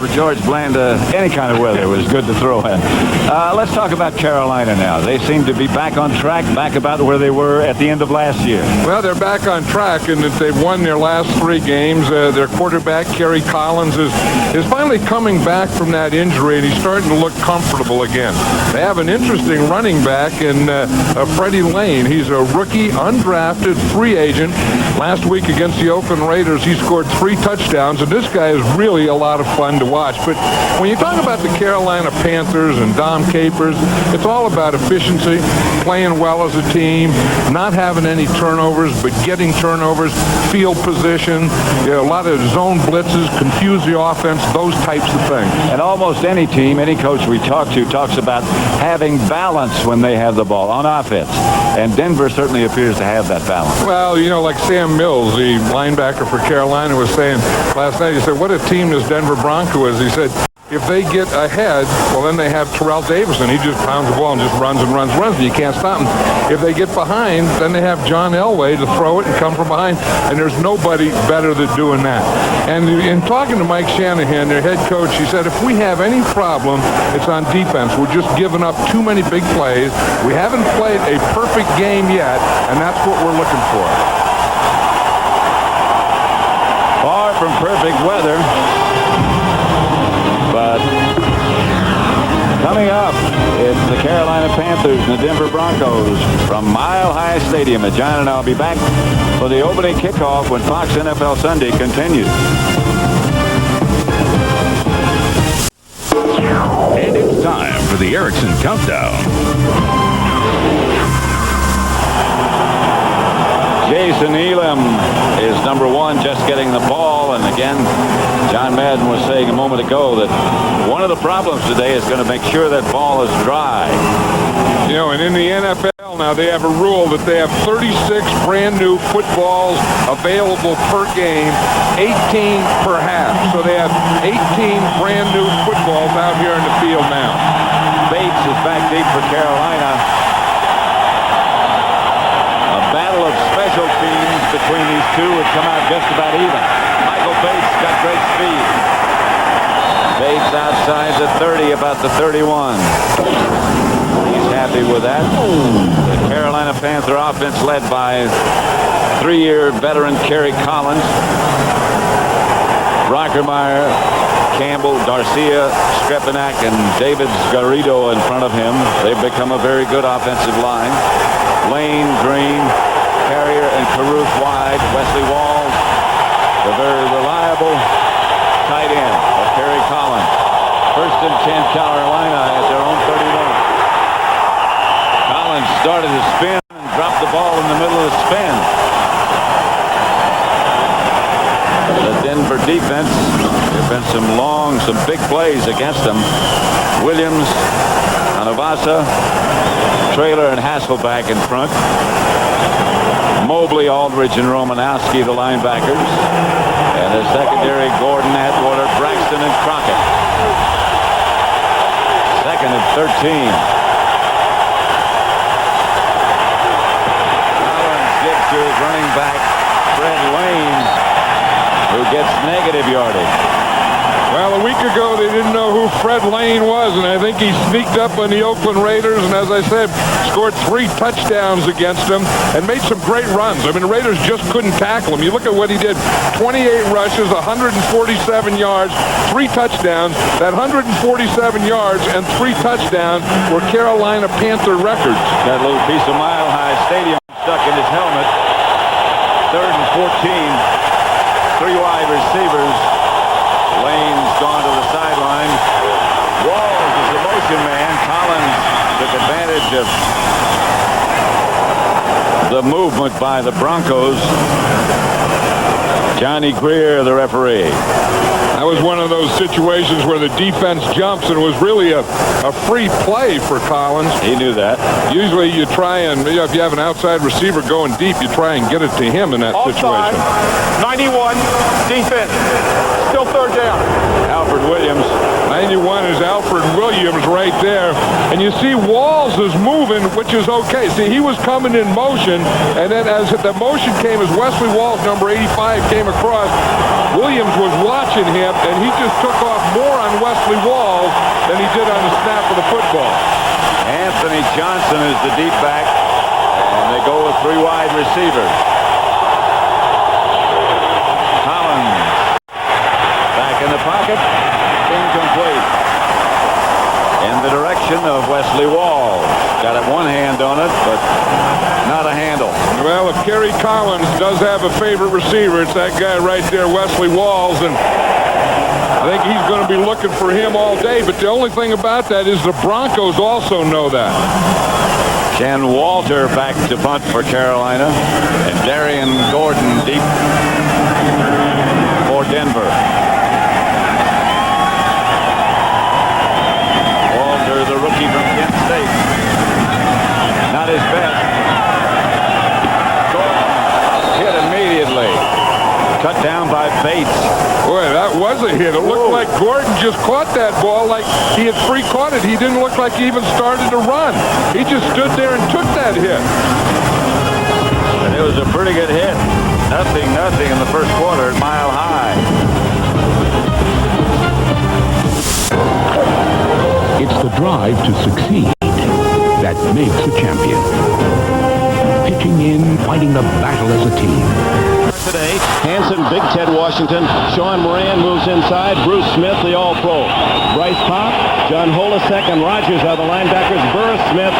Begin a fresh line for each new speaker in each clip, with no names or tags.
for George Blanda, any kind of weather was good to throw in. Let's talk about Carolina now. They seem to be back on track, back about where they were at the end of last year.
Well, they're back on track, and they've won their last 3 games. Their quarterback, Kerry Collins, is finally coming back from that injury, and he's starting to look comfortable again. They have an interesting running back in Freddie Lane. He's a rookie, undrafted, free agent. Last week against the Oakland Raiders, he scored 3 touchdowns, and this guy is really a lot of fun to watch. But when you talk about the Carolina Panthers and Dom Capers, it's all about efficiency, playing well as a team, not having any turnovers, but getting turnovers, field position, a lot of zone blitzes, confuse the offense, those types of things.
And almost any team, any coach we talk to talks about having balance when they have the ball on offense. And Denver certainly appears to have that balance.
Well, like Sam Mills, the linebacker for Carolina, was saying last night, he said, what a team this Denver Bronco is. He said, if they get ahead, well, then they have Terrell Davison. He just pounds the ball and just runs and runs and runs. You can't stop him. If they get behind, then they have John Elway to throw it and come from behind. And there's nobody better than doing that. And in talking to Mike Shanahan, their head coach, he said, if we have any problem, it's on defense. We're just giving up too many big plays. We haven't played a perfect game yet, and that's what we're looking for.
Far from perfect weather. But coming up, it's the Carolina Panthers and the Denver Broncos from Mile High Stadium. John and I'll be back for the opening kickoff when Fox NFL Sunday continues.
And it's time for the Erickson Countdown.
Jason Elam is number 1, just getting the ball. And again, John Madden was saying a moment ago that one of the problems today is going to make sure that ball is dry.
And in the NFL now, they have a rule that they have 36 brand new footballs available per game, 18 per half. So they have 18 brand new footballs out here in the field now.
Bates is back deep for Carolina. Battle of special teams between these two would come out just about even. Michael Bates got great speed. Bates outside the 30, about the 31. He's happy with that. The Carolina Panther offense led by 3-year veteran Kerry Collins, Brockermeyer, Campbell, Garcia, Strepanak, and David Garrido in front of him. They've become a very good offensive line. Lane, Green, Carrier, and Caruth wide. Wesley Walls, the very reliable tight end of Kerry Collins. 1st and 10 Carolina at their own 31. Collins started to spin and dropped the ball in the middle of the spin. The Denver defense, there have been some big plays against them. Williams, Anavasa, Traylor, and Hasselback in front. Mobley, Aldridge, and Romanowski, the linebackers. And the secondary, Gordon, Atwater, Braxton, and Crockett. 2nd and 13. Collins gives to his running back, Fred Lane, who gets negative yardage.
Well, a week ago, they didn't know who Fred Lane was, and I think he sneaked up on the Oakland Raiders, and as I said, scored 3 touchdowns against them and made some great runs. I mean, the Raiders just couldn't tackle him. You look at what he did, 28 rushes, 147 yards, 3 touchdowns. That 147 yards and 3 touchdowns were Carolina Panther records.
That little piece of Mile High Stadium stuck in his helmet. 3rd and 14, 3 wide receivers. Lane's gone to the sideline. Walls is the motion man. Collins took advantage of the movement by the Broncos. Johnny Greer, the referee.
That was one of those situations where the defense jumps, and it was really a free play for Collins.
He knew that.
Usually you try and, if you have an outside receiver going deep, you try and get it to him in that situation.
91, defense. Still 3rd down.
Alfred Williams.
91 is Alfred Williams right there. And you see Walls is moving, which is okay. See, he was coming in motion, and then as the motion came, as Wesley Walls, number 85, came across, Williams was watching him, and he just took off more Wesley Walls than he did on the snap of the football.
Anthony Johnson is the deep back, and they go with 3 wide receivers. Collins back in the pocket, incomplete. In the direction of Wesley Walls. Got it one hand on it, but not a handle.
Well, if Kerry Collins does have a favorite receiver, it's that guy right there, Wesley Walls, and I think he's going to be looking for him all day. But the only thing about that is the Broncos also know that.
Ken Walter back to punt for Carolina, and Darian Gordon deep for Denver. Walter, the rookie from Kent State. Not his best. Gordon hit immediately. Cut down by Bates.
Boy, that was a hit. It looked like Gordon just caught that ball like he had free caught it. He didn't look like he even started to run. He just stood there and took that hit.
And it was a pretty good hit. Nothing in the first quarter at Mile High.
It's the drive to succeed that makes a champion. Pitching in, fighting the battle as a team.
Today, Hanson, Big Ted Washington, Sean Moran moves inside, Bruce Smith, the All-Pro. Bryce Pop, John Holisek, and Rogers are the linebackers, Burr, Smith,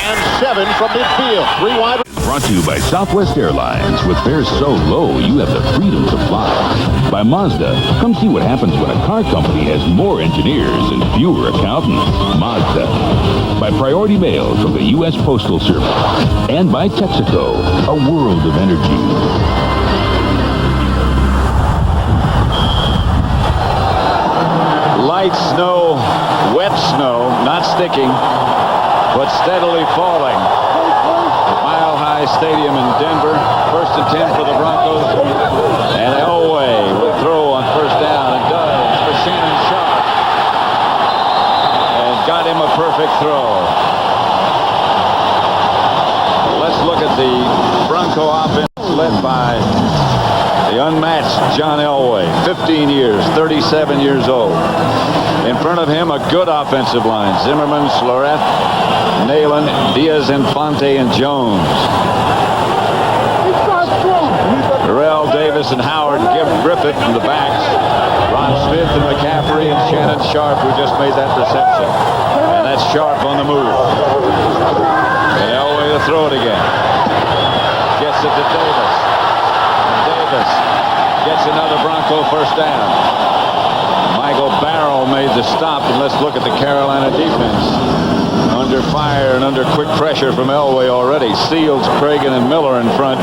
And 7 from midfield. 3 wide.
Brought to you by Southwest Airlines. With fares so low, you have the freedom to fly. By Mazda, come see what happens when a car company has more engineers and fewer accountants. Mazda. By Priority Mail from the U.S. Postal Service. And by Texaco, a world of energy.
Light snow, wet snow, not sticking, but steadily falling. Mile High Stadium in Denver. 1st and 10 for the Broncos. And Elway will throw on 1st down, and does for Shannon Sharp. And got him a perfect throw. Let's look at the Bronco offense led by the unmatched John Elway. 15 years, 37 years old. In front of him, a good offensive line. Zimmerman, Sloreth, Nalen, Diaz-Infante, and Jones. Terrell Davis and Howard Griffith in the backs. Ron Smith and McCaffrey and Shannon Sharp, who just made that reception. And that's Sharp on the move. And Elway to throw it again. Gets it to Davis. And Davis gets another Bronco 1st down. Michael Barrow made the stop, and let's look at the Carolina defense. Under fire and under quick pressure from Elway already. Seals, Cragen, and Miller in front.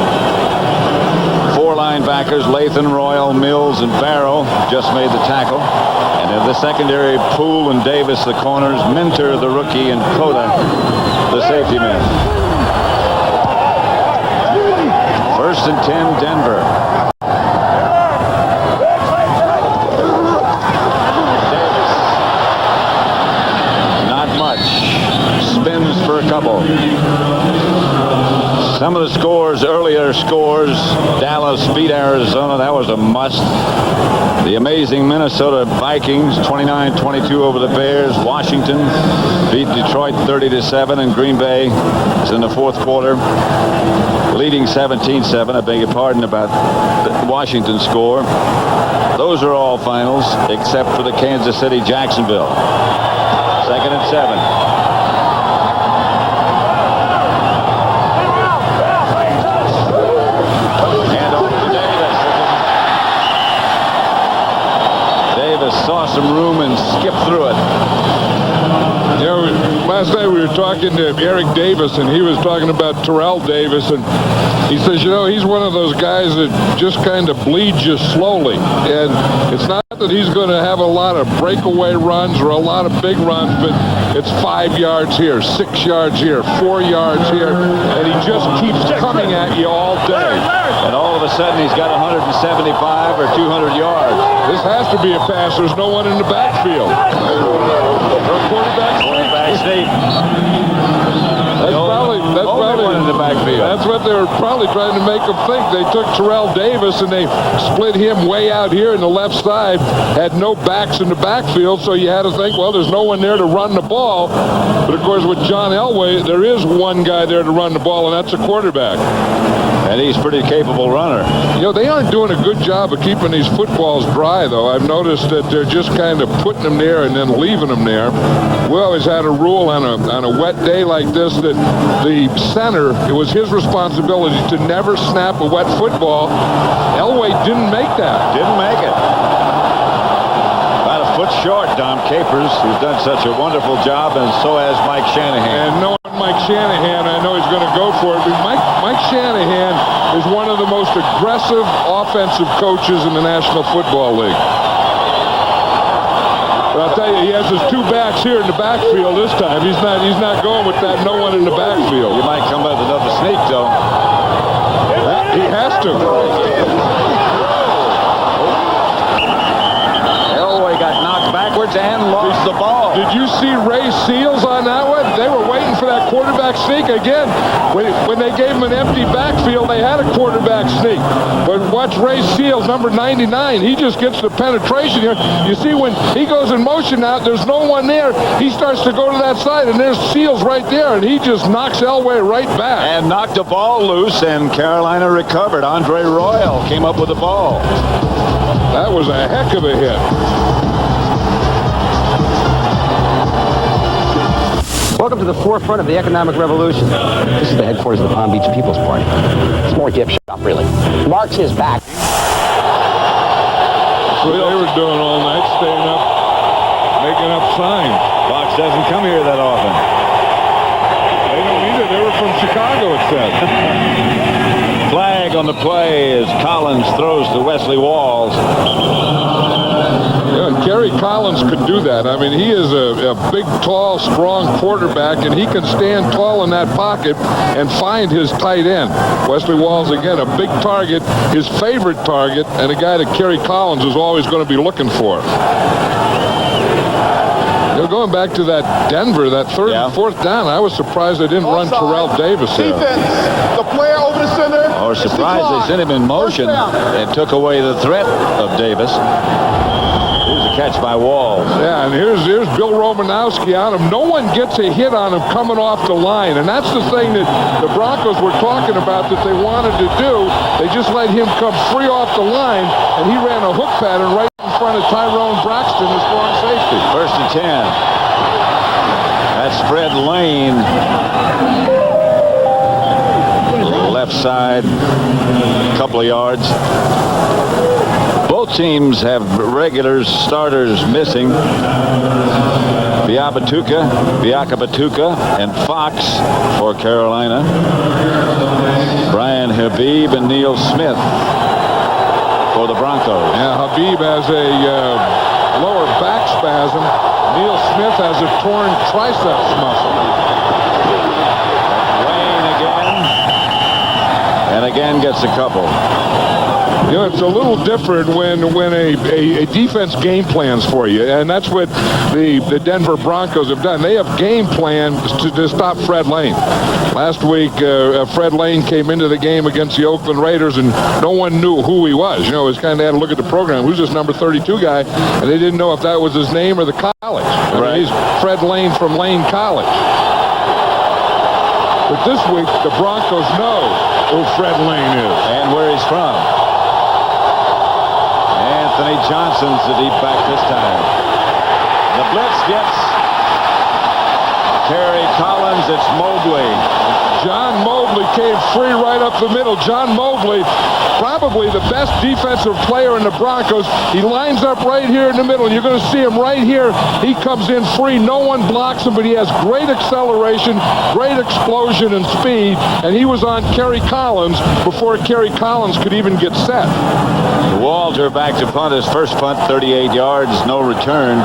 4 linebackers, Lathan, Royal, Mills, and Barrow just made the tackle. And in the secondary, Poole and Davis, the corners, Minter, the rookie, and Cota, the safety man. 1st and 10, Denver. For a couple. Some of the scores, earlier scores, Dallas beat Arizona. That was a must. The amazing Minnesota Vikings, 29-22 over the Bears. Washington beat Detroit 30-7, and Green Bay is in the 4th quarter, leading 17-7. I beg your pardon about the Washington score. Those are all finals, except for the Kansas City-Jacksonville. 2nd and 7. Saw some room and skipped through it.
You know, last night we were talking to Eric Davis, and he was talking about Terrell Davis, and he says, you know, he's one of those guys that just kind of bleeds you slowly. And it's not that he's going to have a lot of breakaway runs or a lot of big runs, but it's 5 yards here, 6 yards here, 4 yards here, and he just keeps coming at you all day.
And all of a sudden he's got 175 or 200 yards.
This has to be a pass. There's no one in the backfield. Quarterback sneak.
That's one in the backfield.
That's what they were probably trying to make them think. They took Terrell Davis and they split him way out here in the left side, had no backs in the backfield, so you had to think, well, there's no one there to run the ball. But, of course, with John Elway, there is one guy there to run the ball, and that's a quarterback.
And he's a pretty capable runner.
You know, they aren't doing a good job of keeping these footballs dry, though. I've noticed that they're just kind of putting them there and then leaving them there. We always had a rule on a wet day like this that the center, it was his responsibility to never snap a wet football. Elway didn't make that.
Didn't make it. About a foot short, Dom Capers, who's done such a wonderful job, and so has Mike Shanahan.
And knowing Mike Shanahan, I know he's going to go for it. But Mike Shanahan is one of the most aggressive offensive coaches in the National Football League. But I'll tell you, he has his two backs here in the backfield this time. He's not going with that no one in the backfield.
You might come up with another sneak, though.
He has to.
Elway got knocked backwards and lost the ball.
Did you see Ray Seals on that one? They were waiting for that quarterback sneak again. When they gave him an empty backfield, they had a quarterback sneak. But watch Ray Seals, number 99. He just gets the penetration here. You see, when he goes in motion now, there's no one there. He starts to go to that side, and there's Seals right there, and he just knocks Elway right back.
And knocked the ball loose, and Carolina recovered. Andre Royal came up with the ball.
That was a heck of a hit.
Welcome to the forefront of the economic revolution. This is the headquarters of the Palm Beach People's Party. It's more gift shop, really. Mark's his back.
That's what they were doing all night, staying up, making up signs.
Fox doesn't come here that often.
They don't either. They were from Chicago, it said.
Flag on the play as Collins throws to Wesley Walls.
Yeah, and Kerry Collins could do that. I mean, he is a big, tall, strong quarterback, and he can stand tall in that pocket and find his tight end. Wesley Walls, again, a big target, his favorite target, and a guy that Kerry Collins is always going to be looking for. You know, going back to that Denver, that third and fourth down, I was surprised they didn't run Terrell Davis there.
Defense, the player over the center.
Or surprised they sent him in motion and took away the threat of Davis. Here's a catch by Walls.
Yeah, and here's Bill Romanowski on him. No one gets a hit on him coming off the line, and that's the thing that the Broncos were talking about that they wanted to do. They just let him come free off the line, and he ran a hook pattern right in front of Tyrone Braxton, the strong safety.
1st and 10. That's Fred Lane. Left side, a couple of yards. Both teams have regular starters missing. Biakabatuka, and Fox for Carolina. Brian Habib and Neil Smith for the Broncos.
Yeah, Habib has a lower back spasm. Neil Smith has a torn triceps muscle.
Lane again. And again gets a couple.
You know, it's a little different when a defense game plans for you, and that's what the Denver Broncos have done. They have game plans to stop Fred Lane. Last week, Fred Lane came into the game against the Oakland Raiders, and no one knew who he was. You know, it was kind of had to look at the program. Who's this number 32 guy? And they didn't know if that was his name or the college. I mean, he's Fred Lane from Lane College. But this week, the Broncos know who Fred Lane is.
And where he's from. Anthony Johnson's the deep back this time. The blitz gets Kerry Collins. It's Mobley.
John Mobley came free right up the middle. John Mobley, probably the best defensive player in the Broncos. He lines up right here in the middle. You're going to see him right here. He comes in free. No one blocks him, but he has great acceleration, great explosion and speed, and he was on Kerry Collins before Kerry Collins could even get set.
Walter back to punt. His first punt, 38 yards, no return.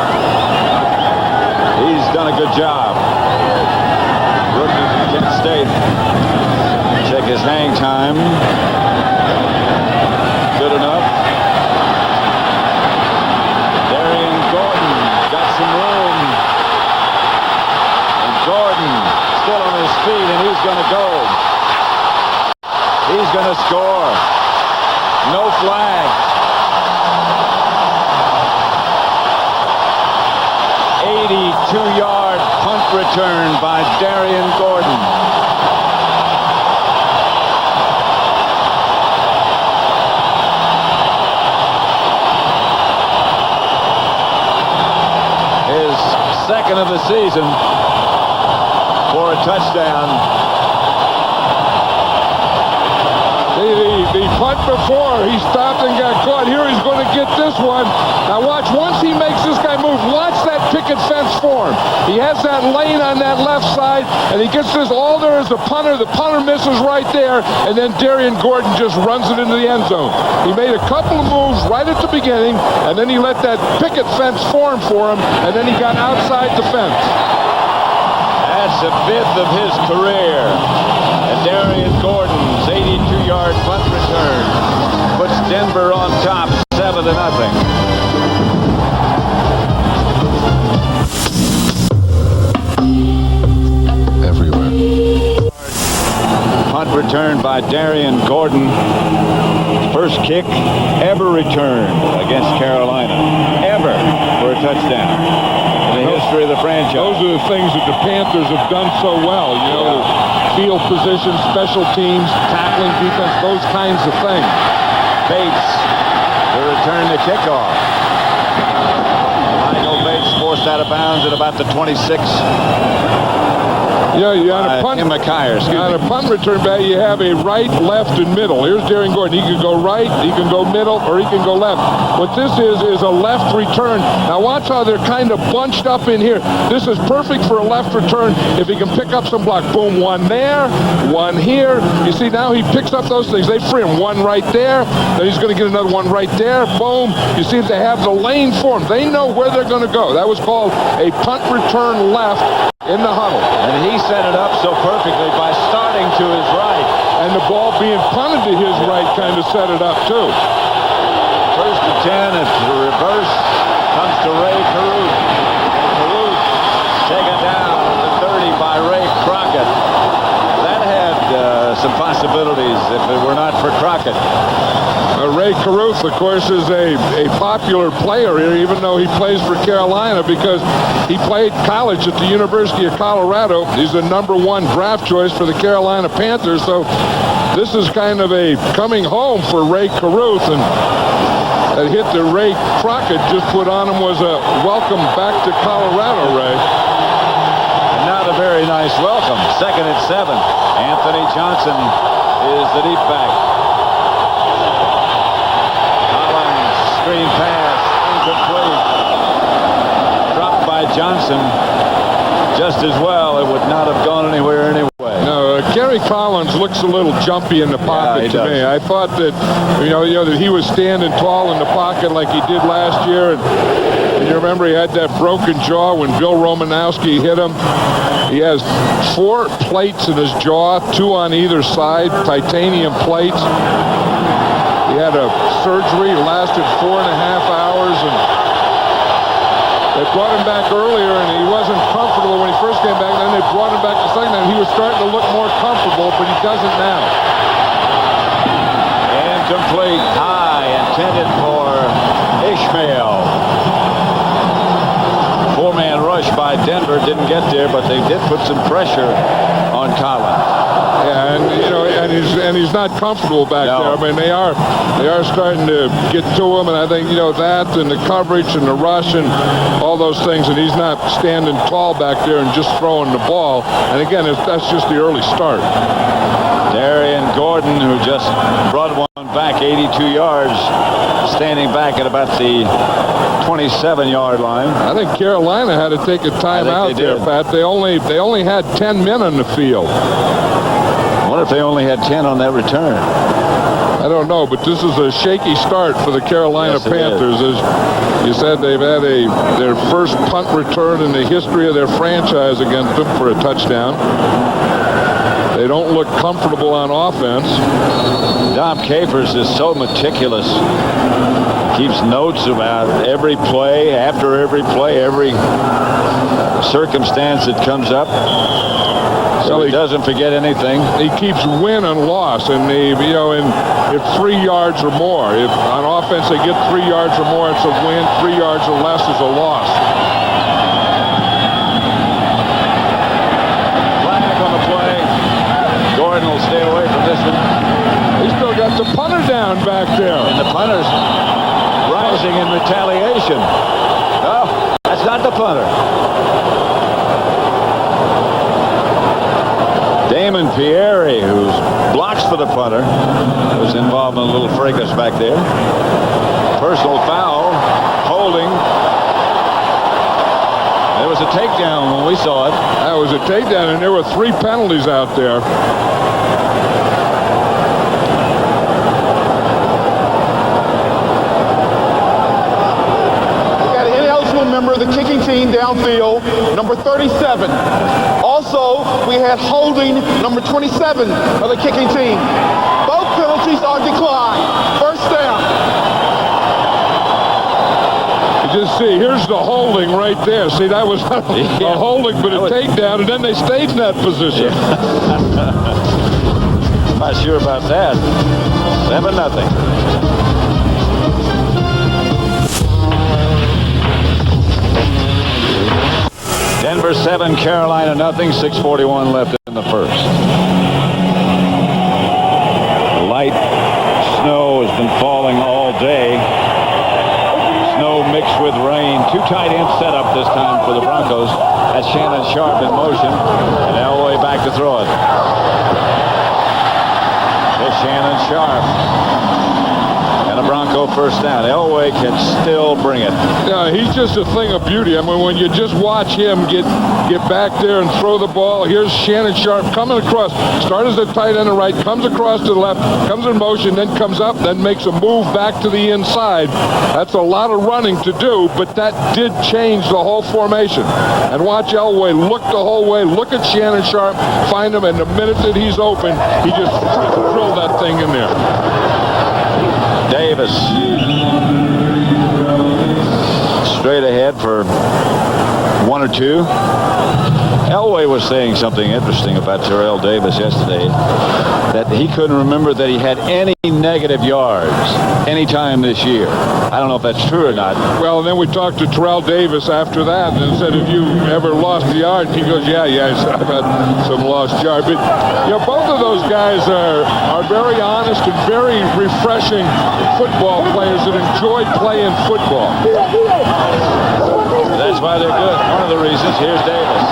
He's done a good job. Rookie from Kent State. Check his hang time. Good enough. Darian Gordon got some room. And Gordon still on his feet, and he's going to go score. No flag. 82-yard punt return by Darian Gordon. His second of the season for a touchdown.
The punt before, he stopped and got caught. Here he's going to get this one. Now watch, once he makes this guy move, watch that picket fence form. He has that lane on that left side, and he gets this, all there is a punter. The punter misses right there, and then Darian Gordon just runs it into the end zone. He made a couple of moves right at the beginning, and then he let that picket fence form for him, and then he got outside the fence.
That's the 5th of his career. And Darian Gordon's 82-yard punt return puts Denver on top 7-0.
Everywhere.
Punt return by Darian Gordon. First kick ever returned against Carolina. Ever for a touchdown. In the history of the franchise.
Those are the things that the Panthers have done so well. You know, field position, special teams, tackling defense, those kinds of things.
Bates to return the kickoff. Michael Bates forced out of bounds at about the 26.
Yeah, you on a punt.
Tim McKyer,
On a punt return back, you have a right, left, and middle. Here's Darian Gordon. He can go right, he can go middle, or he can go left. What this is a left return. Now watch how they're kind of bunched up in here. This is perfect for a left return if he can pick up some block. Boom, one there, one here. You see, now he picks up those things. They free him. One right there. Then he's going to get another one right there. Boom. You see, they have the lane for him. They know where they're going to go. That was called a punt return left in the huddle.
And he set it up so perfectly by starting to his right.
And the ball being punted to his right kind of set it up, too.
First and 10, it's the reverse. Comes to Ray Caruth. Caruth taken down at the 30 by Ray Crockett. That had some possibilities if it were not for Crockett.
Ray Caruth, of course, is a popular player here, even though he plays for Carolina, because he played college at the University of Colorado. He's the #1 draft choice for the Carolina Panthers, so this is kind of a coming home for Ray Caruth, and that hit that Ray Crockett just put on him was a welcome back to Colorado, Ray.
And not a very nice welcome. 2nd and 7. Anthony Johnson is the deep back. Screen pass, incomplete. Dropped by Johnson. Just as well, it would not have gone anywhere anyway.
No, Kerry Collins looks a little jumpy in the pocket to me. I thought that, you know, that he was standing tall in the pocket like he did last year. And you remember he had that broken jaw when Bill Romanowski hit him. He has 4 plates in his jaw, 2 on either side, titanium plates. He had a surgery, lasted 4.5 hours, and they brought him back earlier, and he wasn't comfortable when he first came back. Then they brought him back the second time. He was starting to look more comfortable, but he doesn't now.
Incomplete, high, intended for Ishmael. 4-man rush by Denver, didn't get there, but they did put some pressure on Collins.
Yeah, and you know, and he's not comfortable back there. I mean, they are starting to get to him, and I think, you know, that and the coverage and the rush and all those things, and he's not standing tall back there and just throwing the ball. And again, that's just the early start.
Darian Gordon, who just brought one back 82 yards, standing back at about the 27-yard line.
I think Carolina had to take a timeout there, Pat. They only had 10 men on the field.
I wonder if they only had 10 on that return.
I don't know, but this is a shaky start for the Carolina Panthers. As you said, they've had their first punt return in the history of their franchise against them for a touchdown. They don't look comfortable on offense.
Dom Capers is so meticulous. Keeps notes about every play, after every play, every circumstance that comes up. So he doesn't forget anything.
He keeps win and loss, and if 3 yards or more. If on offense they get 3 yards or more, it's a win. 3 yards or less is a loss.
Flag on the play. Gordon will stay away from this one.
He's still got the punter down back there.
And the punter's rising in retaliation. Oh, that's not the punter. Damon Pierre, who blocks for the punter, was involved in a little fracas back there. Personal foul, holding. There was a takedown when we saw it.
That was a takedown, and there were 3 penalties out there.
Member of the kicking team downfield, number 37. Also, we had holding number 27 of the kicking team. Both penalties are declined. First down.
You just see, here's the holding right there. See, that was a holding, but a takedown, and then they stayed in that position.
Yeah. Not sure about that. 7-0. Denver 7, Carolina nothing. 6:41 left in the first. Light snow has been falling all day. Snow mixed with rain. 2 tight end setup this time for the Broncos. That's Shannon Sharp in motion. And Elway back to throw it. It's Shannon Sharp. And a Bronco first down. Elway can still bring it.
Yeah, he's just a thing of beauty. I mean, when you just watch him get back there and throw the ball, here's Shannon Sharp coming across. Starts as a tight end to right, comes across to the left, comes in motion, then comes up, then makes a move back to the inside. That's a lot of running to do, but that did change the whole formation. And watch Elway look the whole way, look at Shannon Sharp, find him, and the minute that he's open, he just drilled that thing in there.
Davis straight ahead for 1 or 2. Elway was saying something interesting about Terrell Davis yesterday, that he couldn't remember that he had any negative yards any time this year. I don't know if that's true or not.
Well, and then we talked to Terrell Davis after that and said, have you ever lost a yard? And he goes, yeah, I've had some lost yards. But both of those guys are very honest and very refreshing football players that enjoy playing football.
That's why they're good. One of the reasons. Here's Davis.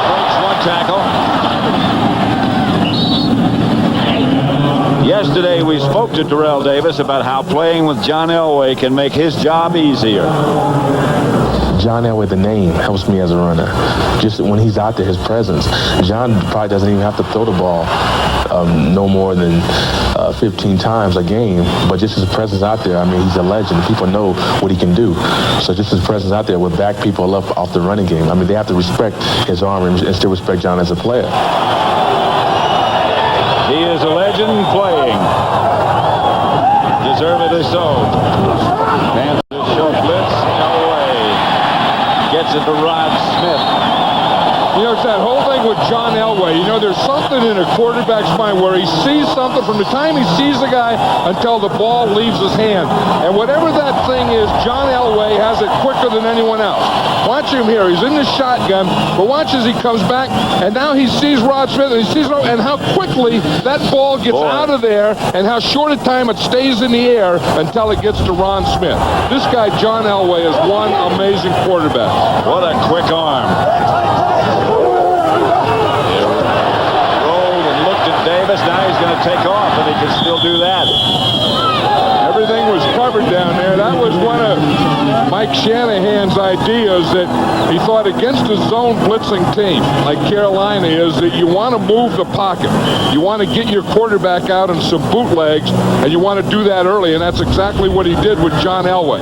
Breaks 1 tackle. Yesterday we spoke to Terrell Davis about how playing with John Elway can make his job easier.
John Elway, the name, helps me as a runner. Just when he's out there, his presence. John probably doesn't even have to throw the ball no more than 15 times a game, but just his presence out there, I mean, he's a legend. People know what he can do. So just his presence out there will back people up off the running game. I mean, they have to respect his arm and still respect John as a player.
He is a legend playing. Deservedly so. Panthers show blitz. Elway gets it to Rod Smith.
It's that whole thing with John Elway. There's something in a quarterback's mind where he sees something from the time he sees the guy until the ball leaves his hand. And whatever that thing is, John Elway has it quicker than anyone else. Watch him here. He's in the shotgun, but watch as he comes back, and now he sees Rod Smith, and he sees and how quickly that ball gets out of there, and how short a time it stays in the air until it gets to Ron Smith. This guy, John Elway, is one amazing quarterback.
What a quick arm. Davis, now he's going to take off, and he can still do that.
Everything was covered down there. That was one of Mike Shanahan's ideas, that he thought against a zone blitzing team like Carolina is, that you want to move the pocket. You want to get your quarterback out in some bootlegs, and you want to do that early, and that's exactly what he did with John Elway.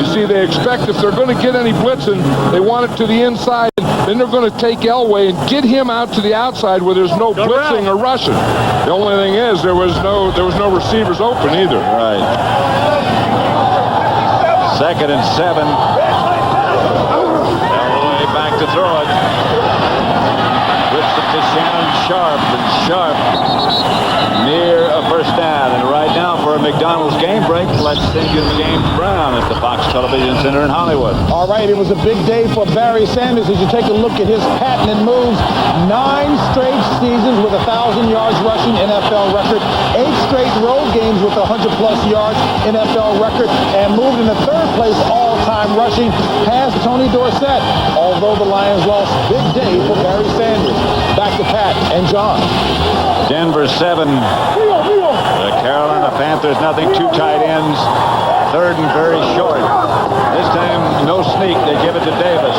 You see, they expect if they're going to get any blitzing, they want it to the inside. Then they're going to take Elway and get him out to the outside where there's no blitzing or rushing. The only thing is there was no receivers open either.
Right. 2nd and 7. Elway back to throw it. Whips it to Shannon Television Center in Hollywood.
All right, it was a big day for Barry Sanders as you take a look at his patented moves. 9 straight seasons with 1,000 yards rushing, NFL record. 8 straight road games with 100-plus yards, NFL record. And moved into 3rd place all-time rushing past Tony Dorsett. Although the Lions lost, big day for Barry Sanders. Back to Pat and John.
Denver 7. The Carolina Panthers nothing. 2 tight ends. 3rd and very short. This time no sneak. They give it to Davis.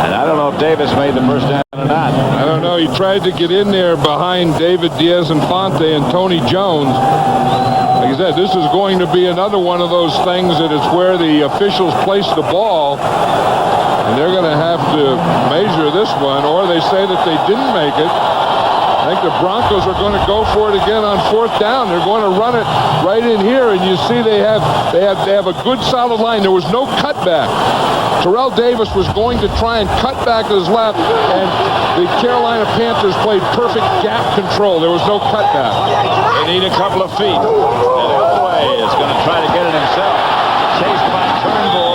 And I don't know if Davis made the first down or not.
I don't know. He tried to get in there behind David Diaz-Infante and Tony Jones. Like I said, this is going to be another one of those things that it's where the officials place the ball. And they're going to have to measure this one, or they say that they didn't make it. I think the Broncos are going to go for it again on 4th down. They're going to run it right in here, and you see they have a good solid line. There was no cutback. Terrell Davis was going to try and cut back to his left, and the Carolina Panthers played perfect gap control. There was no cutback.
They need a couple of feet. And Elway is going to try to get it himself. Chased by Turnbull.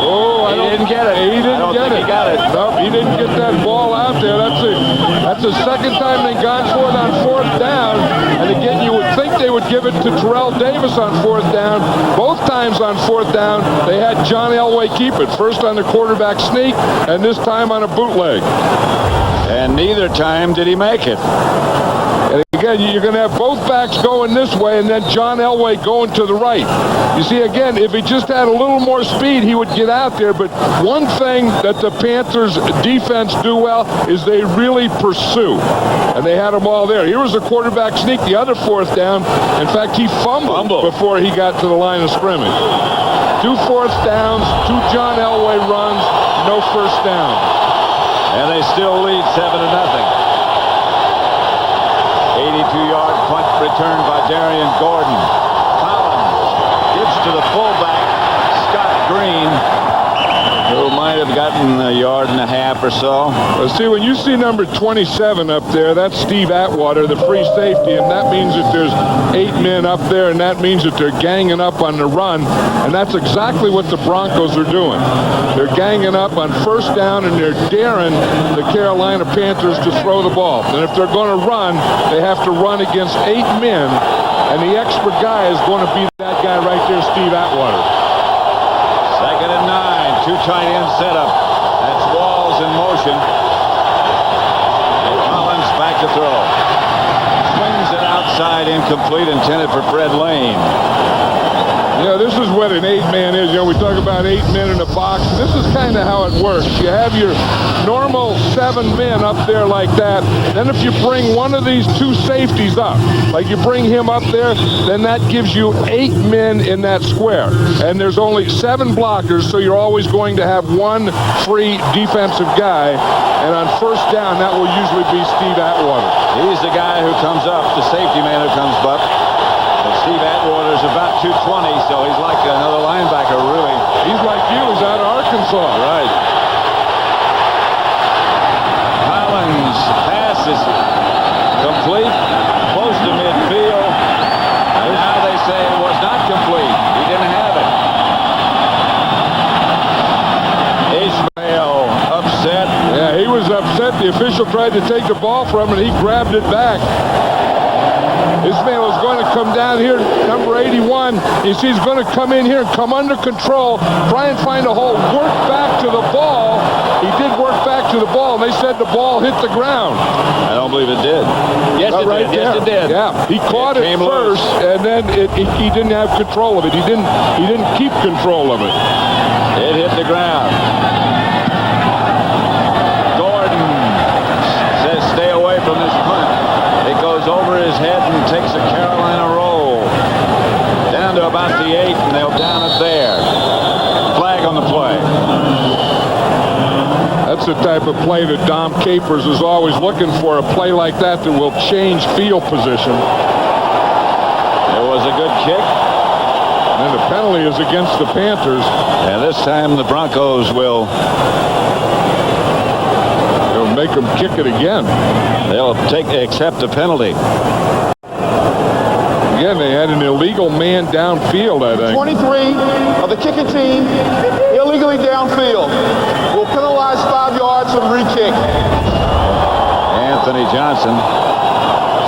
Oh, he didn't get it. He didn't get it.
He got it.
Nope, he didn't get that ball out there. That's the second time they've gone for it on 4th down. And again, you would think they would give it to Terrell Davis on 4th down. Both times on 4th down, they had John Elway keep it. First on the quarterback sneak, and this time on a bootleg.
And neither time did he make it.
And again, you're going to have both backs going this way and then John Elway going to the right. You see, again, if he just had a little more speed, he would get out there. But one thing that the Panthers defense do well is they really pursue. And they had them all there. Here was the quarterback sneak, the other 4th down. In fact, he fumbled before he got to the line of scrimmage. 2 4th downs, 2 John Elway runs, no first down.
And they still lead 7-0. 82-yard punt returned by Darian Gordon. Collins gives to the fullback, Scott Green, who might have gotten a yard and a half or so.
Well, see, when you see number 27 up there, that's Steve Atwater, the free safety, and that means that there's 8 men up there, and that means that they're ganging up on the run, and that's exactly what the Broncos are doing. They're ganging up on 1st down, and they're daring the Carolina Panthers to throw the ball. And if they're going to run, they have to run against 8 men, and the expert guy is going to be that guy right there, Steve Atwater.
2nd and 9. 2 tight end setup. That's Walls in motion. And Collins back to throw. Swings it outside, incomplete, intended for Fred Lane.
You know, this is what an 8-man is. You know, we talk about 8 men in a box. This is kind of how it works. You have your normal 7 men up there like that. Then if you bring one of these 2 safeties up, like you bring him up there, then that gives you 8 men in that square. And there's only 7 blockers, so you're always going to have 1 free defensive guy. And on 1st down, that will usually be Steve Atwater.
He's the guy who comes up, the safety man who comes up. And Steve Atwater is about 220, so he's like another linebacker, really.
He's like you. He's out of Arkansas.
Right. Collins passes complete, close to midfield. And now they say it was not complete. He didn't have it. Ishmael upset.
Yeah, he was upset. The official tried to take the ball from him, and he grabbed it back. Ishmael is going to come down here, number 81. You see, he's going to come in here and come under control, try and find a hole, work back to the ball. He did work back to the ball, and they said the ball hit the ground.
I don't believe it did. Yes, it
right
did.
There.
Yes, it did.
Yeah, he caught it first, and then he didn't have control of it. He didn't keep control of it.
It hit the ground. Gordon says stay away from this punt. It goes over his head and takes a Carolina roll. Down to about the 8, and they'll down it there. Flag on the play.
That's the type of play that Dom Capers is always looking for, a play like that that will change field position.
It was a good kick.
And the penalty is against the Panthers.
And this time the Broncos will
make them kick it again.
They'll accept the penalty.
Again, they had an illegal man downfield, I think.
23 of the kicking team illegally downfield. Will penalize 5 yards from re-kick.
Anthony Johnson.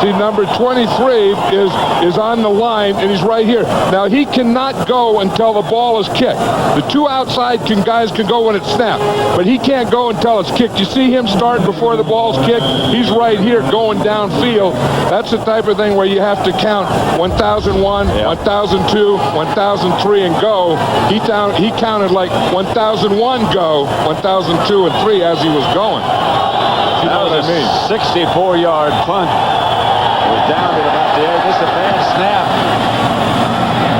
See, number 23 is on the line, and he's right here. Now, he cannot go until the ball is kicked. The two outside guys can go when it's snapped, but he can't go until it's kicked. You see him start before the ball's kicked? He's right here going downfield. That's the type of thing where you have to count 1001, 1002, 1003, and go. He counted like 1001 go, 1002 and 3 as he was going. You know what I mean?
64-yard punt. Was down at about the edge. This is a bad snap.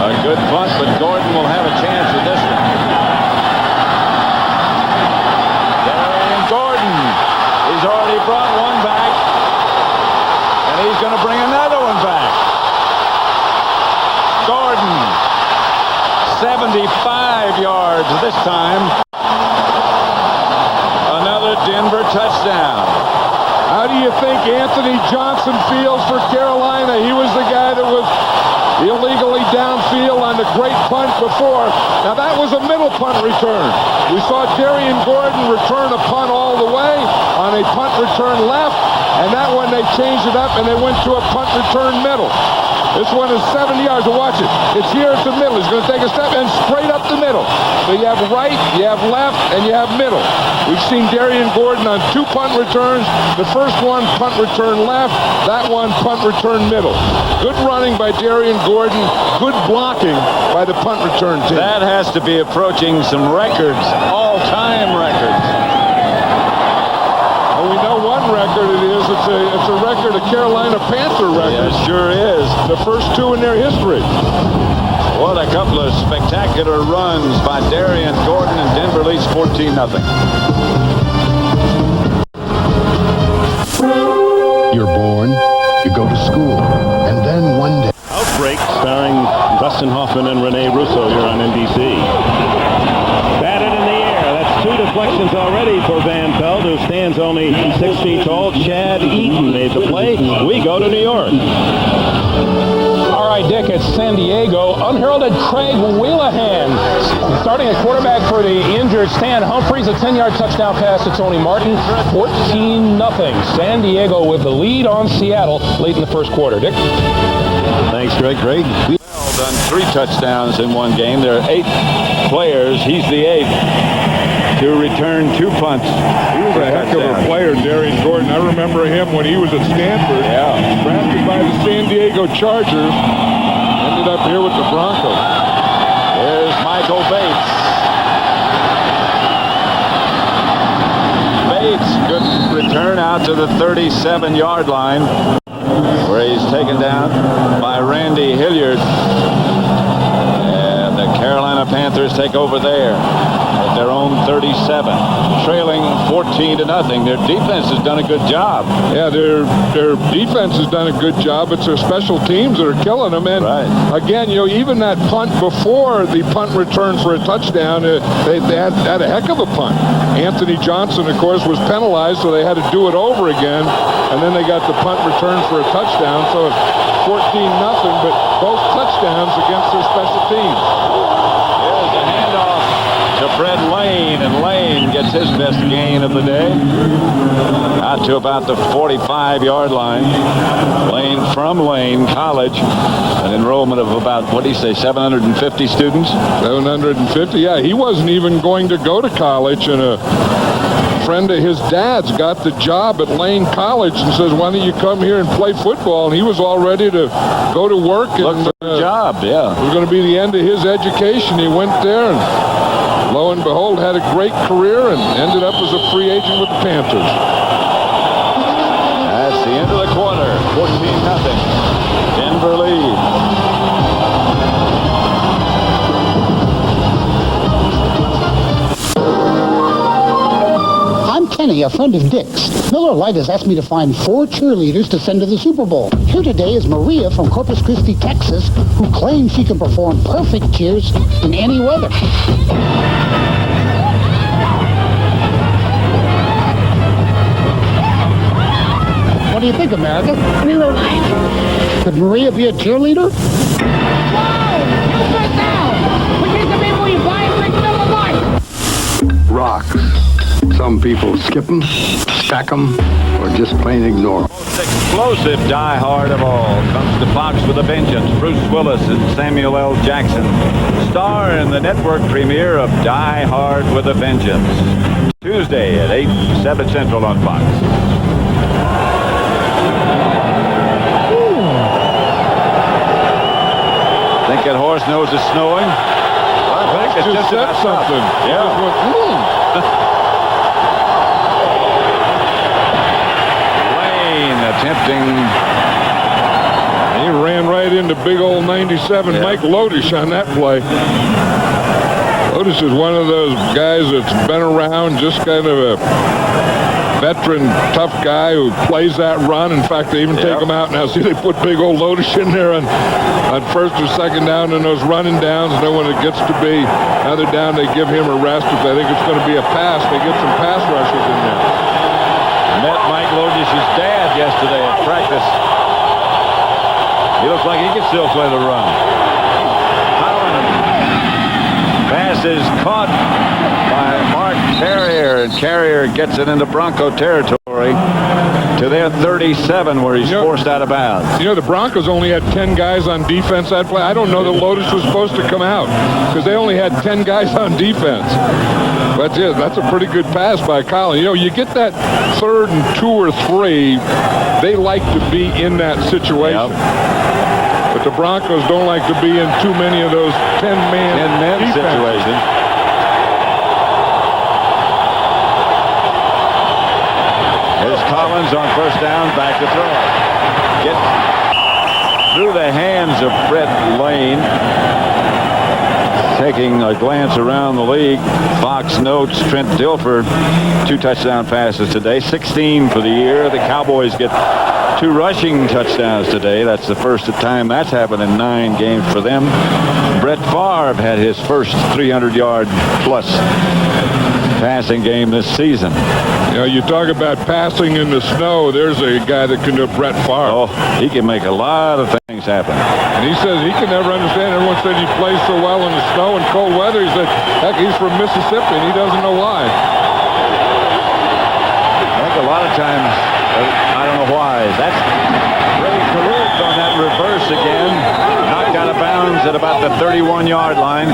A good punt, but Gordon will have a chance with this one. Darian Gordon. He's already brought one back. And he's going to bring another one back. Gordon. 75 yards this time. Another Denver touchdown.
How do you think Anthony Johnson feels for Carolina? He was the guy that was illegally downfield on the great punt before. Now, that was a middle punt return. We saw Darian Gordon return a punt all the way on a punt return left, and that one they changed it up and they went to a punt return middle. This one is 70 yards. So watch it. It's here at the middle. He's going to take a step and straight up the middle. So you have right, you have left, and you have middle. We've seen Darian Gordon on 2 punt returns. The first one, punt return left. That one, punt return middle. Good running by Darian Gordon. Good blocking by the punt return team.
That has to be approaching some records, all-time records.
Well, we know one record it is. It's a record, a Carolina Panther record.
It sure is.
The first 2 in their history.
What a couple of spectacular runs by Darian Gordon, and Denver leads 14-0.
You're born, you go to school, and then one day...
Outbreak, starring Dustin Hoffman and Rene Russo here on NBC. Batted in the air. That's 2 deflections already for Van Pelt, who stands only 6 feet tall. Chad Eaton made the play. We go to New York.
All right, Dick, it's San Diego. Unheralded Craig Wheelahan starting at quarterback for the injured Stan Humphries. A 10-yard touchdown pass to Tony Martin. 14-0. San Diego with the lead on Seattle late in the first quarter. Dick?
Thanks, Greg.
Done 3 touchdowns in one game. There are 8 players. He's the 8th to return 2 punts.
He was a heck of a player, Darian Gordon. I remember him when he was at Stanford.
Yeah.
Drafted by the San Diego Chargers. Ended up here with the Broncos.
There's Michael Bates. Bates, good return out to the 37-yard line, where he's taken down by Randy Hilliard. And the Carolina Panthers take over there at their own 37, trailing 14-0. Their defense has done a good job.
Yeah, their defense has done a good job. It's their special teams that are killing them. And again, you know, even that punt before the punt return for a touchdown, they had a heck of a punt. Anthony Johnson, of course, was penalized, so they had to do it over again. And then they got the punt return for a touchdown. So it's 14-0, but both touchdowns against their special teams.
Here's a handoff to Fred Lane, and Lane gets his best gain of the day. Out to about the 45-yard line. Lane from Lane College, an enrollment of about, what do you say, 750 students?
750, yeah. He wasn't even going to go to college, and a friend of his dad's got the job at Lane College and says, why don't you come here and play football? And he was all ready to go to work.
Look for a job, yeah.
It was going to be the end of his education. He went there, and lo and behold, had a great career and ended up as a free agent with the Panthers.
That's the end of the quarter. 14-0. Denver leads.
Kenny, a friend of Dick's. Miller Lite has asked me to find 4 cheerleaders to send to the Super Bowl. Here today is Maria from Corpus Christi, Texas, who claims she can perform perfect cheers in any weather. What do you think, America?
Miller Lite.
Could Maria be a cheerleader?
Rocks. Some people skip them, stack them, or just plain ignore them.
Most explosive diehard of all comes to Fox with a vengeance. Bruce Willis and Samuel L. Jackson star in the network premiere of Die Hard with a Vengeance. Tuesday at 8, 7 Central on Fox. Think that horse knows it's snowing? I think it's just
said something.
Yeah. Attempting.
He ran right into big old 97 Mike Lotish on that play. Lotish is one of those guys that's been around, just kind of a veteran, tough guy who plays that run. In fact, they even take him out now. See, they put big old Lotish in there on first or second down in those running downs. And then when it gets to be another down, they give him a rest. If they think it's going to be a pass, they get some pass rushers in there.
Met Mike Lodish's dad yesterday at practice. He looks like he can still play the run. Pass is caught by Mark Carrier, and Carrier gets it into Bronco territory to their 37, where he's forced out of bounds.
You know, the Broncos only had 10 guys on defense that play. I don't know that Lotish was supposed to come out because they only had 10 guys on defense. But yeah, that's a pretty good pass by Collins. You know, you get that 3rd and 2 or 3, they like to be in that situation. But the Broncos don't like to be in too many of those 10-man
situations. Here's Collins on first down, back to throw. Get through the hands of Brett Lane. Taking a glance around the league, Fox notes Trent Dilfer, 2 touchdown passes today, 16 for the year. The Cowboys get 2 rushing touchdowns today. That's the first time that's happened in 9 games for them. Brett Favre had his first 300-yard plus passing game this season.
You know, you talk about passing in the snow, there's a guy that can do Brett Favre.
Oh, he can make a lot of things happen.
And he says he can never understand. Everyone said he plays so well in the snow and cold weather. He said, heck, he's from Mississippi, and he doesn't know why.
I think a lot of times, I don't know why. That's Ray Caruth on that reverse again. Knocked out of bounds at about the 31-yard line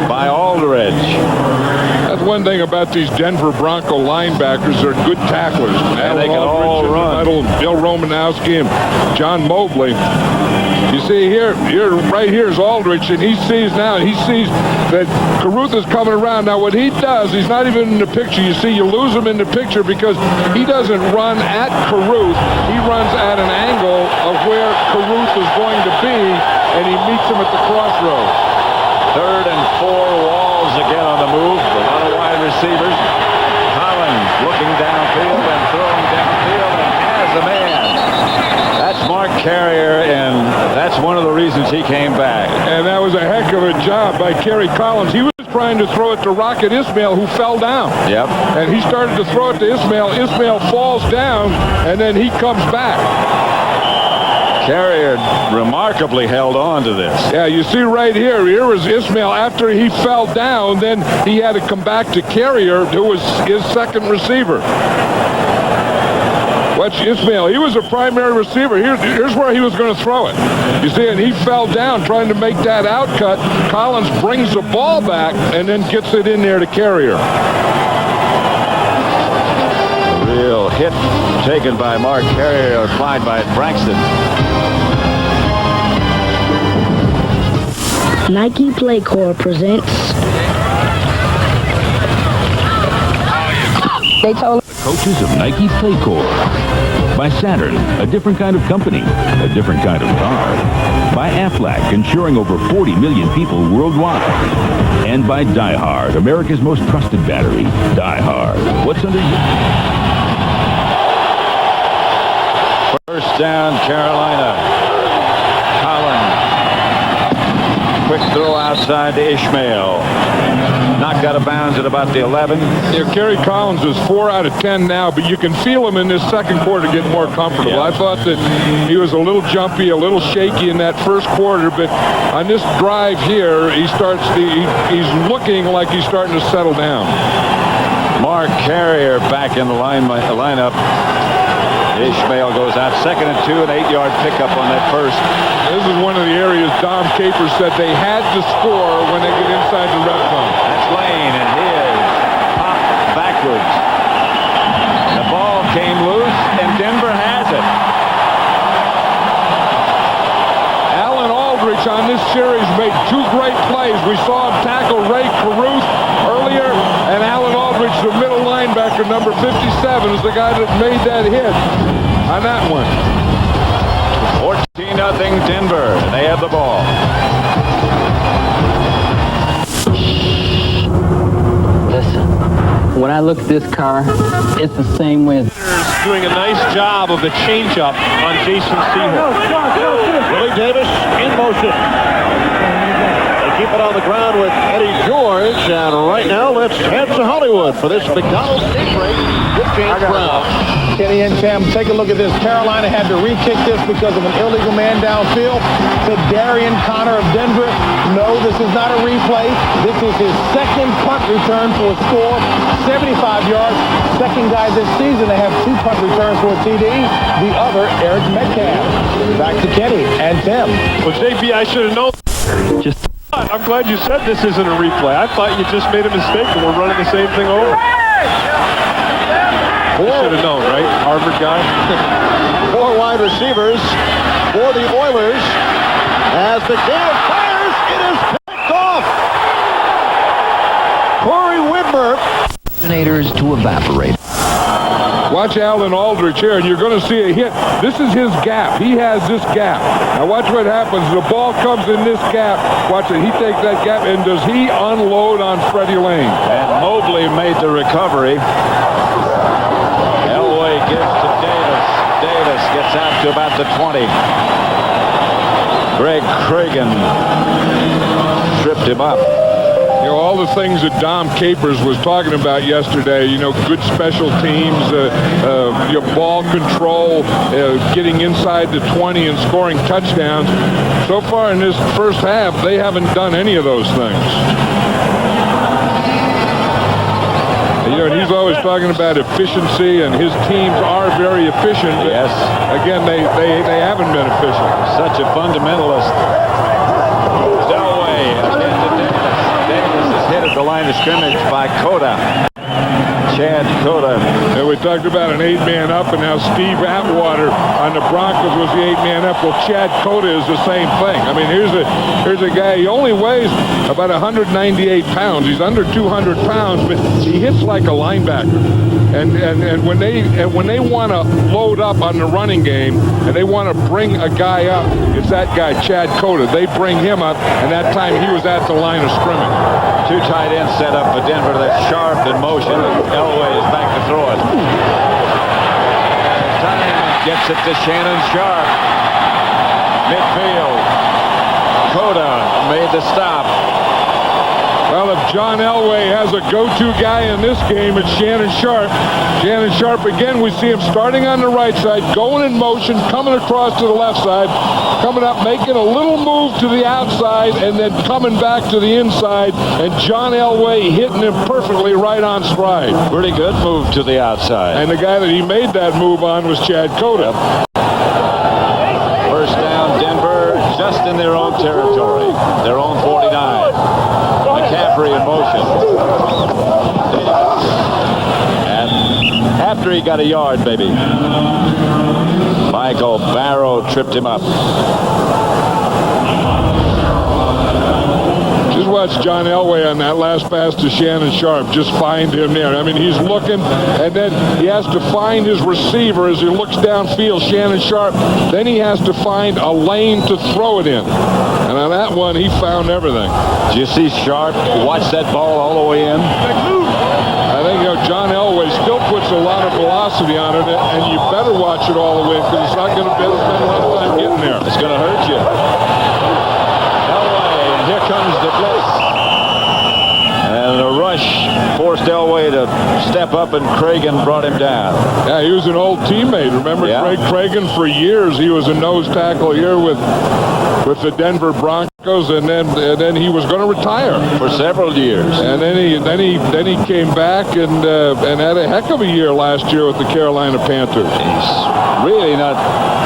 by Aldridge.
That's one thing about these Denver Bronco linebackers. They're good tacklers.
And they can all run.
Bill Romanowski and John Mobley. You see right here is Aldridge, and he sees that Caruth is coming around. Now, what he does, he's not even in the picture. You see, you lose him in the picture because he doesn't run at Caruth. He runs at an angle of where Caruth is going to be, and he meets him at the crossroads.
3rd and 4, Walls again on the move. A lot of wide receivers. Collins looking downfield and throwing downfield and has a man. That's Mark Carrier, and that's one of the reasons he came back.
And that was a heck of a job by Kerry Collins. He was trying to throw it to Rocket Ismail, who fell down.
Yep.
And he started to throw it to Ismail. Ismail falls down, and then he comes back.
Carrier remarkably held on to this.
Yeah, you see right here was Ismail. After he fell down, then he had to come back to Carrier, who was his second receiver. Watch Ismail. He was a primary receiver. Here's where he was going to throw it. You see, and he fell down trying to make that out cut. Collins brings the ball back and then gets it in there to Carrier.
Real hit taken by Mark Carrier, applied by Braxton.
Nike Play Corps presents. They told
the coaches of Nike Play Corps. By Saturn, a different kind of company, a different kind of car. By Aflac, insuring over 40 million people worldwide. And by Die Hard, America's most trusted battery. Die Hard. What's under you?
First down, Carolina. Collins. Quick throw outside to Ishmael. Knocked out of bounds at about the 11.
Yeah, Kerry Collins is 4 out of 10 now, but you can feel him in this second quarter getting more comfortable.
Yeah.
I thought that he was a little jumpy, a little shaky in that first quarter, but on this drive here, he's looking like he's starting to settle down.
Mark Carrier back in the lineup. Ishmael goes out 2nd and 2, an 8-yard pickup on that first.
This is one of the areas Dom Capers said they had to score when they get inside the red zone.
That's Lane, and his pop backwards. The ball came loose, and Denver has it.
Alan Aldrich on this series made 2 great plays. We saw him tackle Ray Caruth earlier, and Alan Aldrich, the middle linebacker, number 57, is the guy that made that hit on that one.
14-0 Denver. They have the ball.
Listen, when I look at this car, it's the same way as...
Doing a nice job of the changeup on Jason Seymour. Willie Davis in motion. They keep it on the ground with Eddie George, and right now let's head to Hollywood for this McDonald's state break with James Brown.
Kenny and Sam, take a look at this. Carolina had to re-kick this because of an illegal man downfield. To Darian Connor of Denver. No, this is not a replay. This is his second punt return for a score, 75 yards. Second guy this season to have 2 punt returns for a TD. The other, Eric Metcalf. Back to Kenny and Tim.
Well, JB, I should have known. I'm glad you said this isn't a replay. I thought you just made a mistake and we're running the same thing over. You should have known, right? Harvard guy.
4 wide receivers for the Oilers. As McNair fires, it is picked off. Corey Whitmer.
To evaporate.
Watch Alan Aldrich here, and you're going to see a hit. This is his gap. He has this gap. Now watch what happens. The ball comes in this gap. Watch it. He takes that gap, and does he unload on Freddie Lane?
And Mobley made the recovery. Elway gives to Davis. Davis gets out to about the 20. Greg Cragen tripped him up.
You know, all the things that Dom Capers was talking about yesterday, you know, good special teams, your ball control, getting inside the 20 and scoring touchdowns. So far in this first half, they haven't done any of those things. You know, and he's always talking about efficiency, and his teams are very efficient.
Yes.
Again, they haven't been efficient.
Such a fundamentalist. Delway again to Davis. Davis is hit at the line of scrimmage by Cota. Chad Cota.
And we talked about an 8-man up, and now Steve Atwater on the Broncos was the 8-man up. Well, Chad Cota is the same thing. I mean, here's a guy. He only weighs about 198 pounds. He's under 200 pounds, but he hits like a linebacker. And when they want to load up on the running game and they want to bring a guy up, it's that guy, Chad Cota. They bring him up, and that time he was at the line of scrimmage.
2 tight ends set up for Denver. That's Sharp in motion. Elway is back to throw it. Time gets it to Shannon Sharp. Midfield. Cota made the stop.
Well, if John Elway has a go-to guy in this game, it's Shannon Sharp. Shannon Sharp, again, we see him starting on the right side, going in motion, coming across to the left side, coming up, making a little move to the outside, and then coming back to the inside, and John Elway hitting him perfectly right on stride.
Pretty good move to the outside.
And the guy that he made that move on was Chad Cota.
First down, Denver, just in their own territory, their own 49. McCaffrey in motion. And after he got a yard, baby, Michael Barrow tripped him up.
Just watch John Elway on that last pass to Shannon Sharp. Just find him there. I mean, he's looking, and then he has to find his receiver as he looks downfield, Shannon Sharp. Then he has to find a lane to throw it in. And on that one, he found everything.
Did you see Sharp watch that ball all the way in?
I think, you know, John Elway still puts a lot of velocity on it, and you better watch it all the way because it's not going to spend a lot of time getting there.
It's going to hurt you. Elway in here comes the blitz. And a rush forced Elway to step up, and Cragen brought him down.
Yeah, he was an old teammate. Remember Craig Cragen? For years, he was a nose tackle here with the Denver Broncos, and then he was going to retire
for several years.
And then he came back and had a heck of a year last year with the Carolina Panthers.
He's really not,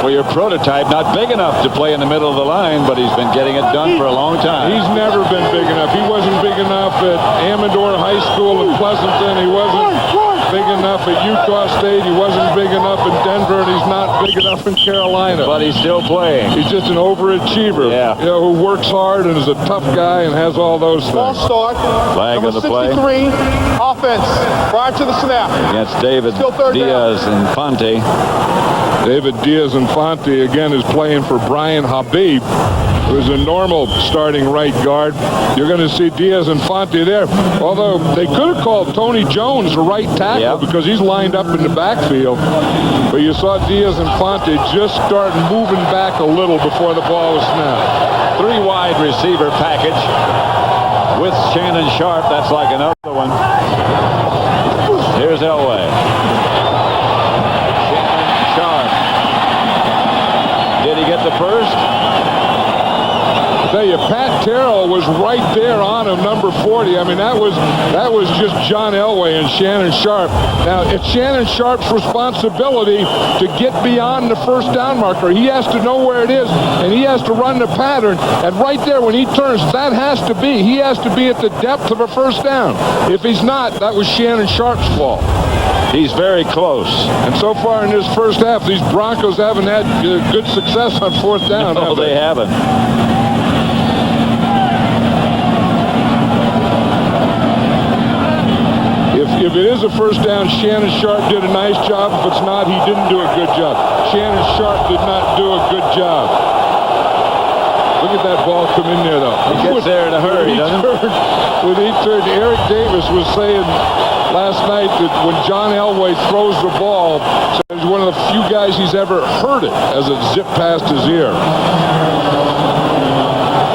for your prototype, not big enough to play in the middle of the line, but he's been getting it done for a long time.
He's never been big enough. He wasn't big enough at Amador High School in Pleasanton. He wasn't big enough at Utah State. He wasn't big enough in Denver, and he's not big enough in Carolina.
But he's still playing.
He's just an overachiever.
Yeah.
You know, who works hard and is a tough guy and has all those things.
Ball start.
Flag of the play.
63, offense, prior to the snap.
Against David Diaz and Fonte.
David Diaz-Infante, again, is playing for Brian Habib, who is a normal starting right guard. You're going to see Diaz-Infante there. Although they could have called Tony Jones a right tackle because he's lined up in the backfield. But you saw Diaz-Infante just start moving back a little before the ball was snapped.
3 wide receiver package with Shannon Sharp. That's like another one. Here's Elway. Get the first.
I tell you, Pat Terrell was right there on him, number 40. I mean, that was just John Elway and Shannon Sharp. Now, it's Shannon Sharp's responsibility to get beyond the first down marker. He has to know where it is, and he has to run the pattern. And right there, when he turns, that has to be. He has to be at the depth of a first down. If he's not, that was Shannon Sharp's fault.
He's very close.
And so far in this first half, these Broncos haven't had good success on fourth down.
No, they haven't.
If it is a first down, Shannon Sharp did a nice job. If it's not, he didn't do a good job. Shannon Sharp did not do a good job. Look at that ball come in there, though.
He gets there in a hurry, doesn't he?
When he turned, Eric Davis was saying last night that when John Elway throws the ball, he's one of the few guys he's ever heard it as it zipped past his ear.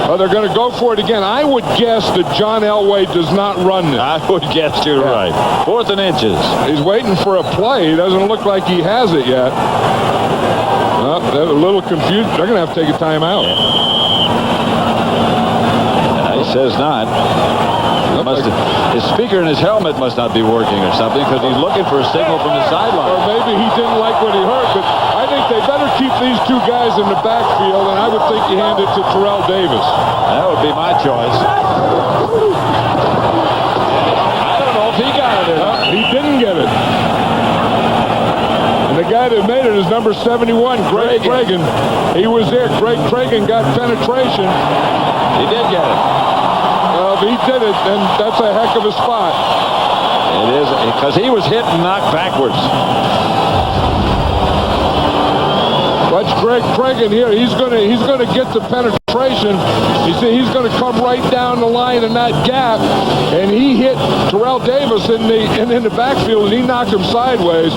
Well, they're going to go for it again. I would guess that John Elway does not run this.
I would guess you're right. 4th and inches.
He's waiting for a play. He doesn't look like he has it yet. Well, they're a little confused. They're going to have to take a timeout.
He says not. His speaker in his helmet must not be working or something, because he's looking for a signal from the sideline.
Or maybe he didn't like what he heard, but I think they better keep these 2 guys in the backfield, and I would think you hand it to Terrell Davis.
That would be my choice. I don't know if he got it or not.
He didn't get it. And the guy that made it is number 71, Greg Cragen. He was there. Greg Cragen got penetration.
He did get it.
Well, if he did it, then that's a heck of a spot.
It is, because he was hit and knocked backwards.
Watch Greg Cragen here. He's gonna get the penetration. He's gonna come right down the line in that gap, and he hit Terrell Davis in the backfield, and he knocked him sideways.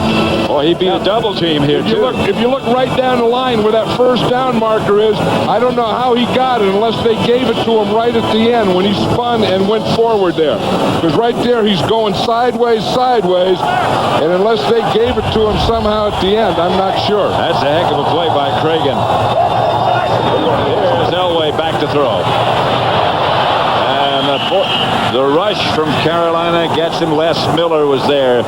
Oh, he beat a double team here too.
If you look right down the line where that first down marker is, I don't know how he got it unless they gave it to him right at the end when he spun and went forward there. Because right there he's going sideways, and unless they gave it to him somehow at the end, I'm not sure.
That's a heck of a play by Cragen. Here's Elway back to throw. And the rush from Carolina gets him. Les Miller was there.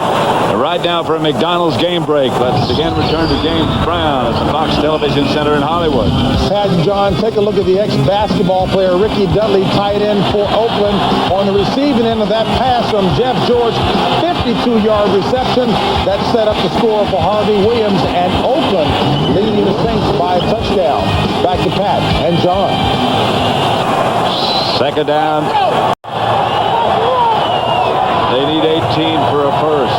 Right now for a McDonald's game break. Let's again return to James Brown at the Fox Television Center in Hollywood.
Pat and John, take a look at the ex-basketball player Ricky Dudley, tight end for Oakland, on the receiving end of that pass from Jeff George. 52-yard reception that set up the score for Harvey Williams, and Oakland leading the Saints by a touchdown. Back to Pat and John.
2nd down. They need 18 for a first.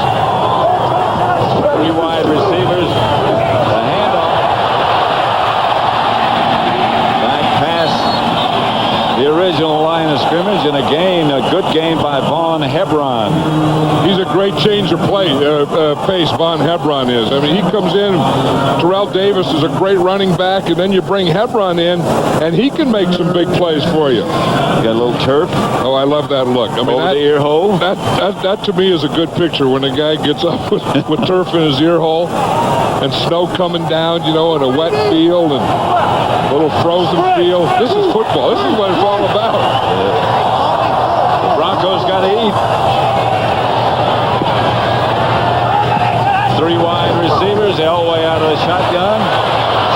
3 wide receivers. The handoff. Back past the original line of scrimmage, and a good gain by Vaughn. Von Hebron.
He's a great change of pace, Von Hebron is. I mean, he comes in, Terrell Davis is a great running back, and then you bring Hebron in, and he can make some big plays for you.
You got a little turf.
Oh, I love that look. I mean,
over the ear hole.
That to me is a good picture when a guy gets up with turf in his ear hole and snow coming down, you know, in a wet field and a little frozen field. This is football. This is what it's all about.
The Broncos got to eat. 3 wide receivers. Elway out of the shotgun.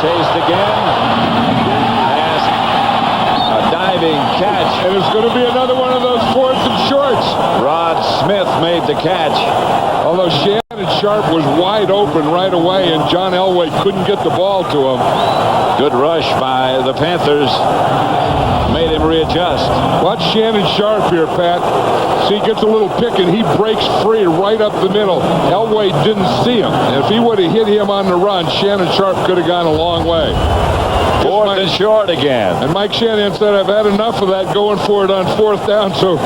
Chased again. A diving catch.
And it's going to be another one of those 4th and shorts.
Rod Smith made the catch.
Although Shannon Sharp was wide open right away, and John Elway couldn't get the ball to him.
Good rush by the Panthers. Made him readjust.
Watch Shannon Sharp here, Pat. See, he gets a little pick, and he breaks free right up the middle. Elway didn't see him. And if he would have hit him on the run, Shannon Sharp could have gone a long way.
4th and short again.
And Mike Shanahan said, I've had enough of that going for it on 4th down, so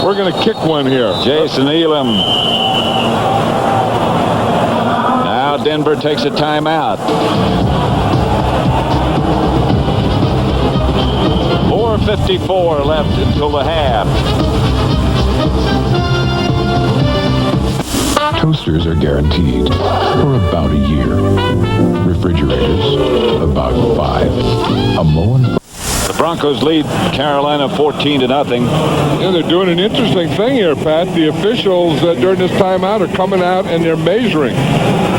we're going to kick one here.
Jason Elam. Now Denver takes a timeout. 4:54 left until the half.
Toasters are guaranteed for about a year. Refrigerators, about 5. A Moen.
The Broncos lead Carolina 14-0.
Yeah, they're doing an interesting thing here, Pat. The officials during this timeout are coming out and they're measuring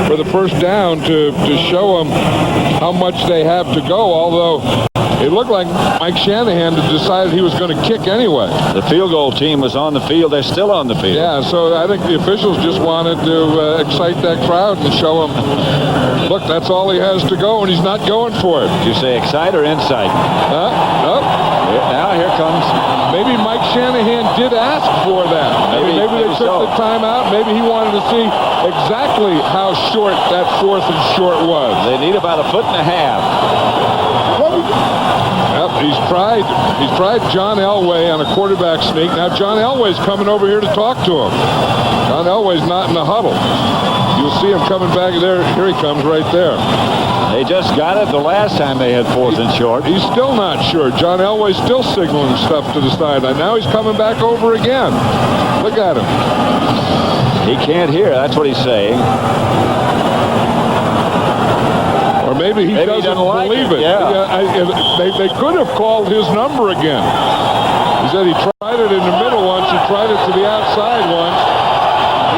for the first down to show them how much they have to go, although it looked like Mike Shanahan decided he was going to kick anyway.
The field goal team was on the field. They're still on the field.
Yeah, so I think the officials just wanted to excite that crowd and show him, look, that's all he has to go, and he's not going for it.
Did you say excite or insight?
Nope.
Now here comes.
Maybe Mike Shanahan did ask for that. Maybe they took the timeout. Maybe he wanted to see exactly how short that 4th and short was.
They need about 1.5 feet.
Yep, he's tried John Elway on a quarterback sneak. Now John Elway's coming over here to talk to him. John Elway's not in the huddle. You'll see him coming back there. Here he comes right there.
They just got it the last time they had 4th and short.
He's still not sure. John Elway's still signaling stuff to the sideline. Now he's coming back over again. Look at him.
He can't hear. That's what he's saying.
Or maybe he doesn't believe it.
Yeah.
They could have called his number again. He said he tried it in the middle once. He tried it to the outside once.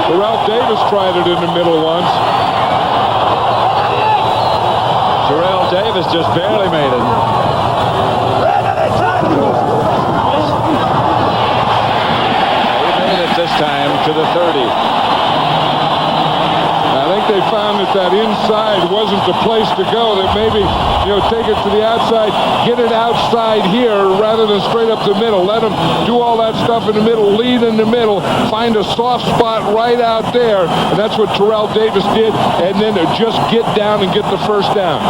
Terrell Davis tried it in the middle once.
Terrell Davis just barely made it. He made it this time to the 30.
I think they found that inside wasn't the place to go. That maybe, take it to the outside, get it outside here rather than straight up the middle. Let them do all that stuff in the middle, lead in the middle, find a soft spot right out there, and that's what Terrell Davis did, and then just get down and get the first down.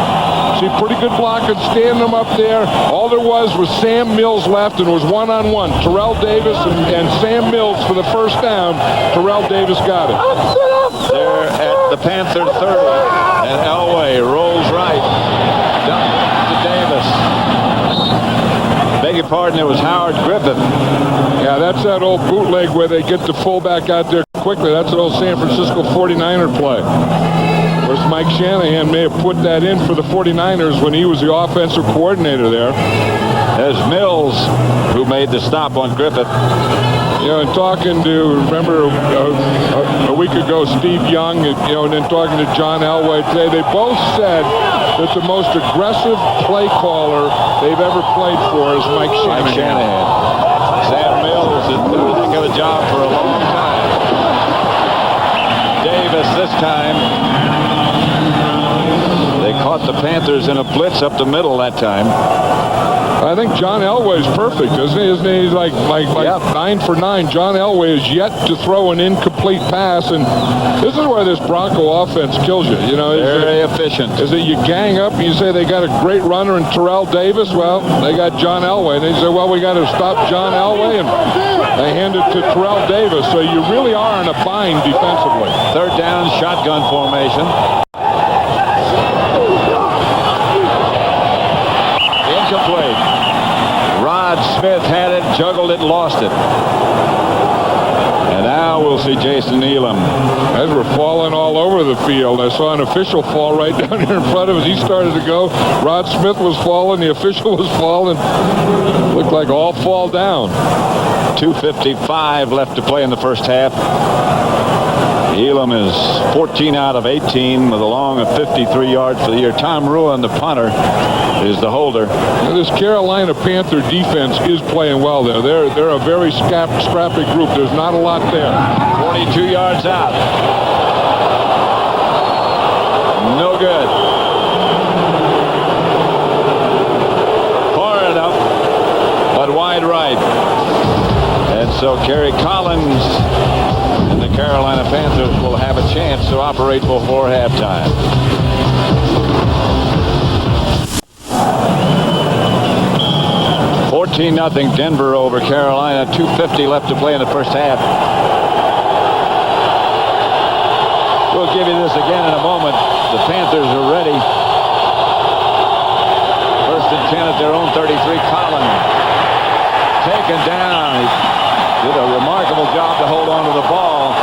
See, pretty good blocking, stand them up there. All there was Sam Mills left, and it was one-on-one. Terrell Davis and Sam Mills for the first down. Terrell Davis got it.
They're at the Panther 30, and Elway rolls right. Dump to Davis. Beg your pardon, it was Howard Griffith.
Yeah, that's that old bootleg where they get the fullback out there quickly. That's an old San Francisco 49er play. Of course, Mike Shanahan may have put that in for the 49ers when he was the offensive coordinator there.
There's Mills, who made the stop on Griffith.
And talking to, remember a week ago, Steve Young, and then talking to John Elway today, they both said that the most aggressive play caller they've ever played for is Mike Shanahan.
Sam Mills has done a heck of a job for a long time. Davis this time. They caught the Panthers in a blitz up the middle that time.
I think John Elway's perfect, isn't he? Isn't he like 9 for 9? John Elway is yet to throw an incomplete pass, and this is where this Bronco offense kills you. You know,
very efficient.
Is it you gang up and you say they got a great runner in Terrell Davis? Well, they got John Elway, and they say, well, we got to stop John Elway, and they hand it to Terrell Davis. So you really are in a bind defensively.
Third down, shotgun formation. Incomplete. Rod Smith had it, juggled it, lost it. And now we'll see Jason Elam.
As we're falling all over the field, I saw an official fall right down here in front of us. He started to go. Rod Smith was falling. The official was falling. Looked like all fall down.
2:55 left to play in the first half. Elam is 14 out of 18 with a long of 53 yards for the year. Tom Ruin, the punter, is the holder.
Now, this Carolina Panther defense is playing well there. They're a very scrappy group. There's not a lot there.
42 yards out. No good. Far enough, but wide right. And so Kerry Collins and the Carolina Panthers will have a chance to operate before halftime. $14-0 Denver over Carolina. 2:50 left to play in the first half. We'll give you this again in a moment. The Panthers are ready. First and 10 at their own 33. Collins taken down. He did a remarkable job to hold on to the ball.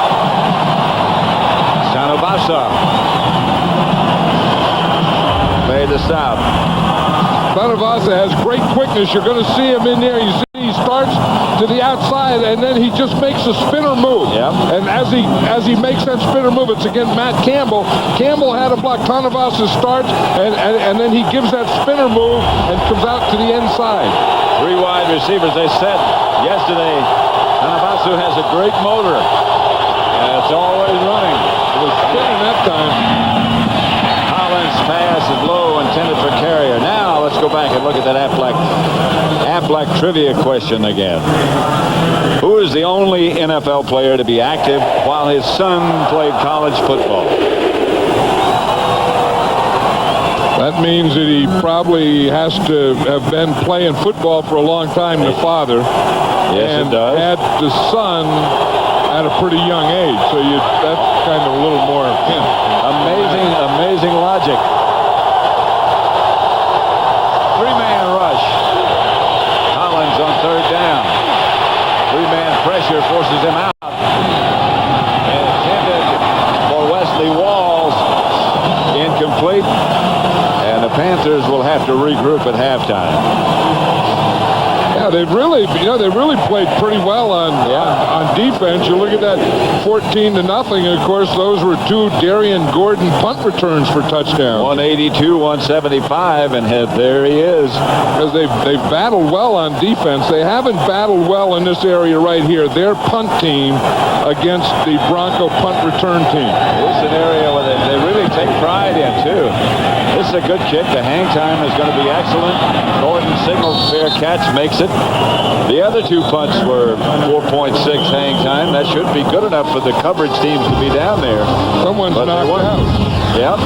Sanobasa made the stop.
Sanobasa has great quickness. You're going to see him in there. You see he starts to the outside, and then he just makes a spinner move.
Yep.
And as he makes that spinner move, it's against Matt Campbell. Campbell had a block. Sanobasa starts, and then he gives that spinner move and comes out to the inside.
3 wide receivers. They said yesterday, Sanobasa has a great motor. And it's always running.
It was spinning that time.
Collins' pass is low, intended for Carrier. Now let's go back and look at that Aflac trivia question again. Who is the only NFL player to be active while his son played college football?
That means that he probably has to have been playing football for a long time, the father.
Yes,
and
it does.
Had the son at a pretty young age, so that's kind of a little more hint.
Amazing logic. 3-man rush. Collins on third down. 3-man pressure forces him out. And intended for Wesley Walls. Incomplete. And the Panthers will have to regroup at halftime.
Yeah, they really played pretty well on defense. You look at that 14-0, and of course those were 2 Darian Gordon punt returns for touchdowns.
182, 175, and there he is.
Because they've battled well on defense. They haven't battled well in this area right here. Their punt team against the Bronco punt return team.
This is an area where they really take pride in too. This is a good kick. The hang time is going to be excellent. Gordon signals fair catch, makes it. The other 2 punts were 4.6 hang time. That should be good enough for the coverage teams to be down there.
Someone's knocked out.
Yep.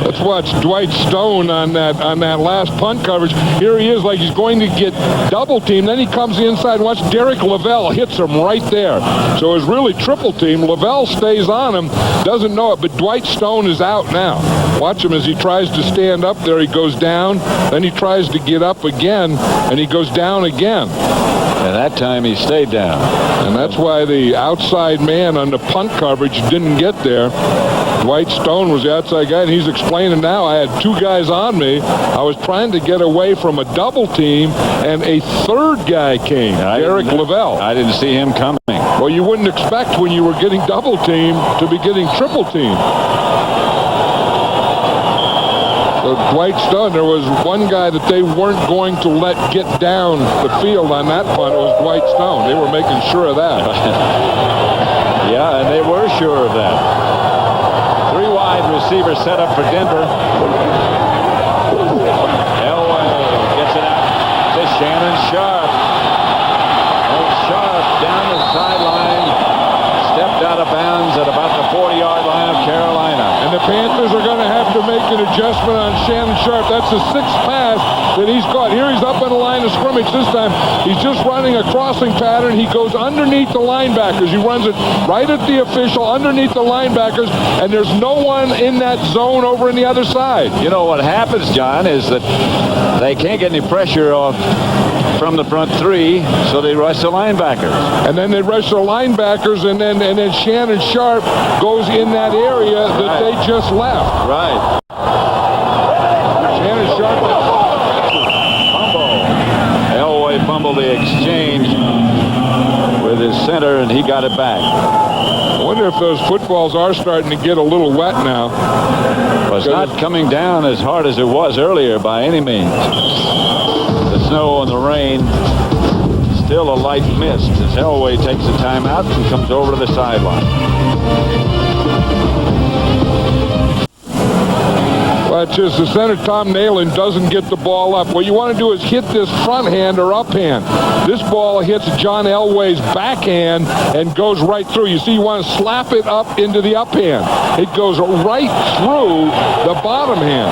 Let's watch Dwight Stone on that last punt coverage. Here he is, like he's going to get double teamed. Then he comes inside. Watch Derek Lavelle hits him right there. So it's really triple team. Lavelle stays on him, doesn't know it, but Dwight Stone is out now. Watch him as he tries to stand up there. He goes down. Then he tries to get up again, and he goes down again.
And that time he stayed down.
And that's why the outside man on the punt coverage didn't get there. Dwight Stone was the outside guy, and he's explaining now, I had 2 guys on me. I was trying to get away from a double team, and a third guy came, Derek Lavelle.
I didn't see him coming.
Well, you wouldn't expect when you were getting double teamed to be getting triple teamed. So Dwight Stone, there was one guy that they weren't going to let get down the field on that punt. It was Dwight Stone. They were making sure of that.
Yeah, and they were sure of that. Three wide receiver set up for Denver. Elway gets it out to Shannon Sharp. And Sharp down the sideline. Stepped out of bounds at about the 40-yard line of Carolina.
And the Panthers are going to have to make an adjustment on Shannon Sharp. That's the 6th pass that he's caught. Here he's up on the line of scrimmage this time. He's just running a crossing pattern. He goes underneath the linebackers. He runs it right at the official, underneath the linebackers, and there's no one in that zone over on the other side.
You know what happens, John, is that they can't get any pressure off from the front three, so they rush the linebackers.
And then they rush the linebackers, and then Shannon Sharp goes in that area that they just left.
Right.
Shannon Sharp.
Fumble. Elway fumbled the exchange with his center, and he got it back.
I wonder if those footballs are starting to get a little wet now.
Well, it's not coming down as hard as it was earlier by any means. The snow and the rain, still a light mist as Elway takes a timeout and comes over to the sideline.
Well, it's just the center, Tom Nalen, doesn't get the ball up. What you want to do is hit this front hand or up hand. This ball hits John Elway's backhand and goes right through. You see, you want to slap it up into the up hand. It goes right through the bottom hand.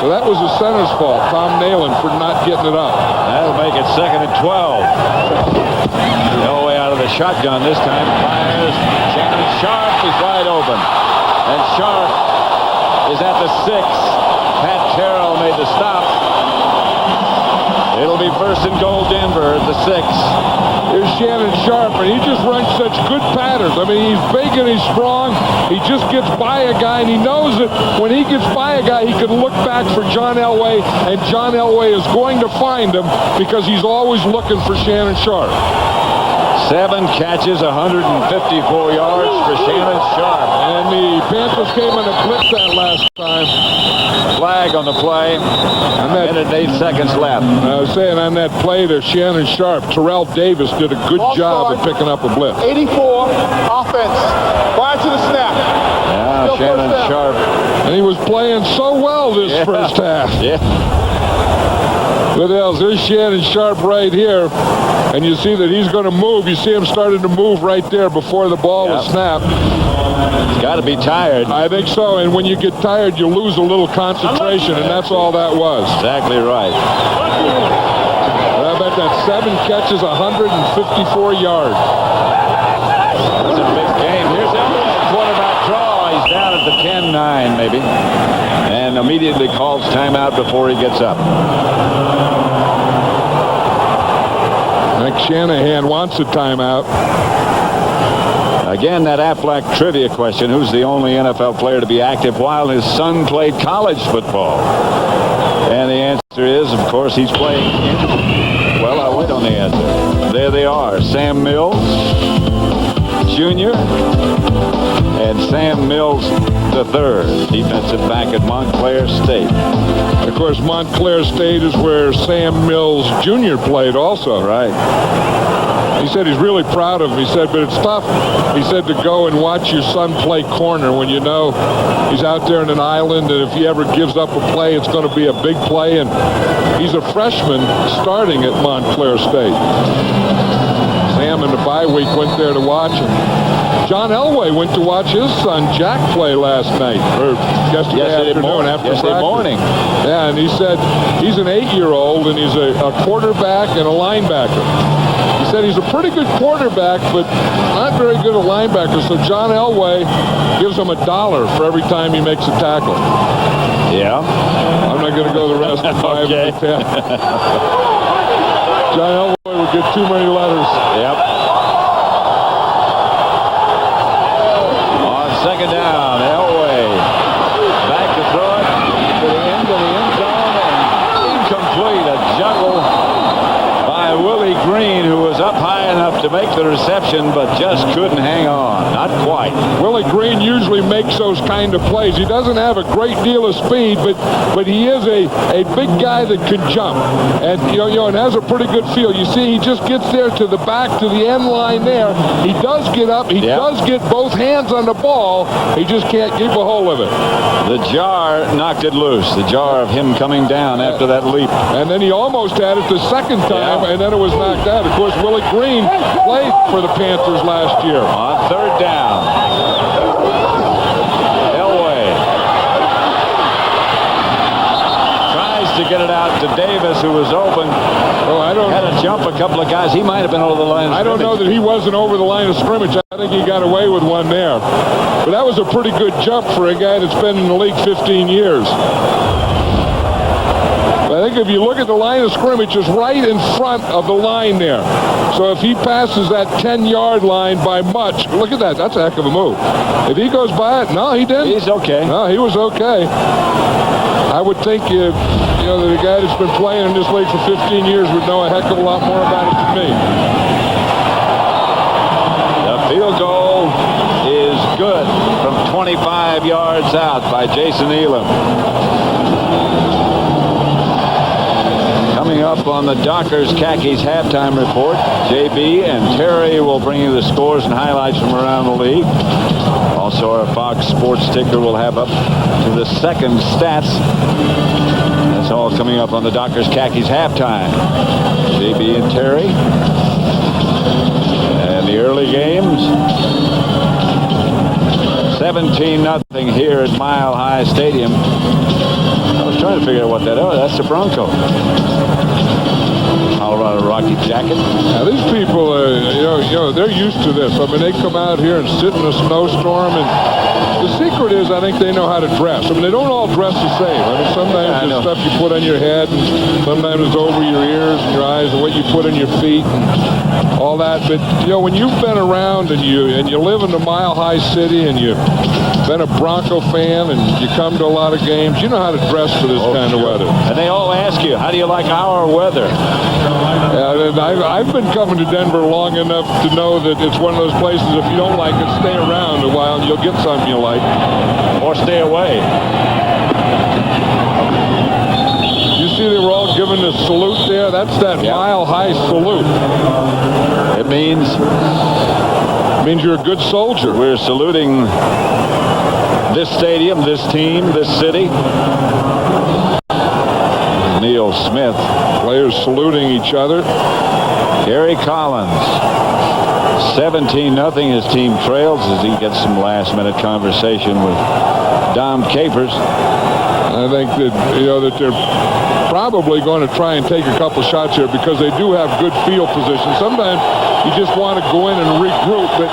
So that was the center's fault, Tom Nalen, for not getting it up.
That'll make it 2nd and 12. Elway out of the shotgun this time. Fires. Shannon Sharp is wide open. And Sharp is at the 6. Pat Carroll made the stop. It'll be 1st and goal, Denver at the 6.
Here's Shannon Sharp, and he just runs such good patterns. I mean, he's big and he's strong. He just gets by a guy, and he knows that when he gets by a guy, he can look back for John Elway, and John Elway is going to find him because he's always looking for Shannon Sharp.
7 catches, 154 yards for Shannon Sharp.
And the Panthers came on a blitz that last time.
Flag on the play. A minute and 8 seconds left.
I was saying on that play to Shannon Sharp, Terrell Davis did a good job of picking up a blitz.
84 offense. Prior to the snap.
Yeah,
Still
Shannon Sharp.
And he was playing so well this first half.
Yeah.
What else? There's Shannon Sharp right here. And you see that he's going to move. You see him starting to move right there before the ball was snapped.
He's got to be tired.
I think so. And when you get tired, you lose a little concentration, and that's all that was.
Exactly right.
How about that? 7 catches, 154 yards.
That's a big game. Here's Elway, quarterback draw. He's down at the 10-9 maybe. And immediately calls timeout before he gets up.
Mike Shanahan wants a timeout.
Again, that Aflac trivia question, who's the only NFL player to be active while his son played college football? And the answer is, of course, he's playing well, I'll wait on the answer. There they are, Sam Mills Jr. and Sam Mills III, defensive back at Montclair State.
Of course, Montclair State is where Sam Mills Jr. played also.
Right.
He said he's really proud of him. He said, but it's tough, he said, to go and watch your son play corner when you know he's out there in an island, and if he ever gives up a play, it's going to be a big play. And he's a freshman starting at Montclair State. Sam in the bye week went there to watch him. John Elway went to watch his son Jack play last night, or yesterday afternoon after
yesterday morning.
Yeah, and he said he's an 8-year-old, and he's a quarterback and a linebacker. He said he's a pretty good quarterback, but not very good at linebacker. So John Elway gives him $1 for every time he makes a tackle.
Yeah.
I'm not going to go the rest of 5
okay.
to 10. John Elway would get too many letters.
Yep. On 2nd down, Elway back to throw it to the end of the end zone, and incomplete. A juggle by Willie Green, who was up high enough enough to make the reception, but just couldn't hang on. Not quite.
Willie Green usually makes those kind of plays. He doesn't have a great deal of speed, but he is a big guy that can jump, and and has a pretty good feel. You see, he just gets there to the back, to the end line there. He does get up. He does get both hands on the ball. He just can't keep a hold of it.
The jar knocked it loose. The jar of him coming down after that leap.
And then he almost had it the second time, and then it was knocked out. Of course, Willie Green played for the Panthers last year.
On third down. Elway tries to get it out to Davis, who was open. Had to jump a couple of guys. He might have been over the line of scrimmage.
I don't know that he wasn't over the line of scrimmage. I think he got away with one there. But that was a pretty good jump for a guy that's been in the league 15 years. I think if you look at the line of scrimmage, it's right in front of the line there. So if he passes that 10-yard line by much, look at that. That's a heck of a move. If he goes by it, no, he didn't.
He's okay.
No, he was okay. I would think that a guy that's been playing in this league for 15 years would know a heck of a lot more about it than me.
The field goal is good from 25 yards out by Jason Elam. Coming up on the Dockers Khakis halftime report, JB and Terry will bring you the scores and highlights from around the league. Also, our Fox Sports ticker will have up to the second stats. That's all coming up on the Dockers Khakis halftime. JB and Terry. And the early games. 17-0 here at Mile High Stadium. I was trying to figure out what that is. Oh, that's the Broncos. Colorado Rocky jacket.
Now these people, they're used to this. I mean, they come out here and sit in a snowstorm, and the secret is, I think they know how to dress. I mean, they don't all dress the same. I mean, sometimes it's stuff you put on your head, and sometimes it's over your ears and your eyes, and what you put on your feet, and all that. But when you've been around and you live in the Mile High City, and you've been a Bronco fan, and you come to a lot of games, you know how to dress for this kind of weather.
And they all ask you, how do you like our weather?
I've been coming to Denver long enough to know that it's one of those places, if you don't like it, stay around a while and you'll get something you like.
Or stay away.
You see they were all giving the salute there? That's that Mile High salute.
It means
you're a good soldier.
We're saluting this stadium, this team, this city. Neil Smith.
Players saluting each other.
Gary Collins. 17-0. His team trails as he gets some last-minute conversation with Dom Capers.
I think that that they're probably going to try and take a couple shots here because they do have good field position. Sometimes you just want to go in and regroup, but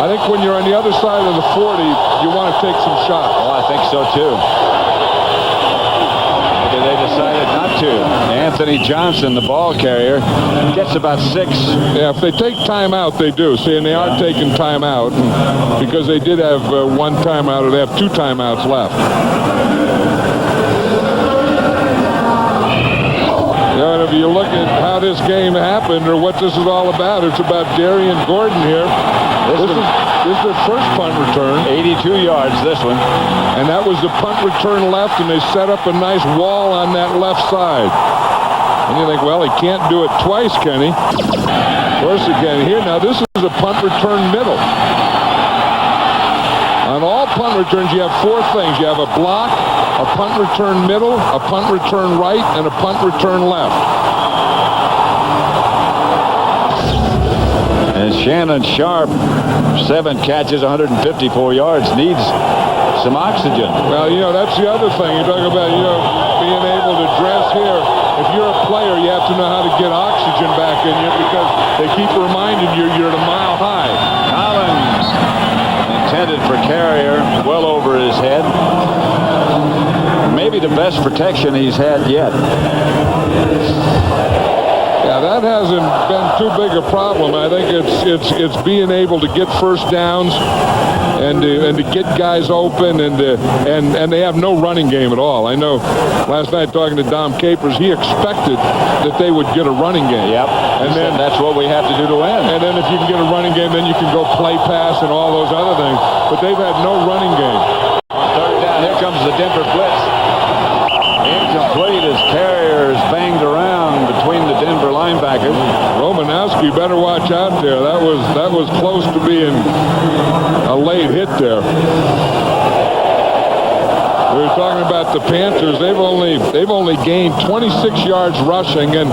I think when you're on the other side of the 40, you want to take some shots.
Oh, I think so too. Maybe they decided not to. Anthony Johnson, the ball carrier, gets about 6.
Yeah, if they take timeout, they do. See, and they are taking timeout because they did have one timeout, or they have 2 timeouts left. And if you look at how this game happened or what this is all about, it's about Darian Gordon here. This is the first punt return.
82 yards, this one.
And that was the punt return left, and they set up a nice wall on that left side. And you think, well, he can't do it twice, can he? Of course he can. Here, now this is a punt return middle. On all punt returns, you have 4 things. You have a block, a punt return middle, a punt return right, and a punt return left.
And Shannon Sharp, 7 catches, 154 yards, needs some oxygen.
Well, that's the other thing. You talk about, being able to dress here. If you're a player, you have to know how to get oxygen back in you because they keep reminding you you're at a mile high.
Collins intended for Carrier, well over his head. Maybe the best protection he's had yet.
Yeah, that hasn't been too big a problem. I think it's being able to get first downs and to get guys open, and they have no running game at all. I know last night talking to Dom Capers, he expected that they would get a running game.
Yep. And then that's what we have to do to win.
And then if you can get a running game, then you can go play pass and all those other things. But they've had no running game.
On third down, here comes the Denver blitz. Incomplete as Carrier is banged around between the Denver linebackers.
Romanowski better watch out there. That was close to being a late hit there. We were talking about the Panthers. They've only gained 26 yards rushing, and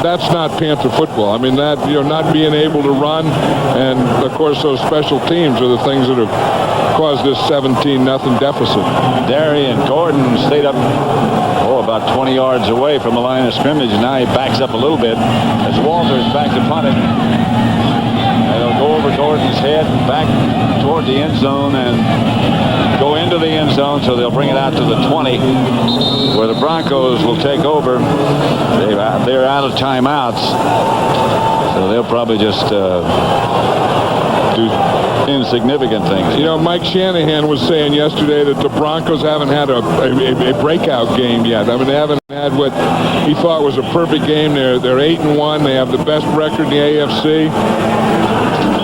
that's not Panther football. I mean, that, not being able to run, and of course those special teams are the things that have caused this 17-0 deficit.
Darian Gordon stayed up about 20 yards away from the line of scrimmage. Now he backs up a little bit as Walters back to punt it. And it'll go over Gordon's head, back toward the end zone, and go into the end zone, so they'll bring it out to the 20, where the Broncos will take over. They're out of timeouts, so they'll probably just do insignificant things.
Mike Shanahan was saying yesterday that the Broncos haven't had a breakout game yet. I mean, they haven't had what he thought was a perfect game. They're 8-1. They have the best record in the AFC.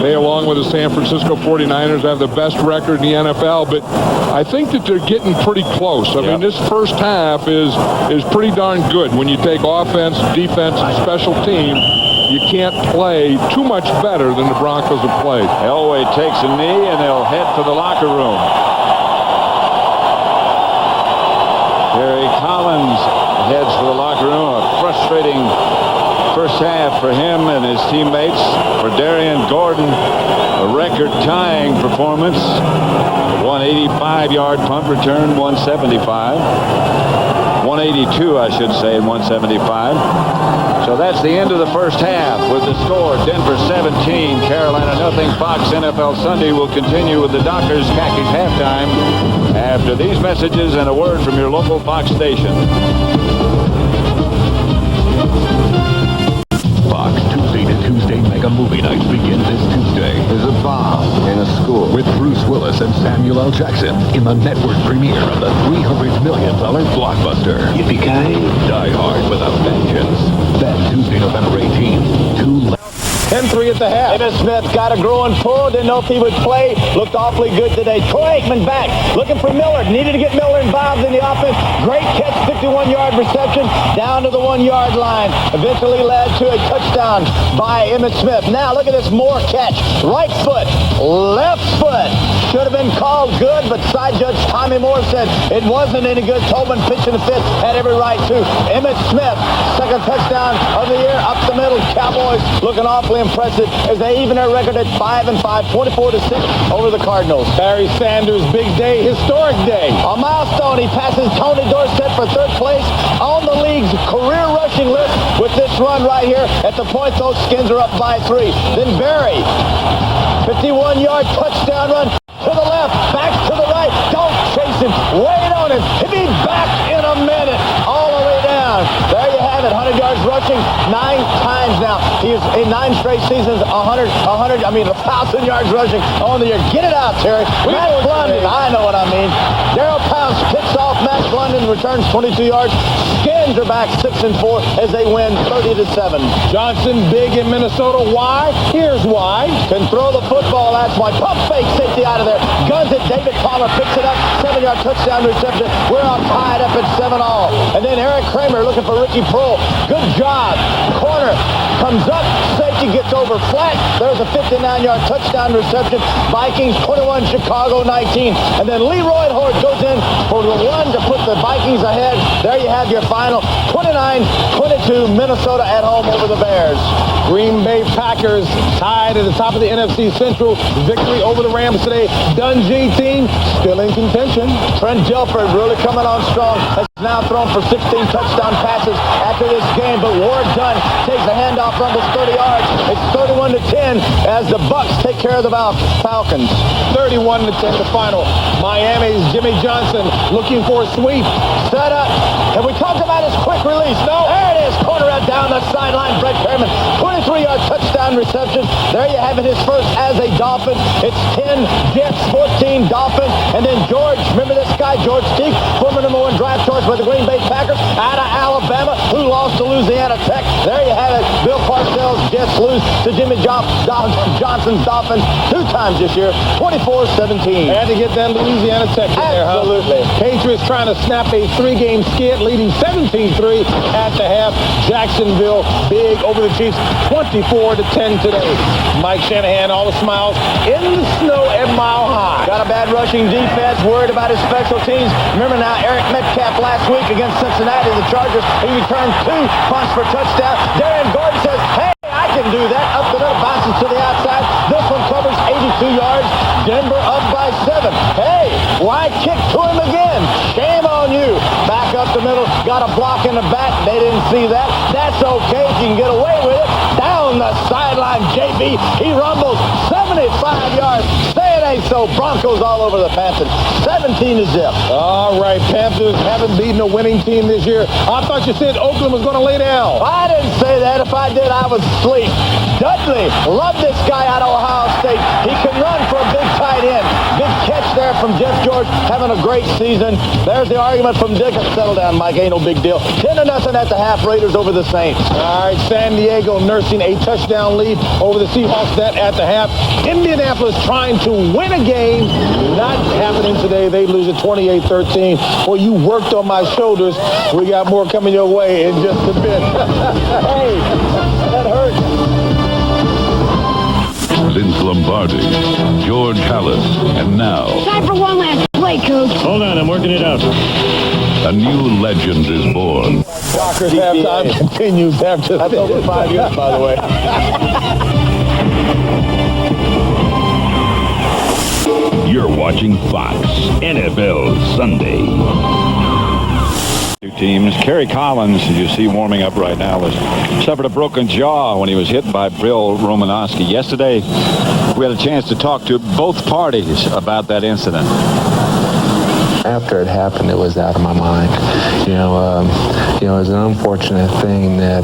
They, along with the San Francisco 49ers, have the best record in the NFL. But I think that they're getting pretty close. I mean, this first half is pretty darn good. When you take offense, defense, and special teams, you can't play too much better than the Broncos have played.
Elway takes a knee, and they'll head for the locker room. Terry Collins heads for the locker room. A frustrating first half for him and his teammates. For Darian Gordon, a record-tying performance. 185-yard punt return, 175. 182, I should say, and 175. So that's the end of the first half with the score Denver 17, Carolina nothing. Fox NFL Sunday will continue with the Dockers Khakis halftime after these messages and a word from your local Fox station.
Fox Tuesday to Tuesday Mega Movie Nights begin this Tuesday.
There's a bomb in a school.
With Bruce Willis and Samuel L. Jackson in the network premiere of the $300 million blockbuster.
Yippee-ki-yay.
Die Hard with a Vengeance. Then Tuesday, November 18th,
10-3 at the half.
Emmitt Smith got a growing pull. Didn't know if he would play. Looked awfully good today. Troy Aikman back. Looking for Miller. Needed to get Miller involved in the offense. Great catch. 51-yard reception. Down to the 1-yard line. Eventually led to a touchdown by Emmitt Smith. Now look at this Moore catch. Right foot. Left foot. Should have been called good, but side judge Tommy Moore said it wasn't any good. Tobin pitching the fifth. Had every right to. Emmitt Smith. Second touchdown of the year. Up the middle. Cowboys looking awfully impressive as they even their record at 5-5, 24-6 over the Cardinals.
Barry Sanders, big day, historic day.
A milestone. He passes Tony Dorsett for third place on the league's career rushing list with this run right here. At the point, those Skins are up by 3. Then Barry, 51-yard touchdown run to the left, back to the right. Don't chase him. Wait on him. He'll be back in a minute. All the way down. There you have it. 100 yards rushing 9 times now. He is in 9 straight seasons, 1,000 yards rushing on the year. Get it out, Terry. Matt London, I know what I mean. Darryl Pounce picks off Matt London, returns 22 yards. Skins are back 6-4 as they win 30-7.
Johnson big in Minnesota. Why? Here's why.
Can throw the football, that's why. Pump fake, safety out of there. Guns it. David Palmer picks it up. 7-yard touchdown reception. We're all tied up at 7-all. And then Eric Kramer looking for Ricky Prohl. Good job. Corner comes up. Safety gets over flat. There's a 59-yard touchdown reception. Vikings 21, Chicago 19. And then Leroy Horde goes in for the one to put the Vikings ahead. There you have your final 29-22 Minnesota at home over the Bears.
Green Bay Packers tied at the top of the NFC Central. Victory over the Rams today. Dungy team still in contention.
Trent Dilfer really coming on strong. Has now thrown for 16 touchdown passes after this game. But Ward Dunn takes a handoff, rumbles 30 yards. It's 31-10 as the Bucs take care of the Falcons.
31-10 the final. Miami's Jimmy Johnson looking for a sweep.
Set up. Have we talked about his quick release? No. There it is. Corner out down the sideline. Brett Perriman. 23-yard touchdown
touchdown receptions. There you have it, his first as a Dolphin. It's 10 Jets, 14 Dolphins. And then George, remember this guy, George Teague, former #1 draft choice by the Green Bay Packers out of Alabama, who lost to Louisiana Tech. There you have it. Bill Parcells Jets lose to Jimmy Johnson's Dolphins 2 times this year, 24-17.
Had to get that Louisiana Tech in there, huh?
Absolutely.
Patriots trying to snap a 3-game skid, leading 17-3 at the half. Jacksonville big over the Chiefs, 24-10 today. Mike Shanahan, all the smiles in the snow at Mile High.
Got a bad rushing defense, worried about his special teams. Remember now, Eric Metcalf last week against Cincinnati, the Chargers, he returned 2 punts for touchdown. Darren Gordon says, hey, I can do that. Up the middle, bounces to the outside. This one covers 82 yards. Denver up by 7. Hey, why kick to him again? Shame on you. Back up the middle, got a block in the back. They didn't see that. That's okay if you can get away with it. Down the sideline, JB. He rumbles 75 yards. Say it ain't so. Broncos all over the Panthers. 17-0.
All right, Panthers haven't beaten a winning team this year. I thought you said Oakland was going to lay down.
I didn't say that. If I did, I would sleep. Dudley, love this guy out of Ohio State. He can run for a big tight end. Big catch there from Jeff George, having a great season. There's the argument from Dickens. Settle down, Mike. Ain't no big deal. 10-0 at the half. Raiders over the Saints.
All right, San Diego nursing a touchdown lead over the Seahawks. That at the half. Indianapolis trying to win a game. Not happening today. They lose at 28-13. Well, you worked on my shoulders. We got more coming your way in just a bit. Hey, that hurts.
Vince Lombardi, George Hallis, and now
Time for one last play, Coach.
Hold on, I'm working it out.
a new legend is born.
Dockers halftime continues after
That's over 5 years, by the way.
You're watching Fox NFL Sunday.
2 teams. Kerry Collins, as you see warming up right now, suffered a broken jaw when he was hit by Bill Romanowski. Yesterday, we had a chance to talk to both parties about that incident.
After it happened, it was out of my mind. It was an unfortunate thing that,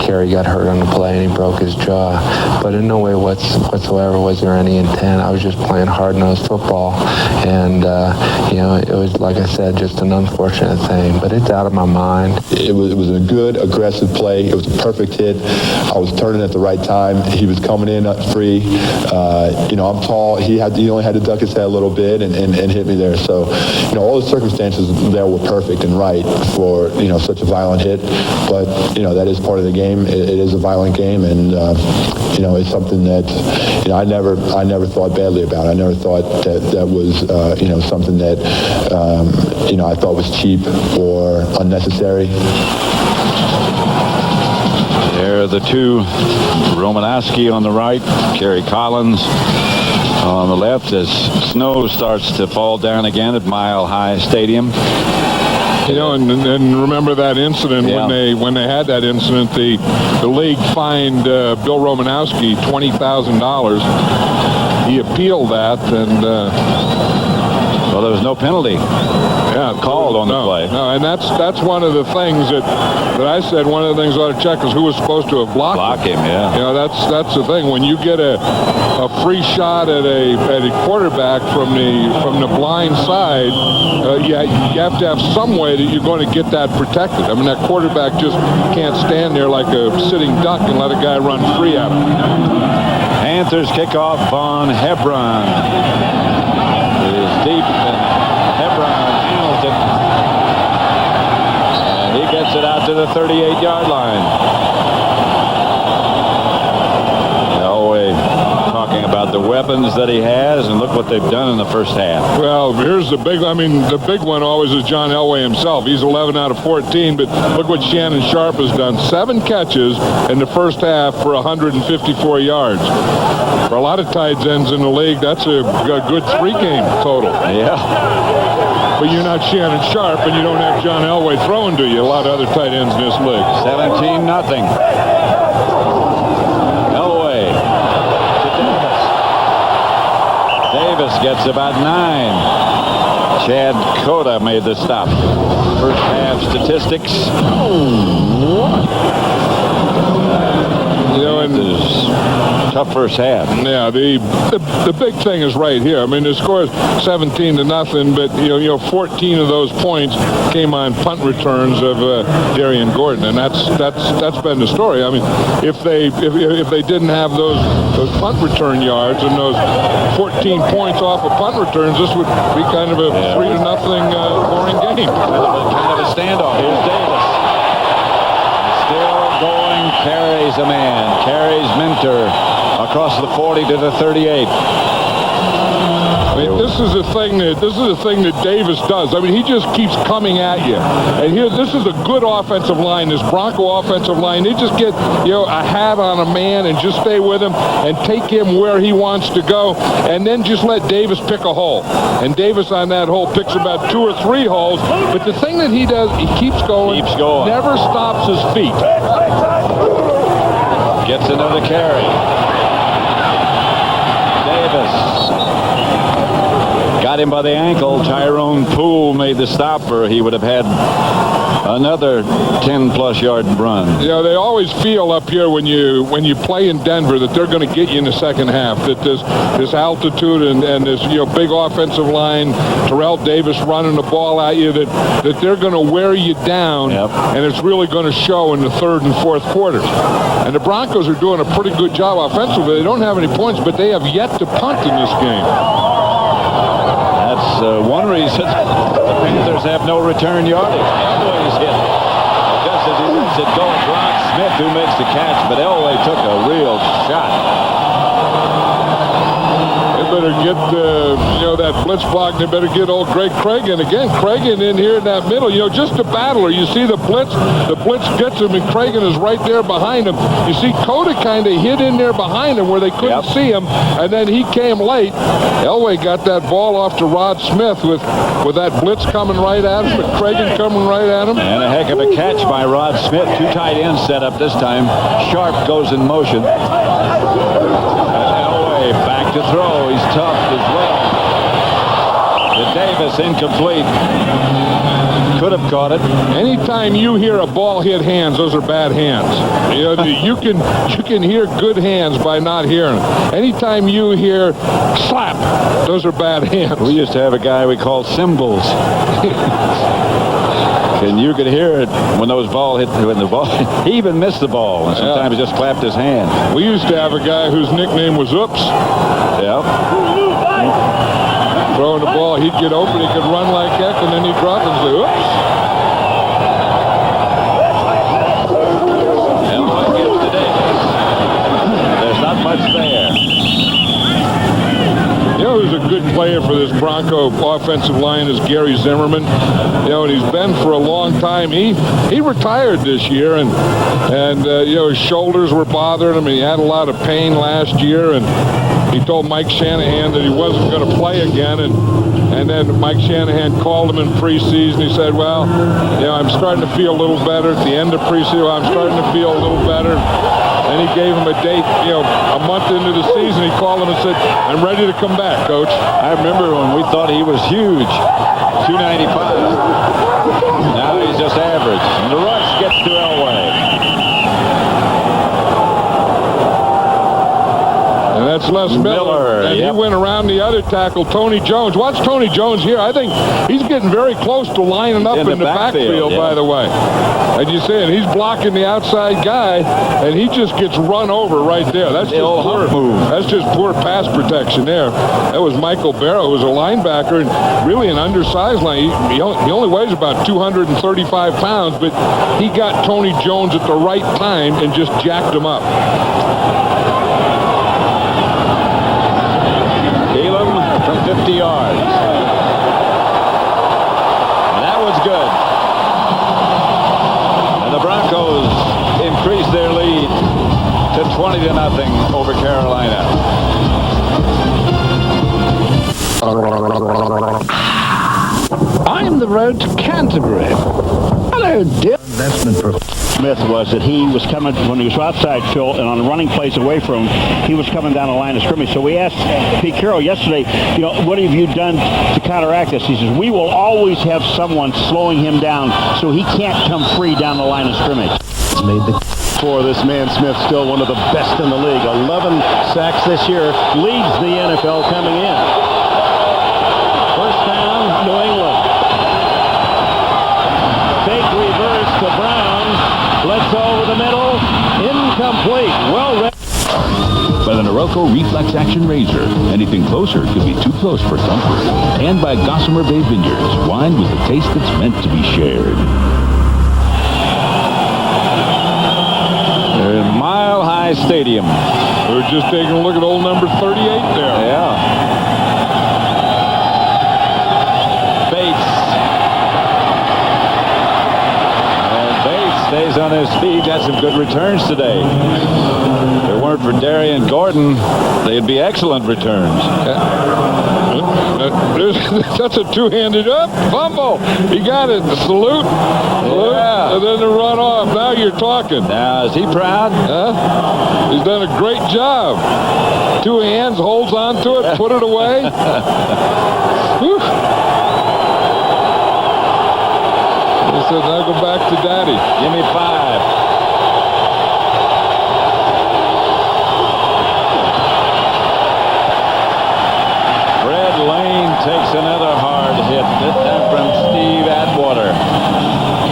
Kerry got hurt on the play and he broke his jaw. But in no way whatsoever was there any intent. I was just playing hard-nosed football. And, it was, like I said, just an unfortunate thing. But it's out of my mind.
It was a good, aggressive play. It was a perfect hit. I was turning at the right time. He was coming in free. I'm tall. He only had to duck his head a little bit and hit me there. So, all the circumstances there were perfect and right for, such a violent hit. But, that is part of the game. It is a violent game, and, it's something that, I never thought badly about. I never thought that was, something that, I thought was cheap or unnecessary.
There are the 2, Romanowski on the right, Kerry Collins on the left, as snow starts to fall down again at Mile High Stadium.
And remember that incident when they had that incident, the league fined Bill Romanowski $20,000. He appealed that, and
there was no penalty. Called on the play.
No, and that's one of the things that I said. One of the things I ought to check is who was supposed to have blocked
him. Yeah.
That's the thing. When you get a free shot at a quarterback from the blind side, you have to have some way that you're going to get that protected. I mean, that quarterback just can't stand there like a sitting duck and let a guy run free at him.
Panthers kickoff. Von Hebron is deep, and Hebron handles it. And he gets it out to the 38-yard line. Elway talking about the weapons that he has, and look what they've done in the first half.
Well, here's the big one always is John Elway himself. He's 11 out of 14, but look what Shannon Sharp has done. 7 catches in the first half for 154 yards. For a lot of tight ends in the league, that's a good 3-game total.
Yeah.
But you're not Shannon Sharp, and you don't have John Elway throwing to you. A lot of other tight ends in this league.
17-0. Elway to Davis. Davis gets about 9. Chad Cota made the stop. First half statistics. tough first half.
Yeah, the big thing is right here. I mean, the score is 17-0, but you know 14 of those points came on punt returns of Darian Gordon, and that's been the story. I mean, if they didn't have those punt return yards and those 14 points off of punt returns, this would be kind of a 3-0 boring game.
Kind of a standoff. Here's Davis. Still going, carries a man, carries Minter across the 40 to the 38.
I mean, this is the thing that Davis does. I mean, he just keeps coming at you. And here, this is a good offensive line. This Bronco offensive line, they just get a hat on a man and just stay with him and take him where he wants to go, and then just let Davis pick a hole. And Davis on that hole picks about 2 or 3 holes. But the thing that he does, he keeps going. Never stops his feet.
Gets another carry. Davis. Got him by the ankle. Tyrone Poole made the stopper. He would have had another 10-plus yard run.
You know, they always feel up here when you play in Denver that they're going to get you in the second half. That this altitude and this big offensive line, Terrell Davis running the ball at you, that they're going to wear you down, and it's really going to show in the third and fourth quarters. And the Broncos are doing a pretty good job offensively. They don't have any points, but they have yet to punt in this game.
That's one reason the Panthers have no return yardage. Elway's hit. Just as he lets it go, it's Rod Smith who makes the catch, but Elway took a real shot.
They better get that blitz block. They better get old Greg Cragen again. Cragen in here in that middle. Just a battler. You see the blitz. The blitz gets him, and Cragen is right there behind him. You see Cota kind of hid in there behind him where they couldn't see him, and then he came late. Elway got that ball off to Rod Smith with that blitz coming right at him, but Cragen coming right at him.
And a heck of a catch by Rod Smith. 2 tight ends set up this time. Sharp goes in motion. Elway back to throw. He's tough as well. To Davis, incomplete. Could have caught it.
Anytime you hear a ball hit hands, those are bad hands. You can hear good hands by not hearing them. Anytime you hear slap, those are bad hands.
We used to have a guy we called Cymbals. And you could hear it when those ball hit. When the ball, he even missed the ball, and sometimes he just clapped his hand.
We used to have a guy whose nickname was Oops. Throwing the ball, he'd get open, he could run like heck, and then he'd drop and say, oops.
Elway gets to Davis. There's not much there.
Who's a good player for this Bronco offensive line is Gary Zimmerman. And he's been for a long time. He retired this year, and his shoulders were bothering him. He had a lot of pain last year, and he told Mike Shanahan that he wasn't going to play again, and then Mike Shanahan called him in preseason. He said, well, I'm starting to feel a little better at the end of preseason. I'm starting to feel a little better. And he gave him a date, a month into the season. He called him and said, I'm ready to come back, Coach.
I remember when we thought he was huge, 295. Now he's just average. And the rush gets to Elway.
And that's Les Miller. And he went around the other tackle, Tony Jones. Watch Tony Jones here. I think he's getting very close to lining up in the backfield, by the way. And you see it, he's blocking the outside guy, and he just gets run over right there. That's just poor pass protection there. That was Michael Barrow, who was a linebacker, and really an undersized line. He only weighs about 235 pounds, but he got Tony Jones at the right time and just jacked him up.
From 50 yards. And that was good. And the Broncos increase their lead to 20-0 over Carolina.
I'm the road to Canterbury. Hello, dear. Investment
Smith was that he was coming, when he was outside Phil, and on running plays away from him, he was coming down the line of scrimmage. So we asked Pete Carroll yesterday, what have you done to counteract this? He says, we will always have someone slowing him down so he can't come free down the line of scrimmage.
Made the
for this man Smith, still one of the best in the league. 11 sacks this year, leads the NFL coming in. First down, New England. Fake reverse to Brown. Bledsoe over the middle. Incomplete. Well read.
By the Norelco Reflex Action Razor. Anything closer could be too close for comfort. And by Gossamer Bay Vineyards. Wine with a taste that's meant to be shared.
Mile High Stadium.
We're just taking a look at old number 38 there.
Yeah. Bates. And Bates stays on his feet. Got some good returns today. If it weren't for Darian Gordon, they'd be excellent returns.
That's a two-handed up fumble. He got it. The salute.
Yeah.
And then the run off. Now you're talking.
Now, is he proud?
Huh? He's done a great job. Two hands, holds on to it, put it away. Whew. He said, now go back to daddy.
Give me 5. Takes another hard hit, this time from Steve Atwater.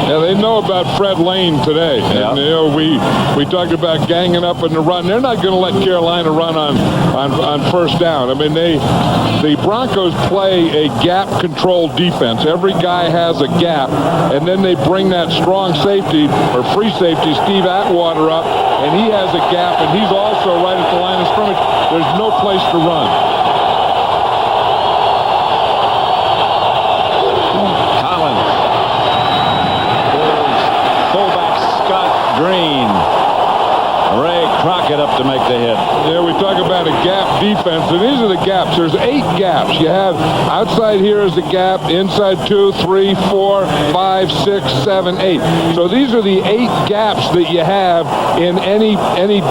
Yeah, they know about Fred Lane today.
Yeah.
And, you know, we talked about ganging up in the run. They're not going to let Carolina run on first down. I mean, the Broncos play a gap-controlled defense. Every guy has a gap, and then they bring that strong safety or free safety, Steve Atwater, up, and he has a gap, and he's also right at the line of scrimmage. There's no place to run.
Green. Ray Crockett up to make the hit.
Yeah, we talk about a gap defense, and these are the gaps. There's 8 gaps. You have outside here is a gap, inside 2, 3, 4, 5, 6, 7, 8. So these are the 8 gaps that you have in any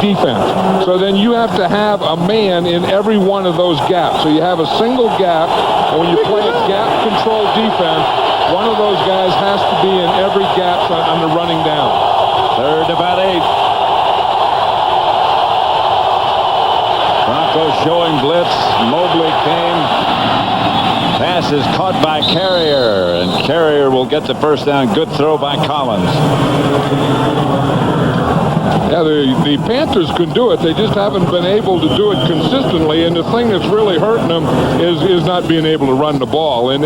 defense. So then you have to have a man in every one of those gaps. So you have a single gap, and when you play a gap-controlled defense, one of those guys has to be in every gap on the running down.
Third about 8. Broncos showing blitz. Mobley came. Pass is caught by Carrier, and Carrier will get the first down. Good throw by Collins.
Yeah, the Panthers can do it. They just haven't been able to do it consistently. And the thing that's really hurting them is not being able to run the ball. And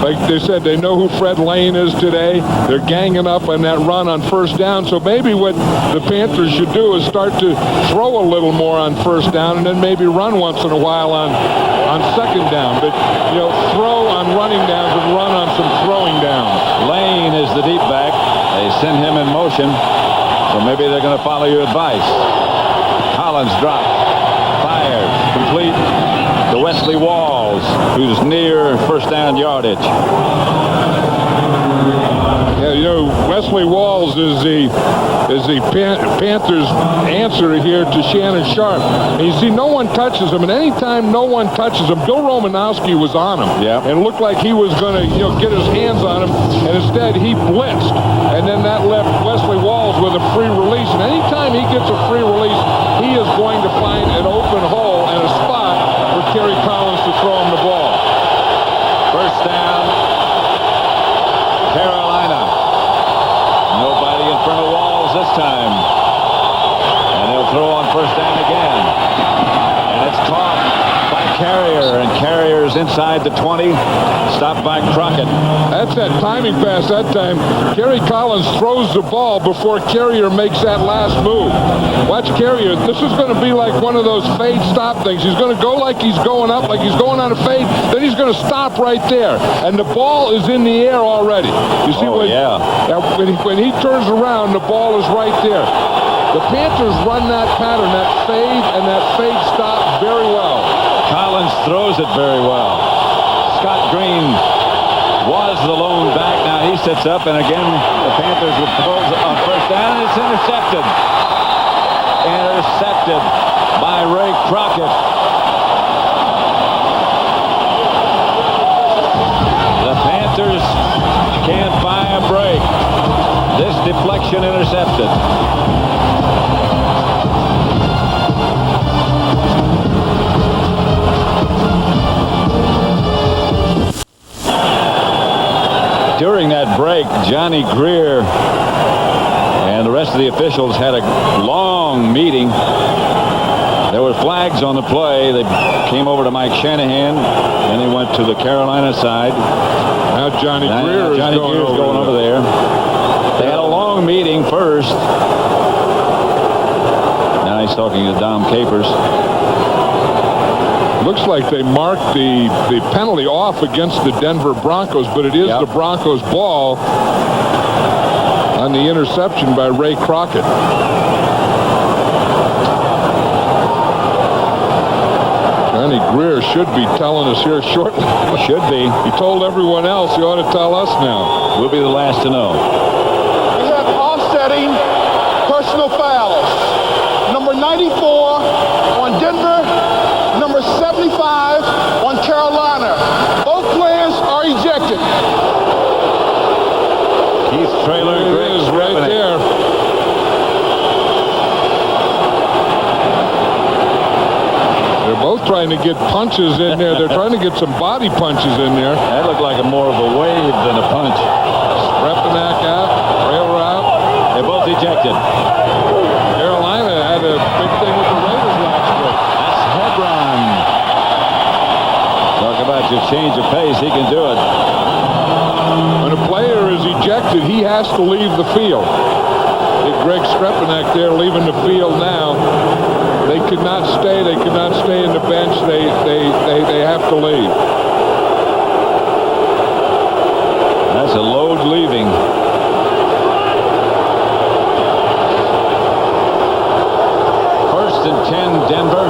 like they said, they know who Fred Lane is today. They're ganging up on that run on first down. So maybe what the Panthers should do is start to throw a little more on first down and then maybe run once in a while on second down. But, you know, throw on running downs and run on some throwing downs.
Lane is the deep back. They send him in motion. So maybe they're going to follow your advice. Collins dropped. Fired. Complete to Wesley Walls, who's near first down yardage.
Yeah, you know, Wesley Walls is the Panthers' answer here to Shannon Sharp. And you see, no one touches him, and anytime no one touches him, Bill Romanowski was on him, and looked like he was going to, get his hands on him, and instead he blitzed, and then that left Wesley Walls with a free release. And anytime he gets a free release, he is going to find an open hole and a spot for Kerry Collins to throw him the ball.
First down, Carolina. Nobody in front of Walls this time. And he'll throw on first down again. And it's caught by Carrier. And Carrier's inside the 20. Stopped by Crockett.
That's that timing pass that time. Kerry Collins throws the ball before Carrier makes that last move. Watch Carrier. This is going to be like one of those fade stop things. He's going to go like he's going up, like he's going on a fade. Then he's going to stop right there. And the ball is in the air already. You see when he turns around, the ball is right there. The Panthers run that pattern, that fade and that fade stop very well.
Collins throws it very well. Scott Green was the lone back. Now he sits up, and again, the Panthers will throw on first down. It's intercepted. Intercepted by Ray Crockett. The Panthers can't buy a break. This deflection intercepted. Johnny Greer and the rest of the officials had a long meeting. There were flags on the play. They came over to Mike Shanahan, and they went to the Carolina side.
Now Johnny Greer is
going over there. They had a long meeting first. Now he's talking to Dom Capers.
Looks like they marked the penalty off against the Denver Broncos, but it is the Broncos' ball on the interception by Ray Crockett. Johnny Greer should be telling us here shortly.
Should be.
He told everyone else. He ought to tell us now.
We'll be the last to know.
We have offsetting personal fouls. Number 94 on Denver, number 75 on Carolina. Both players are ejected.
Keith Traylor,
Greg is right there. They're both trying to get punches in there. They're trying to get some body punches in there.
That looked like more of a wave than a punch.
Strepanak out, Traylor out.
They're both ejected.
Carolina had a big thing with the Raiders last week.
That's Hebron. Talk about your change of pace. He can do it.
When a player is ejected, he has to leave the field. Greg Strepanak there leaving the field now. They could not stay. They could not stay in the bench. They have to leave.
That's a load leaving. First and 10, Denver.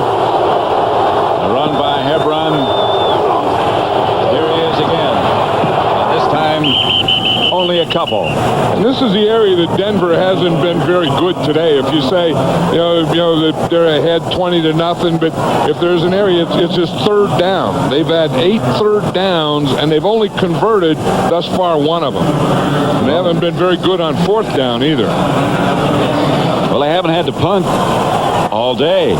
A run by Hebron. Here he is again. And this time, only a couple.
And this is the area that Denver hasn't been very good today. If you say, you know that they're ahead 20-0, but if there's an area, it's just third down. They've had 8 third downs, and they've only converted thus far one of them. And they haven't been very good on fourth down either.
Well, they haven't had to punt all day.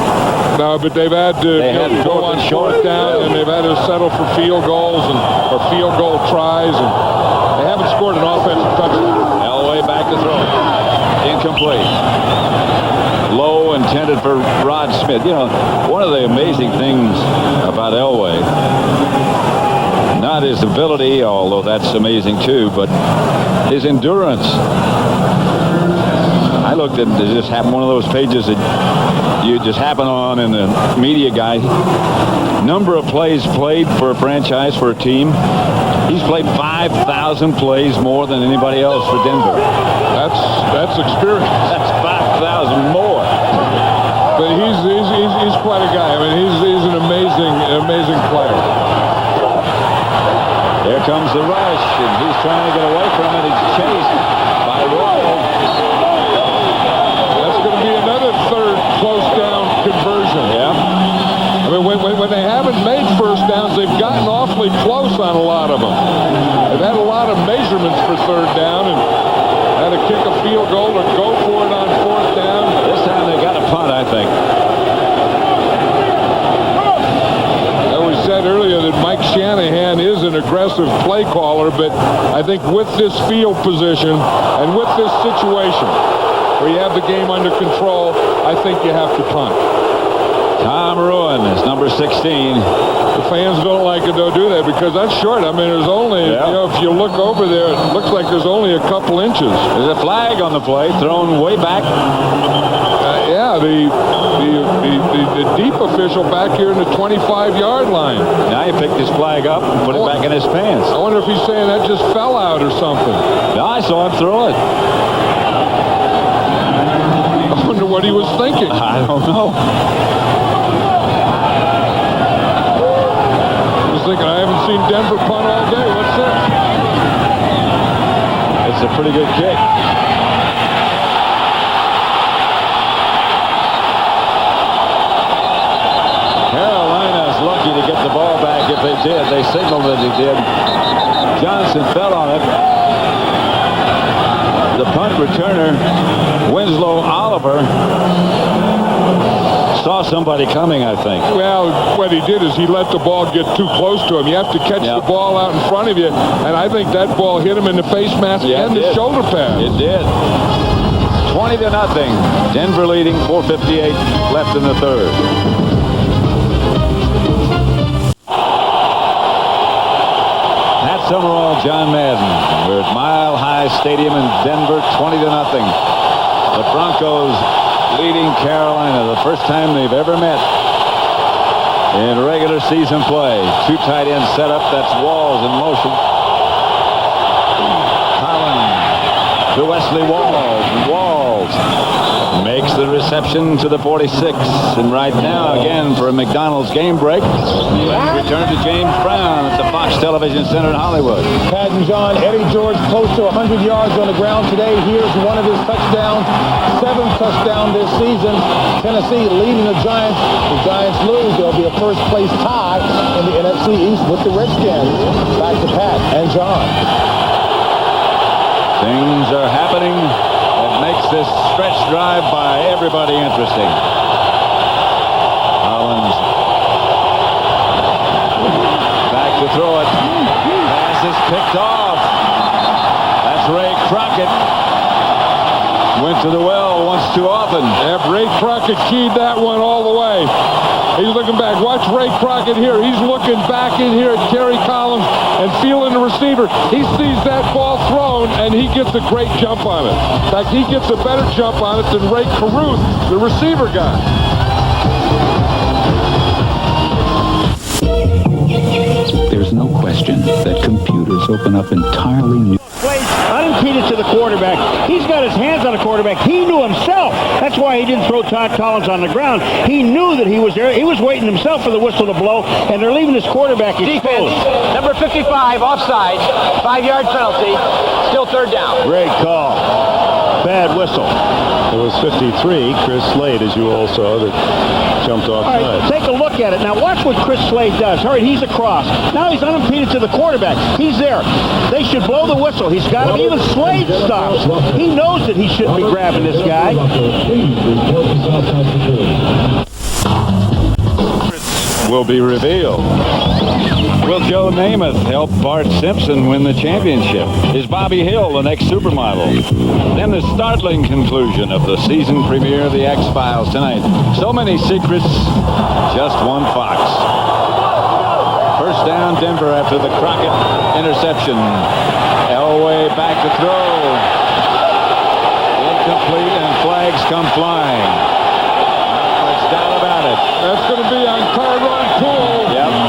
No, but they've had to go on fourth down, and they've had to settle for field goals or field goal tries, and they haven't scored an offensive touchdown.
Elway back to throw. Incomplete. Low, intended for Rod Smith. You know, one of the amazing things about Elway, not his ability, although that's amazing too, but his endurance. I looked at just happened one of those pages that you just happen on in the media guide. Number of plays played for a franchise, for a team. He's played 5,000 plays more than anybody else for Denver.
That's experience.
That's 5,000 more.
But he's quite a guy. I mean, he's an amazing player.
Here comes the rush, and he's trying to get away from it. He's chased by Royal.
That's going to be another third close down conversion.
Yeah.
I mean, when they haven't made first downs, they've gotten awfully close on a lot of them. They've had a lot of measurements for third down and had to kick a field goal or go for it on fourth down.
This time they got a punt, I think.
We said earlier that Mike Shanahan is an aggressive play caller, but I think with this field position and with this situation where you have the game under control, I think you have to punt.
Tom Ruin is number 16.
The fans don't like it, though, do they? Because that's short. I mean, there's only, if you look over there, it looks like there's only a couple inches.
There's a flag on the play, thrown way back.
Yeah, the deep official back here in the 25-yard line.
Now he picked his flag up and put it back in his pants.
I wonder if he's saying that just fell out or something.
No, I saw him throw it.
I wonder what he was thinking.
I don't know.
Thinking, I haven't seen Denver punt all day. What's this?
It's a pretty good kick. Carolina's lucky to get the ball back if they did. They signaled that they did. Johnson fell on it. The punt returner, Winslow Oliver, saw somebody coming, I think.
Well, what he did is he let the ball get too close to him. You have to catch the ball out in front of you, and I think that ball hit him in the face mask and the shoulder pad.
It did. 20-0. Denver leading, 4:58 left in the third. Pat Summerall, John Madden. We're at Mile High Stadium in Denver, 20-0. The Broncos leading Carolina, the first time they've ever met in regular season play. Two tight ends set up. That's Walls in motion. Collins to Wesley Walls. Walls makes the reception to the 46. And right now, again, for a McDonald's game break, let's return to James Brown at the Fox Television Center in Hollywood.
Pat and John, Eddie George close to 100 yards on the ground today. Here's one of his touchdowns. 7th touchdown this season. Tennessee leading the Giants. The Giants lose. There'll be a first-place tie in the NFC East with the Redskins. Back to Pat and John.
Things are happening that makes this stretch drive by everybody interesting. Collins back to throw it. Pass is picked off. That's Ray Crockett. Went to the well once too often.
Yep, Ray Crockett keyed that one all the way. He's looking back. Watch Ray Crockett here. He's looking back in here at Terry Collins and feeling the receiver. He sees that ball thrown, and he gets a great jump on it. In fact, he gets a better jump on it than Ray Caruth, the receiver guy.
There's no question that computers open up entirely new...
Unimpeded to the quarterback. He's got his hands on the quarterback. He knew himself. That's why he didn't throw Todd Collins on the ground. He knew that he was there. He was waiting himself for the whistle to blow, and they're leaving his quarterback exposed.
Defense, number 55, offside, 5-yard penalty, still third down.
Great call. Bad whistle. It was 53. Chris Slade, as you all saw, that jumped offside.
All right, take a look at it. Now watch what Chris Slade does. All right, he's across. Now he's unimpeded to the quarterback. He's there. They should blow the whistle. He's got him. Even Slade stops. He knows that he shouldn't be grabbing this guy.
Will be revealed. Will Joe Namath help Bart Simpson win the championship? Is Bobby Hill the next supermodel? Then the startling conclusion of the season premiere of the X-Files tonight. So many secrets, just one fox. First down, Denver after the Crockett interception. Elway back to throw. Incomplete, and flags come flying. Not much doubt about it.
That's going to be on Tyrone Poole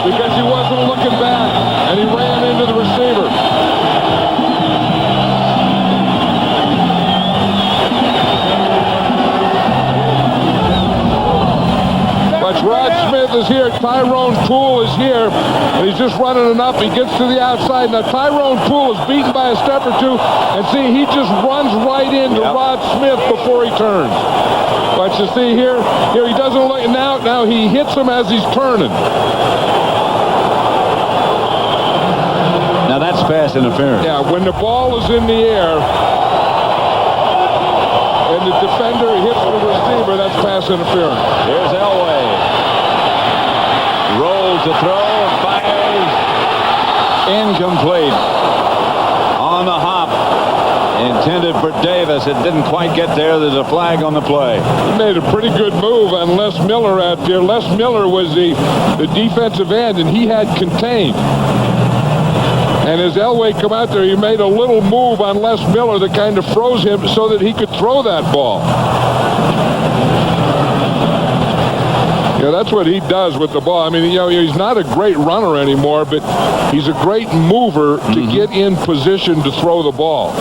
because he wasn't looking back, and he ran into the receiver. But Rod Smith is here. Tyrone Poole is here. And he's just running it up. He gets to the outside. Now Tyrone Poole is beaten by a step or two. And see, he just runs right into Rod Smith before he turns. But you see here he doesn't look. Now he hits him as he's turning.
Now that's pass interference.
Yeah, when the ball is in the air and the defender hits the receiver, that's pass interference.
Here's Elway. Roll to throw, fires. Incomplete. On the hop. Intended for Davis. It didn't quite get there. There's a flag on the play.
He made a pretty good move on Les Miller out there. Les Miller was the defensive end, and he had contained. And as Elway come out there, he made a little move on Les Miller that kind of froze him so that he could throw that ball. Yeah, that's what he does with the ball. I mean, he's not a great runner anymore, but he's a great mover to get in position to throw the ball.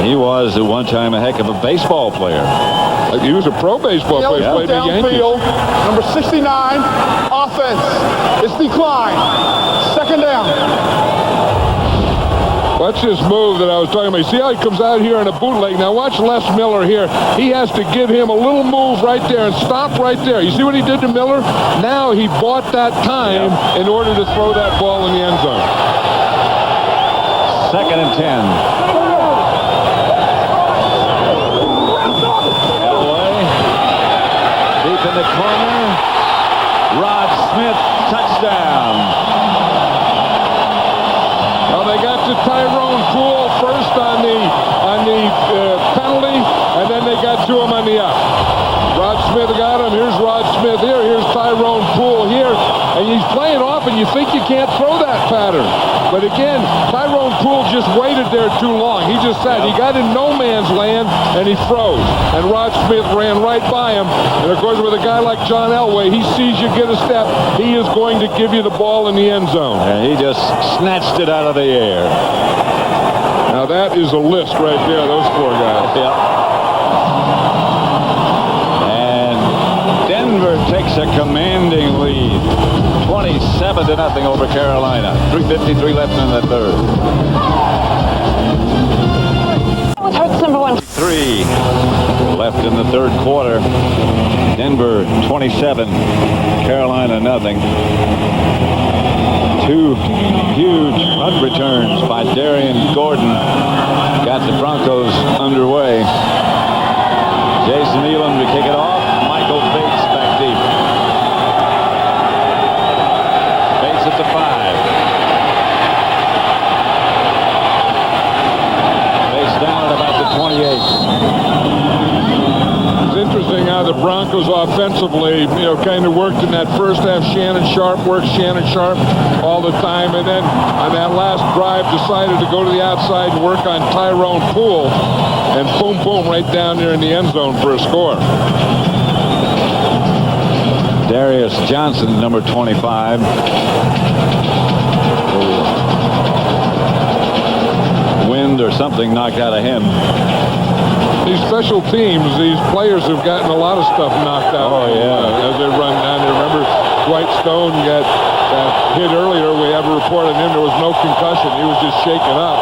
He was at one time a heck of a baseball player.
He was a pro baseball player. Played the Yankees.
Downfield, number 69, offense. It's declined. Second down.
Watch this move that I was talking about. See how he comes out here in a bootleg. Now watch Les Miller here. He has to give him a little move right there and stop right there. You see what he did to Miller? Now he bought that time in order to throw that ball in the end zone.
Second and 10. Elway the corner. Rod Smith, touchdown.
Well, they got to Tyrone Poole first on the penalty, and then they got to him on the up. Rod Smith got him. Here's Rod Smith here. Here's Tyrone Poole here. And he's playing off, and you think you can't throw that pattern. But again, Tyrone Poole just waited there too long. He just sat. He got in no man's land, and he froze. And Rod Smith ran right by him. And, of course, with a guy like John Elway, he sees you get a step. He is going to give you the ball in the end zone.
And he just snatched it out of the air.
Now, that is a list right there, those four guys.
Yeah. Denver takes a commanding lead, 27-0 over Carolina. 3:53 left in the third.
Hurts number 1.
3 left in the third quarter. Denver 27, Carolina nothing. 2 huge punt returns by Darian Gordon got the Broncos underway. Jason Elam to kick it off. Michael Bates back deep. Bates at the 5. Bates down at about the 28.
It's interesting how the Broncos offensively, kind of worked in that first half. Shannon Sharp worked Shannon Sharp all the time, and then on that last drive decided to go to the outside and work on Tyrone Poole, and boom, boom, right down there in the end zone for a score.
Darius Johnson, number 25. Wind or something knocked out of him.
These special teams, these players have gotten a lot of stuff knocked out.
Oh, yeah.
As they run down there. Remember, Dwight Stone got hit earlier. We have a report on him. There was no concussion. He was just shaken up.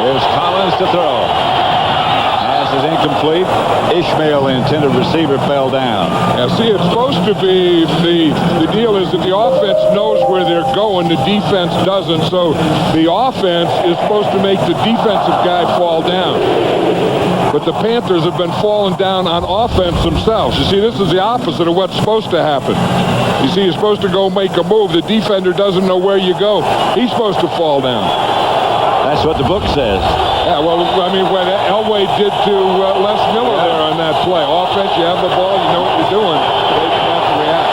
Here's Collins to throw. Pass is incomplete. Ishmael, the intended receiver, fell down.
Yeah, see, it's supposed to be, the deal is that the offense knows where they're going, the defense doesn't, so the offense is supposed to make the defensive guy fall down. But the Panthers have been falling down on offense themselves. You see, this is the opposite of what's supposed to happen. You see, you're supposed to go make a move. The defender doesn't know where you go. He's supposed to fall down.
That's what the book says.
Yeah, well, I mean, what Elway did to Les Miller there on that play. Offense, you have the ball, you know what you're doing. They have to react.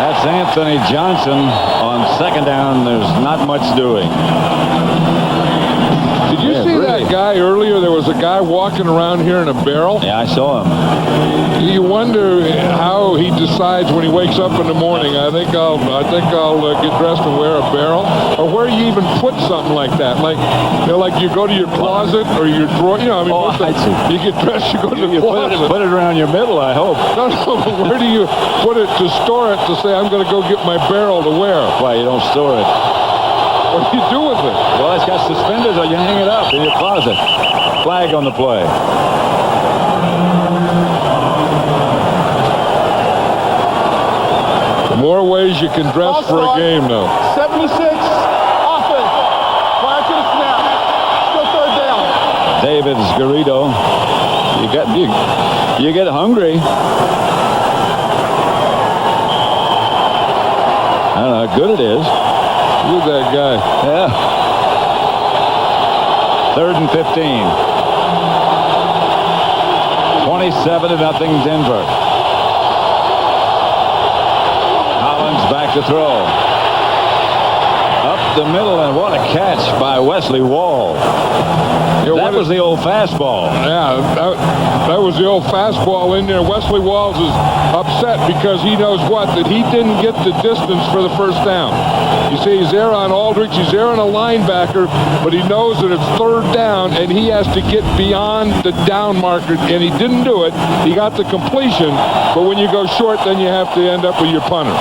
That's Anthony Johnson on second down. There's not much doing.
Did you see that guy earlier? There was a guy walking around here in a barrel.
Yeah, I saw him.
You wonder how he decides when he wakes up in the morning. I think I'll get dressed and wear a barrel. Or where do you even put something like that? Like, like you go to your closet or your drawer. You get dressed, you go to the closet.
Put it around your middle, I hope.
No, but where do you put it to store it to say I'm going to go get my barrel to wear?
Why, you don't store it.
What do you do with it?
Well, it's got suspenders, or you hang it up in your closet. Flag on the play.
More ways you can dress for a game, though.
76, offense. Prior to the snap. Still third down.
David's Garrido. You get hungry. I don't know how good it is.
Look at that guy.
Yeah. 3rd and 15. 27-0 Denver. Collins back to throw. Up the middle, and what a catch by Wesley Wall. That was the old fastball.
Yeah, that was the old fastball in there. Wesley Walls is upset because he knows that he didn't get the distance for the first down. You see, he's there on Aldrich, he's there on a linebacker, but he knows that it's third down, and he has to get beyond the down marker, and he didn't do it. He got the completion, but when you go short, then you have to end up with your punter.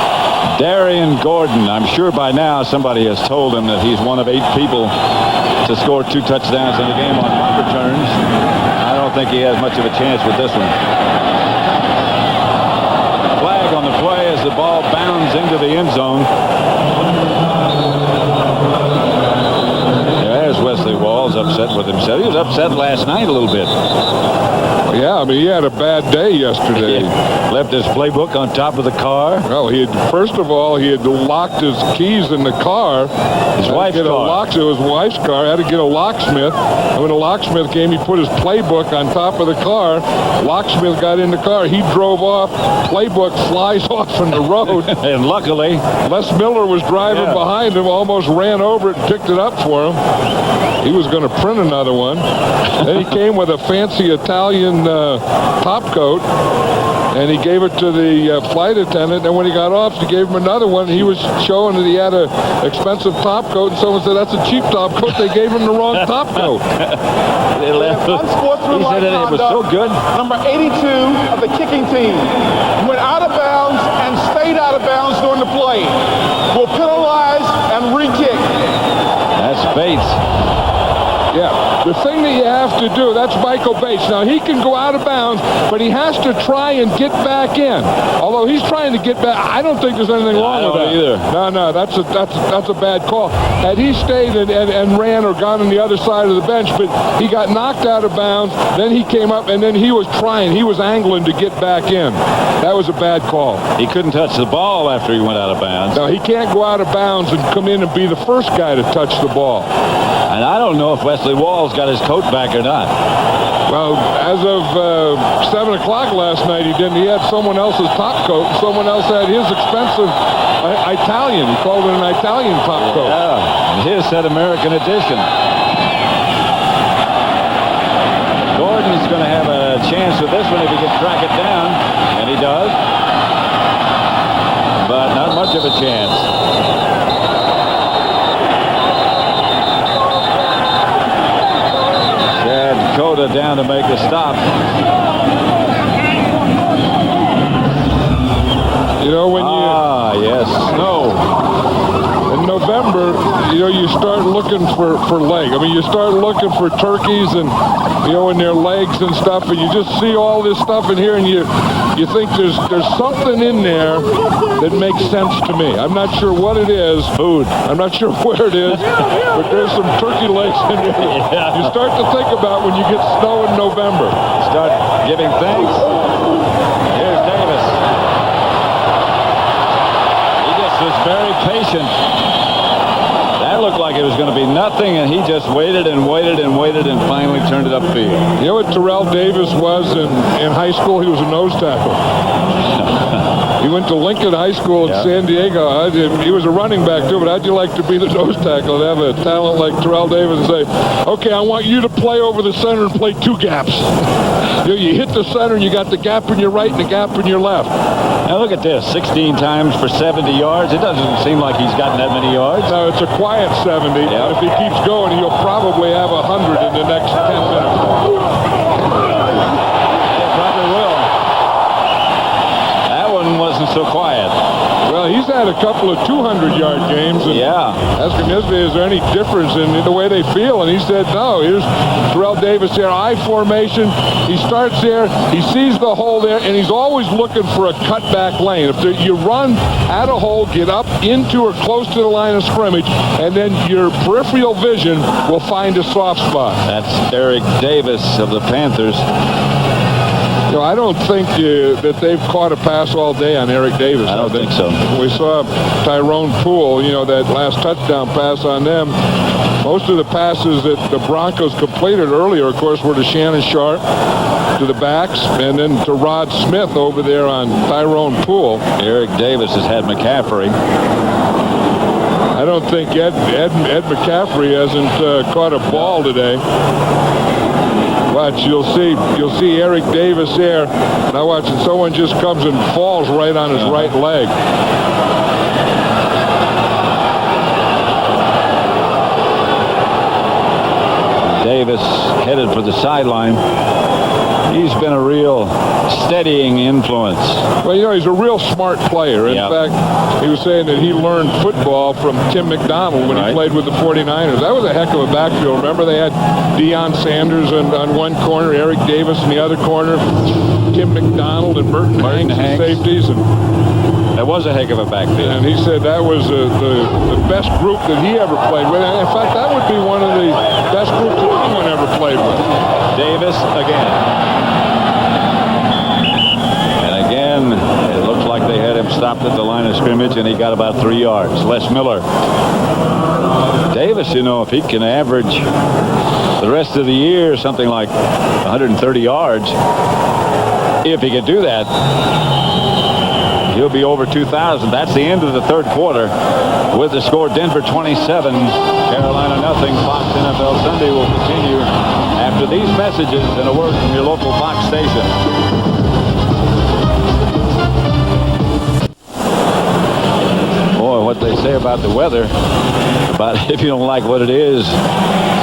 Darian Gordon, I'm sure by now somebody has told him that he's one of 8 people to score 2 touchdowns in the game on punt returns. I don't think he has much of a chance with this one. Flag on the play as the ball bounds into the end zone. There's Wesley Walls upset with himself. He was upset last night a little bit.
Yeah, I mean, he had a bad day yesterday.
Left his playbook on top of the car.
Well, first of all, he had locked his keys in the car.
His wife's car.
It was his wife's car. Had to get a locksmith. And when the locksmith came, he put his playbook on top of the car. Locksmith got in the car. He drove off. Playbook flies off on the road.
And luckily,
Les Miller was driving behind him, almost ran over it and picked it up for him. He was going to print another one. Then he came with a fancy Italian top coat, and he gave it to the flight attendant. And when he got off, he gave him another one. He was showing that he had an expensive top coat, and someone said, that's a cheap top coat. They gave him the wrong top coat.
He said it was so good.
Number 82 of the kicking team went out of bounds and stayed out of bounds during the play. Will penalize and re-kick.
That's Bates.
Yeah, the thing that you have to do, that's Michael Bates. Now, he can go out of bounds, but he has to try and get back in. Although he's trying to get back, I don't think there's anything wrong with that.
Either.
No, that's a bad call. Had he stayed and ran or gone on the other side of the bench, but he got knocked out of bounds, then he came up, and then he was trying. He was angling to get back in. That was a bad call.
He couldn't touch the ball after he went out of bounds.
No, he can't go out of bounds and come in and be the first guy to touch the ball.
And I don't know if Wesley Walls got his coat back or not.
Well, as of 7 o'clock last night, he didn't. He had someone else's top coat, and someone else had his expensive Italian. He called it an Italian top coat.
Yeah, his said American edition. Gordon's going to have a chance with this one if he can track it down, and he does. But not much of a chance. Dakota down to make a stop.
You know, when
yes, snow.
In November, you start looking for leg. I mean, you start looking for turkeys and, in their legs and stuff, and you just see all this stuff in here, and you think there's something in there that makes sense to me. I'm not sure what it is.
Food.
I'm not sure where it is, but there's some turkey legs in there. Yeah. You start to think about when you get snow in November.
Start giving thanks. Here's Davis. He just was very patient. That looked like it was going to be nothing, and he just waited and waited and waited and finally turned it upfield.
You know what Terrell Davis was in high school? He was a nose tackle. He went to Lincoln High School in San Diego. He was a running back, too, but how'd you like to be the nose tackle and have a talent like Terrell Davis and say, okay, I want you to play over the center and play two gaps. You hit the center, and you got the gap in your right and the gap in your left.
Now look at this, 16 times for 70 yards. It doesn't seem like he's gotten that many yards.
No, it's a quiet 70. Yeah. If he keeps going, he'll probably have 100 in the next 10 minutes.
Wasn't so quiet.
Well, he's had a couple of 200-yard games. And asked him yesterday, is there any difference in the way they feel? And he said, no. Here's Terrell Davis there, I formation. He starts there. He sees the hole there, and he's always looking for a cutback lane. If you run at a hole, get up into or close to the line of scrimmage, and then your peripheral vision will find a soft spot.
That's Eric Davis of the Panthers.
I don't think that they've caught a pass all day on Eric Davis.
I don't think so.
We saw Tyrone Poole, that last touchdown pass on them. Most of the passes that the Broncos completed earlier, of course, were to Shannon Sharp, to the backs, and then to Rod Smith over there on Tyrone Poole.
Eric Davis has had McCaffrey.
I don't think Ed McCaffrey hasn't caught a ball today. Watch, you'll see Eric Davis there. Now watch, and someone just comes and falls right on his right leg.
Davis headed for the sideline. He's been a real steadying influence.
Well, he's a real smart player. In fact, he was saying that he learned football from Tim McDonald when he played with the 49ers. That was a heck of a backfield. Remember, they had Deion Sanders on one corner, Eric Davis in the other corner, Tim McDonald and Merton Hanks as safeties. And
that was a heck of a backfield.
And he said that was the best group that he ever played with. In fact, that would be one of the best groups that anyone ever played with.
Davis again. scrimmage, and he got about 3 yards. Les Miller. Davis, you know, if he can average the rest of the year something like 130 yards, if he can do that, he'll be over 2,000. That's the end of the third quarter with the score Denver 27, Carolina nothing. Fox NFL Sunday will continue after these messages and a word from your local Fox station. Boy, what they say about the weather, about if you don't like what it is,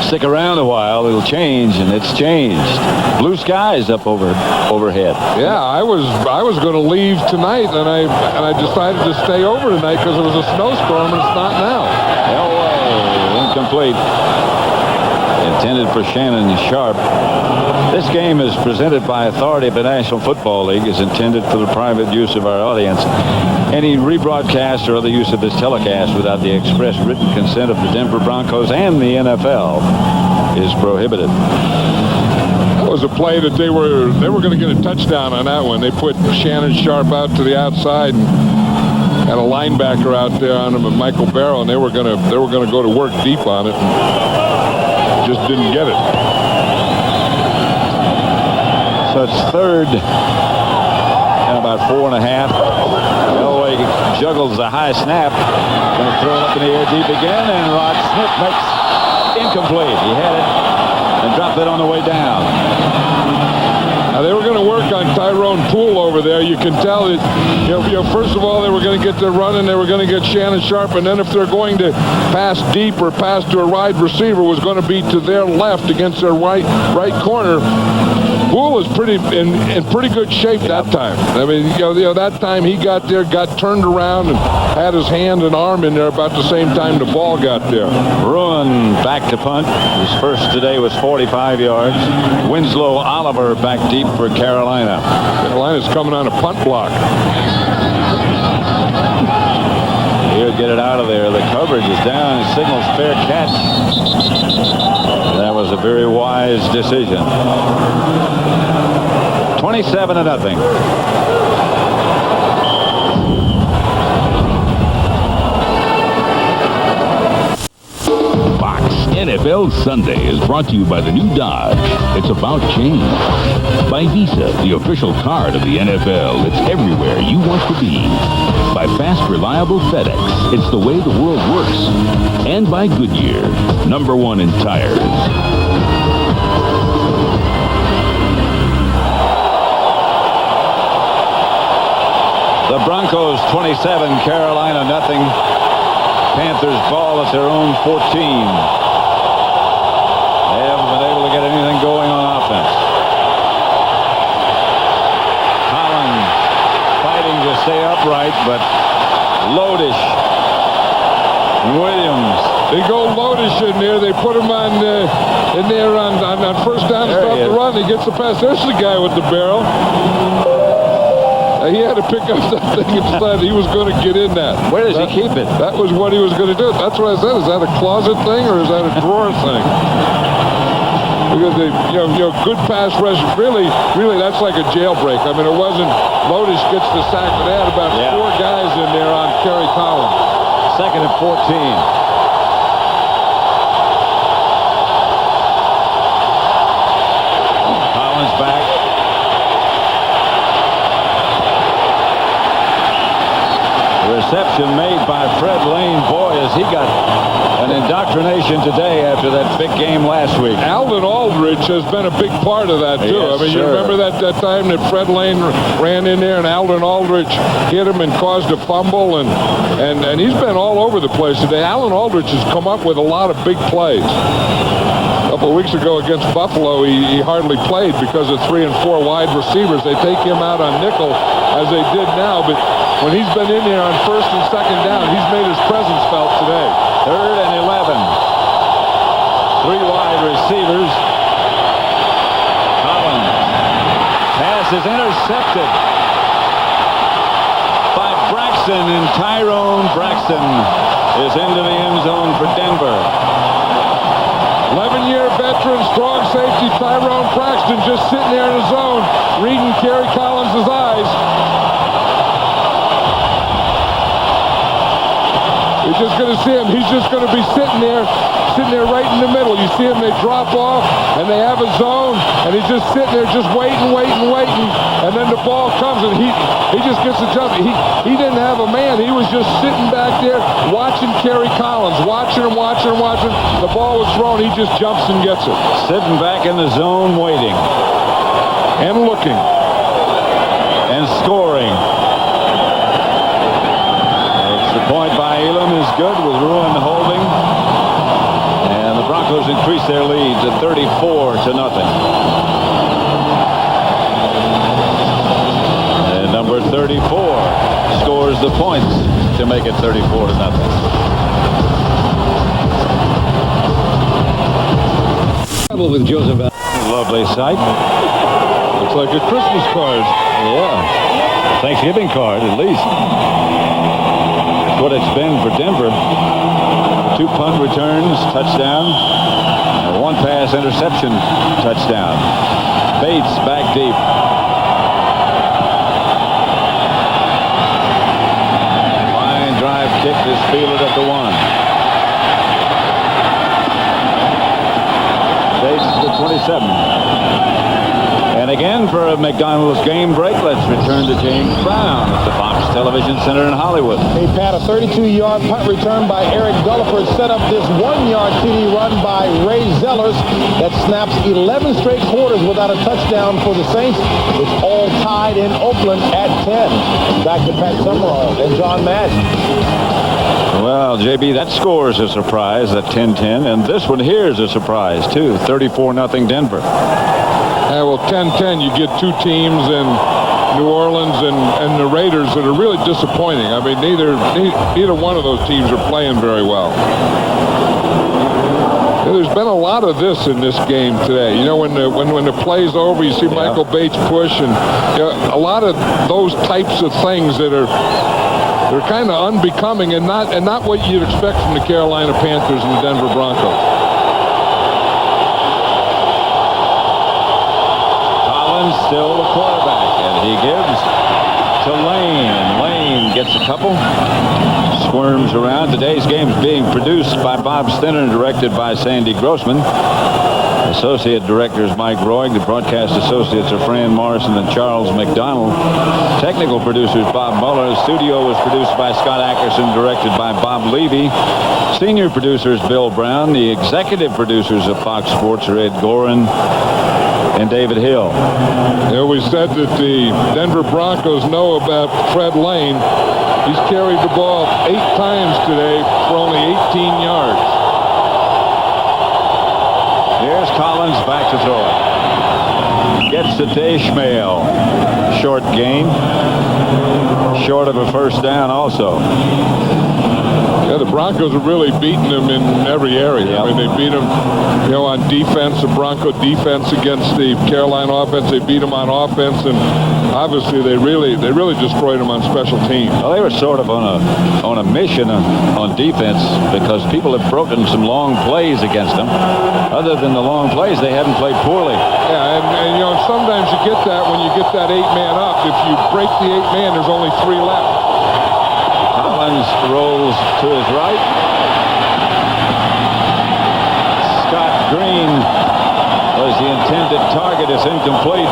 stick around a while, it'll change, and it's changed. Blue skies up overhead.
Yeah, I was going to leave tonight, and I decided to stay over tonight because it was a snowstorm, and it's not now.
Elway, incomplete. Intended for Shannon Sharp. This game is presented by authority of the National Football League, is intended for the private use of our audience. Any rebroadcast or other use of this telecast without the express written consent of the Denver Broncos and the NFL is prohibited.
That was a play that they were going to get a touchdown on that one. They put Shannon Sharp out to the outside and had a linebacker out there on him, and Michael Barrow, and they were going to go to work deep on it, and just didn't get it.
So it's third and about 4.5. Elway juggles the high snap. Going to throw it up in the air deep again, and Rod Smith makes incomplete. He had it and dropped it on the way down.
Now they were going to work on Tyrone Poole over there. You can tell that, you know, first of all, they were going to get their run, and they were going to get Shannon Sharp, and then if they're going to pass deep or pass to a wide receiver, was going to be to their left against their right corner. Poole was in pretty good shape that time. I mean, you know, that time he got there, got turned around, and had his hand and arm in there about the same time the ball got there.
Bruin back to punt. His first today was 45 yards. Winslow Oliver back deep for Carolina.
Carolina's coming on a punt block.
He'll get it out of there. The coverage is down. It signals fair catch. That was a very wise decision. 27-0.
Fox NFL Sunday is brought to you by the new Dodge. It's about change. By Visa, the official card of the NFL. It's everywhere you want to be. By fast, reliable FedEx. It's the way the world works. And by Goodyear, #1 in tires.
The Broncos 27, Carolina nothing. Panthers ball at their own 14. They haven't been able to get anything going on offense. Collins fighting to stay upright, but Lodish, Williams.
They go Lodish in there. They put him on in there on first down to stop the run. He gets the pass. There's the guy with the barrel. He had to pick up that thing and decide he was going to get in that.
Where does he keep it?
That was what he was going to do. That's what I said. Is that a closet thing or is that a drawer thing? Because they, you know, good pass rush. Really, that's like a jailbreak. I mean, it wasn't. Lodish gets the sack, but they had about 4 guys in there on Kerry Collins.
Second and 14. Collins back. Reception made by Fred Lane. Boy, has he got an indoctrination today after that big game last week.
Alvin Aldridge has been a big part of that, too.
Yes,
I mean, you remember that time that Fred Lane ran in there and Alvin Aldridge hit him and caused a fumble, and he's been all over the place today. Alvin Aldridge has come up with a lot of big plays. A couple of weeks ago against Buffalo, he hardly played because of 3 and 4 wide receivers. They take him out on nickel, as they did now, but when he's been in there on first and second down, he's made his presence felt today.
Third and 11. 3 wide receivers. Collins. Pass is intercepted by Braxton, and Tyrone Braxton is into the end zone for Denver.
11-year veteran, strong safety Tyrone Braxton just sitting there in the zone, reading Kerry Collins' eyes. just going to see him. He's just going to be sitting there right in the middle. You see him, they drop off, and they have a zone, and he's just sitting there just waiting. And then the ball comes, and he just gets a jump. He didn't have a man. He was just sitting back there watching Kerry Collins, watching him. The ball was thrown. He just jumps and gets it.
Sitting back in the zone waiting.
And looking.
And scoring. The point by Elam is good with Ruin holding. And the Broncos increase their lead to 34-0. And number 34 scores the points to make it 34-0.
With Joseph.
Lovely sight.
Looks like a Christmas card.
Yeah. Thanksgiving card, at least. That's what it's been for Denver. 2 punt returns, touchdown. And 1 pass interception, touchdown. Bates back deep. Line drive kick is fielded at the 1. Bates to the 27. And again for a McDonald's game break, let's return to James Brown at the Fox Television Center in Hollywood.
Hey, Pat, a 32-yard punt return by Eric Gulliford set up this 1-yard TD run by Ray Zellers that snaps 11 straight quarters without a touchdown for the Saints. It's all tied in Oakland at 10. Back to Pat Summerall and John Madden.
Well, JB, that score is a surprise, that 10-10, and this one here is a surprise, too. 34-0 Denver.
Yeah, well, 10-10, you get 2 teams in New Orleans and the Raiders that are really disappointing. I mean, neither one of those teams are playing very well. There's been a lot of this in this game today. You know, when the play's over, you see Michael Bates push, and a lot of those types of things that are they're kind of unbecoming and not what you'd expect from the Carolina Panthers and the Denver Broncos.
Collins still the quarterback, and he gives to Lane, and Lane gets a couple. Squirms around. Today's game is being produced by Bob Stinner and directed by Sandy Grossman. Associate directors Mike Roig. The broadcast associates are Fran Morrison and Charles McDonald. Technical producers Bob Muller. The studio was produced by Scott Ackerson, directed by Bob Levy. Senior producers Bill Brown. The executive producers of Fox Sports are Ed Gorin and David Hill.
Yeah, we said that the Denver Broncos know about Fred Lane. He's carried the ball 8 times today for only 18 yards.
Here's Collins back to throw it. Gets it to Ishmael. Short gain. Short of a first down also.
Yeah, the Broncos are really beating them in every area. Yep. I mean, they beat them, on defense, the Bronco defense against the Carolina offense. They beat them on offense, and obviously they really destroyed them on special teams.
Well, they were sort of on a mission on defense because people have broken some long plays against them. Other than the long plays, they haven't played poorly.
Yeah, and sometimes you get that when you get that 8-man up. If you break the 8-man, there's only 3 left.
Collins rolls to his right. Scott Green was the intended target. It's incomplete.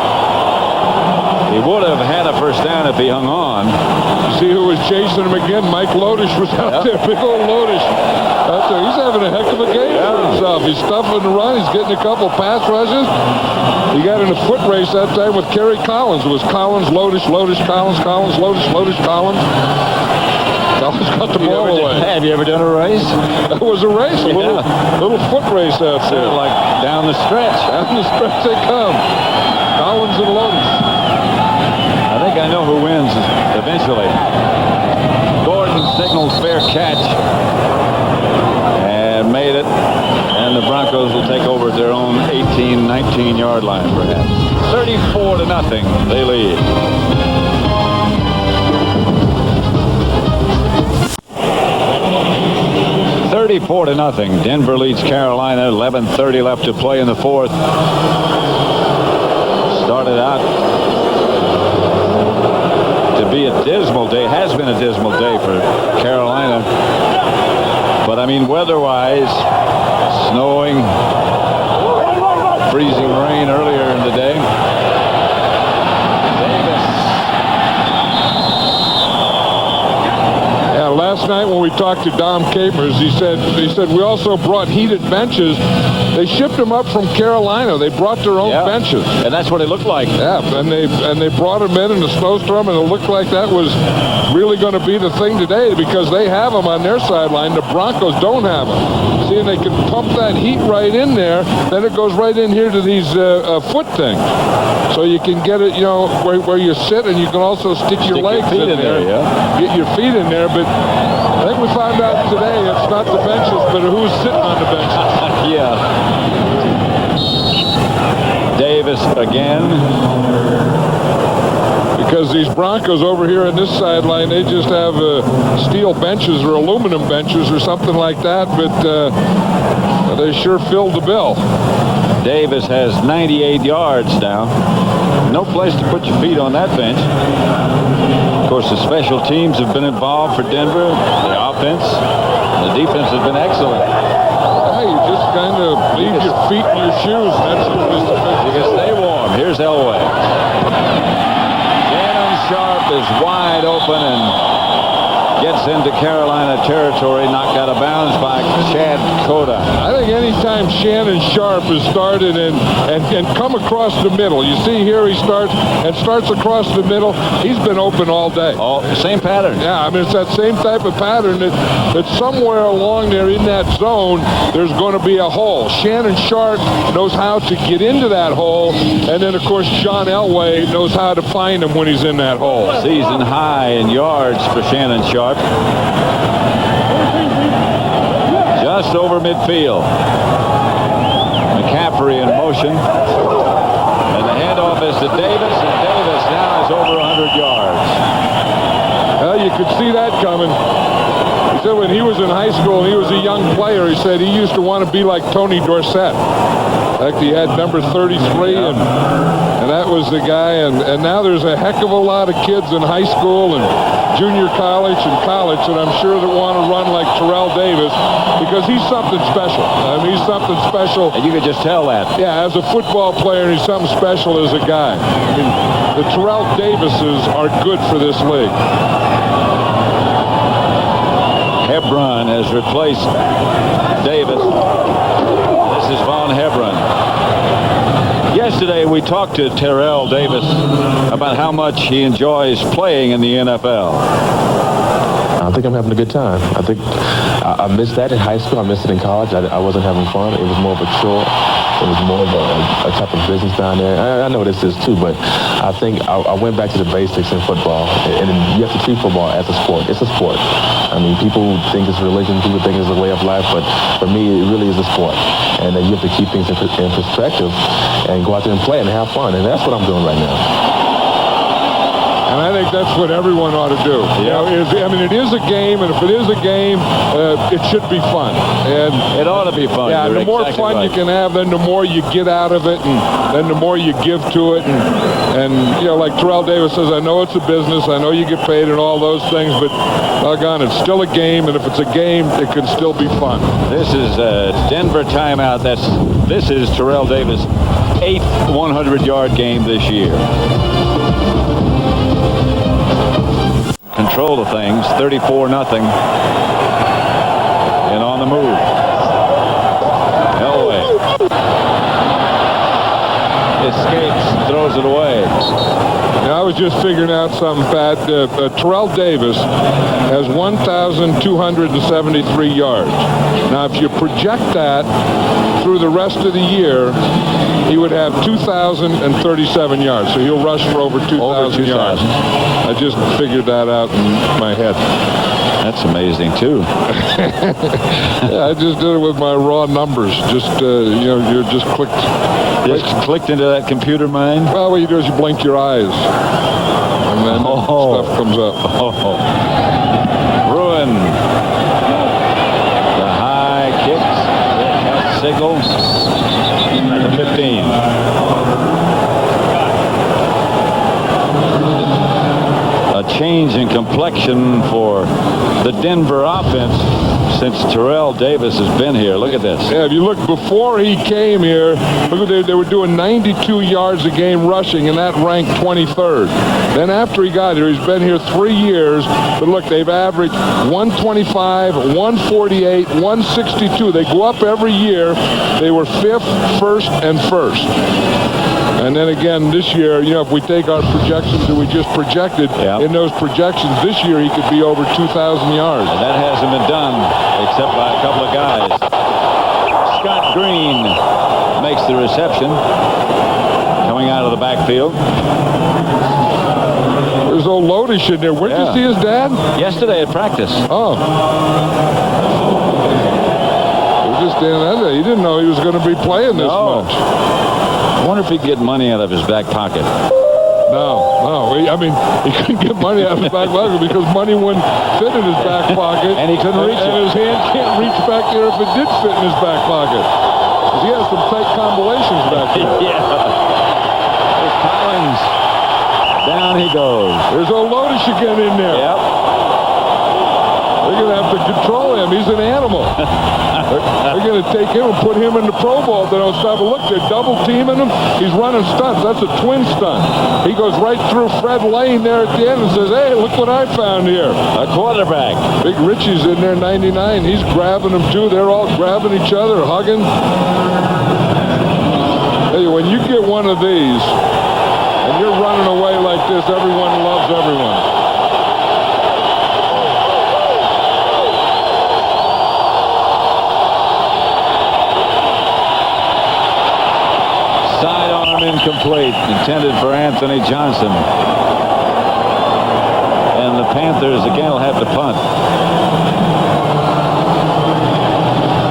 He would have had a first down if he hung on.
You see who was chasing him again? Mike Lodish was out there. Big old Lodish out there. He's having a heck of a game for himself. He's stuffing the run. He's getting a couple pass rushes. He got in a foot race that time with Kerry Collins. It was Collins, Lodish, Collins, Lodish, Collins. Collins got the ball away.
Have you ever done a race?
That was a race. A little foot race out there.
Like down the stretch.
Down the stretch they come. Collins and Lodish.
I think I know who wins eventually. Gordon signaled fair catch and made it. And the Broncos will take over at their own 18, 19-yard line perhaps. 34-0, they lead. $34-0. Denver leads Carolina. 11:30 left to play in the 4th. Started out to be a dismal day. Has been a dismal day for Carolina. But I mean, weather-wise, snowing, freezing rain earlier in the day.
Last night when we talked to Dom Capers, he said we also brought heated benches. They shipped them up from Carolina. They brought their own benches,
and that's what it looked like.
Yeah, and they brought them in the snowstorm, and it looked like that was really going to be the thing today because they have them on their sideline. The Broncos don't have them. See, and they can pump that heat right in there. Then it goes right in here to these foot things, so you can get it, where you sit, and you can also stick your legs
in there.
Get your feet in there, but I think we found out today it's not the benches, but who's sitting on the benches.
Yeah. Davis again.
Because these Broncos over here on this sideline, they just have steel benches or aluminum benches or something like that, but they sure filled the bill.
Davis has 98 yards now. No place to put your feet on that bench. Of course, the special teams have been involved for Denver. The offense, the defense has been excellent.
Yeah, you just kind of leave your feet in your shoes. That's
you can stay warm. Here's Elway. Shannon Sharp is wide open and gets into Carolina territory, knocked out of bounds by Chad Cota.
I think anytime Shannon Sharp has started and come across the middle, you see here he starts across the middle, he's been open all day.
Same pattern.
Yeah, I mean, it's that same type of pattern that somewhere along there in that zone, there's going to be a hole. Shannon Sharp knows how to get into that hole, and then, of course, John Elway knows how to find him when he's in that hole.
Season high in yards for Shannon Sharp. Just over midfield. McCaffrey in motion. And the handoff is to Davis, and Davis now is over 100 yards.
Well, you could see that coming. He said when he was in high school and he was a young player, he said he used to want to be like Tony Dorsett. In fact, he had number 33, and that was the guy. And now there's a heck of a lot of kids in high school and junior college and college that I'm sure that want to run like Terrell Davis because he's something special. I mean, he's something special.
And you could just tell that.
Yeah, as a football player, he's something special as a guy. I mean, the Terrell Davises are good for this league.
Hebron has replaced Davis. This is Von Hebron. Yesterday, we talked to Terrell Davis about how much he enjoys playing in the NFL.
I think I'm having a good time. I think I missed that in high school. I missed it in college. I wasn't having fun. It was more of a chore. It was more of a type of business down there. I know this is too, but I think I went back to the basics in football. And you have to treat football as a sport. It's a sport. I mean, people think it's religion. People think it's a way of life. But for me, it really is a sport. And you have to keep things in perspective and go out there and play and have fun. And that's what I'm doing right now.
And I think that's what everyone ought to do.
Yeah.
It is a game, and if it is a game, it should be fun. And
it ought to be fun.
Yeah, the more fun you can have, then the more you get out of it, and then the more you give to it. And like Terrell Davis says, I know it's a business, I know you get paid and all those things, but doggone, it's still a game, and if it's a game, it can still be fun.
This is a Denver timeout. This is Terrell Davis' 8th 100-yard game this year. Control of things, 34-0, and on the move. Elway escapes, throws it away.
Now, I was just figuring out something, Pat. Terrell Davis has 1,273 yards. Now, if you project that through the rest of the year, he would have 2,037 yards. So he'll rush for over 2,000 yards. I just figured that out in my head.
That's amazing, too.
Yeah, I just did it with my raw numbers. Just, you just clicked.
Just clicked into that computer mind?
Well, what you do is you blink your eyes. And then stuff comes up.
Ruin. The high kicks. That signals. Number 15. A change in complexion for the Denver offense since Terrell Davis has been here. Look at this.
Yeah, if you look before he came here, look at they were doing 92 yards a game rushing, and that ranked 23rd. Then after he got here, he's been here 3 years, but look, they've averaged 125, 148, 162. They go up every year. They were 5th, 1st, and 1st. And then again, this year, you know, if we take our projections that we just projected, in those projections this year, he could be over 2,000 yards.
And that hasn't been done except by a couple of guys. Scott Green makes the reception coming out of the backfield.
There's old Lodish in there. Where did you see his dad?
Yesterday at practice.
Oh. He was just standing there. He didn't know he was going to be playing this much.
I wonder if he could get money out of his back pocket.
No. I mean, he couldn't get money out of his back pocket because money wouldn't fit in his back pocket.
And he couldn't reach it.
And his hand can't reach back there if it did fit in his back pocket. Because he has some tight combinations back there.
There's Collins. Down he goes.
There's old Lodish again in there.
Yep.
They're going to have to control him. He's an animal. They're going to take him and put him in the Pro Bowl if they don't stop. But look, they're double teaming him. He's running stunts. That's a twin stunt. He goes right through Fred Lane there at the end and says, hey, look what I found here.
A quarterback.
Big Richie's in there, 99. He's grabbing him too. They're all grabbing each other, hugging. Hey, when you get one of these and you're running away like this, everyone loves everyone.
Sidearm incomplete, intended for Anthony Johnson. And the Panthers again will have to punt.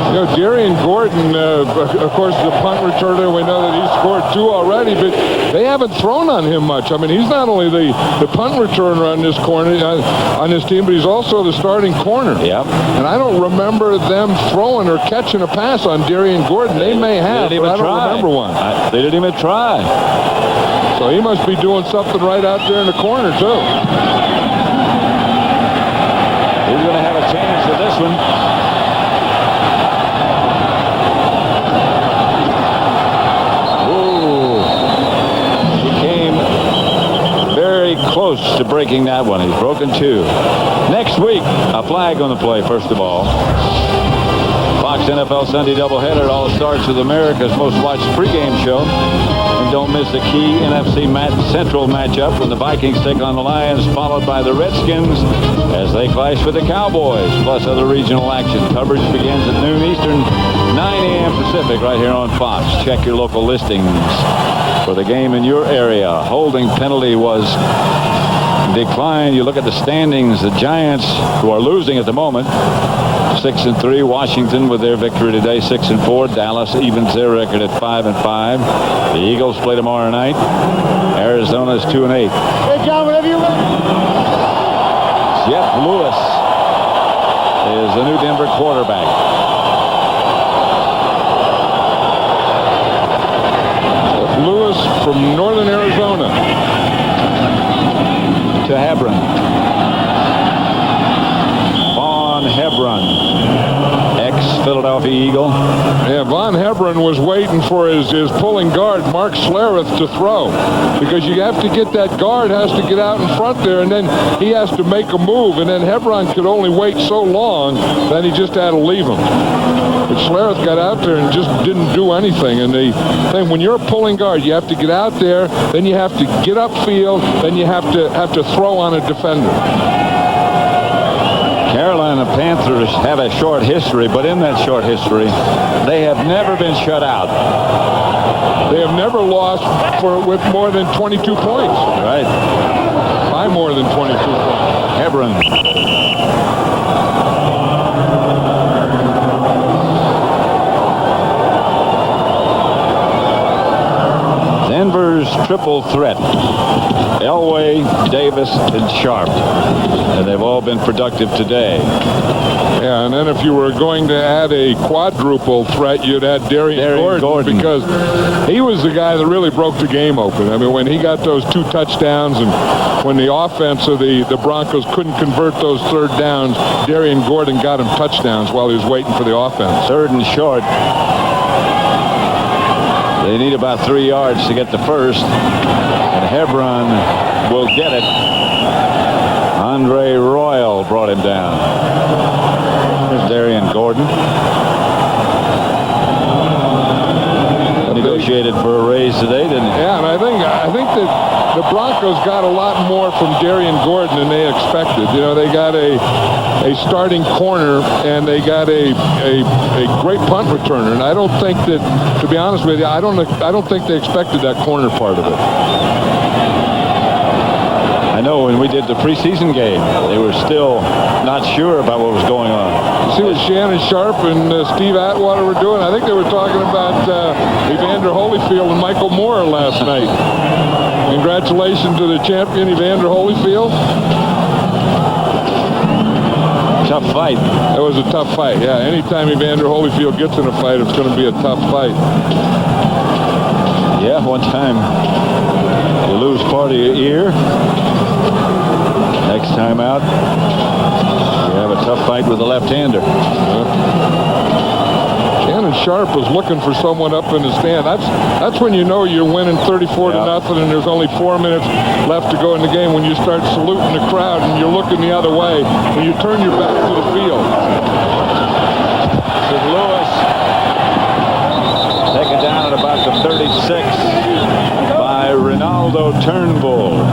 You know, Darian Gordon, of course, the punt returner. We know that he scored 2 already, but they haven't thrown on him much. I mean, he's not only the punt returner on this on this team, but he's also the starting corner.
Yep.
And I don't remember them throwing or catching a pass on Darian Gordon. They may have, but I don't remember one.
They didn't even try.
So he must be doing something right out there in the corner, too.
He's going to have a chance with this one. Close to breaking that one. He's broken 2. Next week, a flag on the play, first of all. Fox NFL Sunday doubleheader. It all starts with America's most watched pregame show. And don't miss the key NFC Central matchup when the Vikings take on the Lions, followed by the Redskins as they clash with the Cowboys, plus other regional action. Coverage begins at noon Eastern, 9 a.m. Pacific, right here on Fox. Check your local listings for the game in your area. Holding penalty was declined. You look at the standings, the Giants, who are losing at the moment, 6-3. Washington with their victory today, 6-4. Dallas evens their record at 5-5. The Eagles play tomorrow night. Arizona's 2-8.
Hey, John, whenever you're ready.
Jeff Lewis is the new Denver quarterback.
Lewis from northern Arizona.
To Hebron. Von Hebron, ex-Philadelphia Eagle.
Yeah, Von Hebron was waiting for his pulling guard, Mark Schlereth, to throw. Because you have to get that guard, has to get out in front there, and then he has to make a move. And then Hebron could only wait so long that he just had to leave him. But Schlereth got out there and just didn't do anything. And the thing, when you're a pulling guard, you have to get out there, then you have to get upfield, then you have to throw on a defender.
Carolina Panthers have a short history, but in that short history, they have never been shut out.
They have never lost with more than 22 points.
Right.
By more than 22 points.
Hebron. Denver's triple threat. Elway, Davis, and Sharp. And they've all been productive today.
Yeah, and then if you were going to add a quadruple threat, you'd add Darian Gordon, because he was the guy that really broke the game open. I mean, when he got those 2 touchdowns and when the offense of the Broncos couldn't convert those third downs, Darian Gordon got him touchdowns while he was waiting for the offense.
Third and short. They need about 3 yards to get the first. And Hebron will get it. Andre Royal brought him down. There's Darian Gordon. Negotiated for a raise today, didn't he?
Yeah, and I think that the Broncos got a lot more from Darian Gordon than they expected. You know, they got a starting corner and they got a great punt returner. And I don't think that, to be honest with you, I don't think they expected that corner part of it.
I know when we did the preseason game, they were still not sure about what was going on.
You see what Shannon Sharp and Steve Atwater were doing? I think they were talking about Evander Holyfield and Michael Moore last night. Congratulations to the champion, Evander Holyfield.
Tough fight.
It was a tough fight, yeah. Anytime Evander Holyfield gets in a fight, it's going to be a tough fight.
Yeah, one time you lose part of your ear. Next time out, you have a tough fight with a left-hander.
Shannon Sharp was looking for someone up in the stand. That's when you know you're winning 34-0 and there's only 4 minutes left to go in the game, when you start saluting the crowd and you're looking the other way and you turn your back to the field.
St. Louis taken down at about the 36 by Ronaldo Turnbull,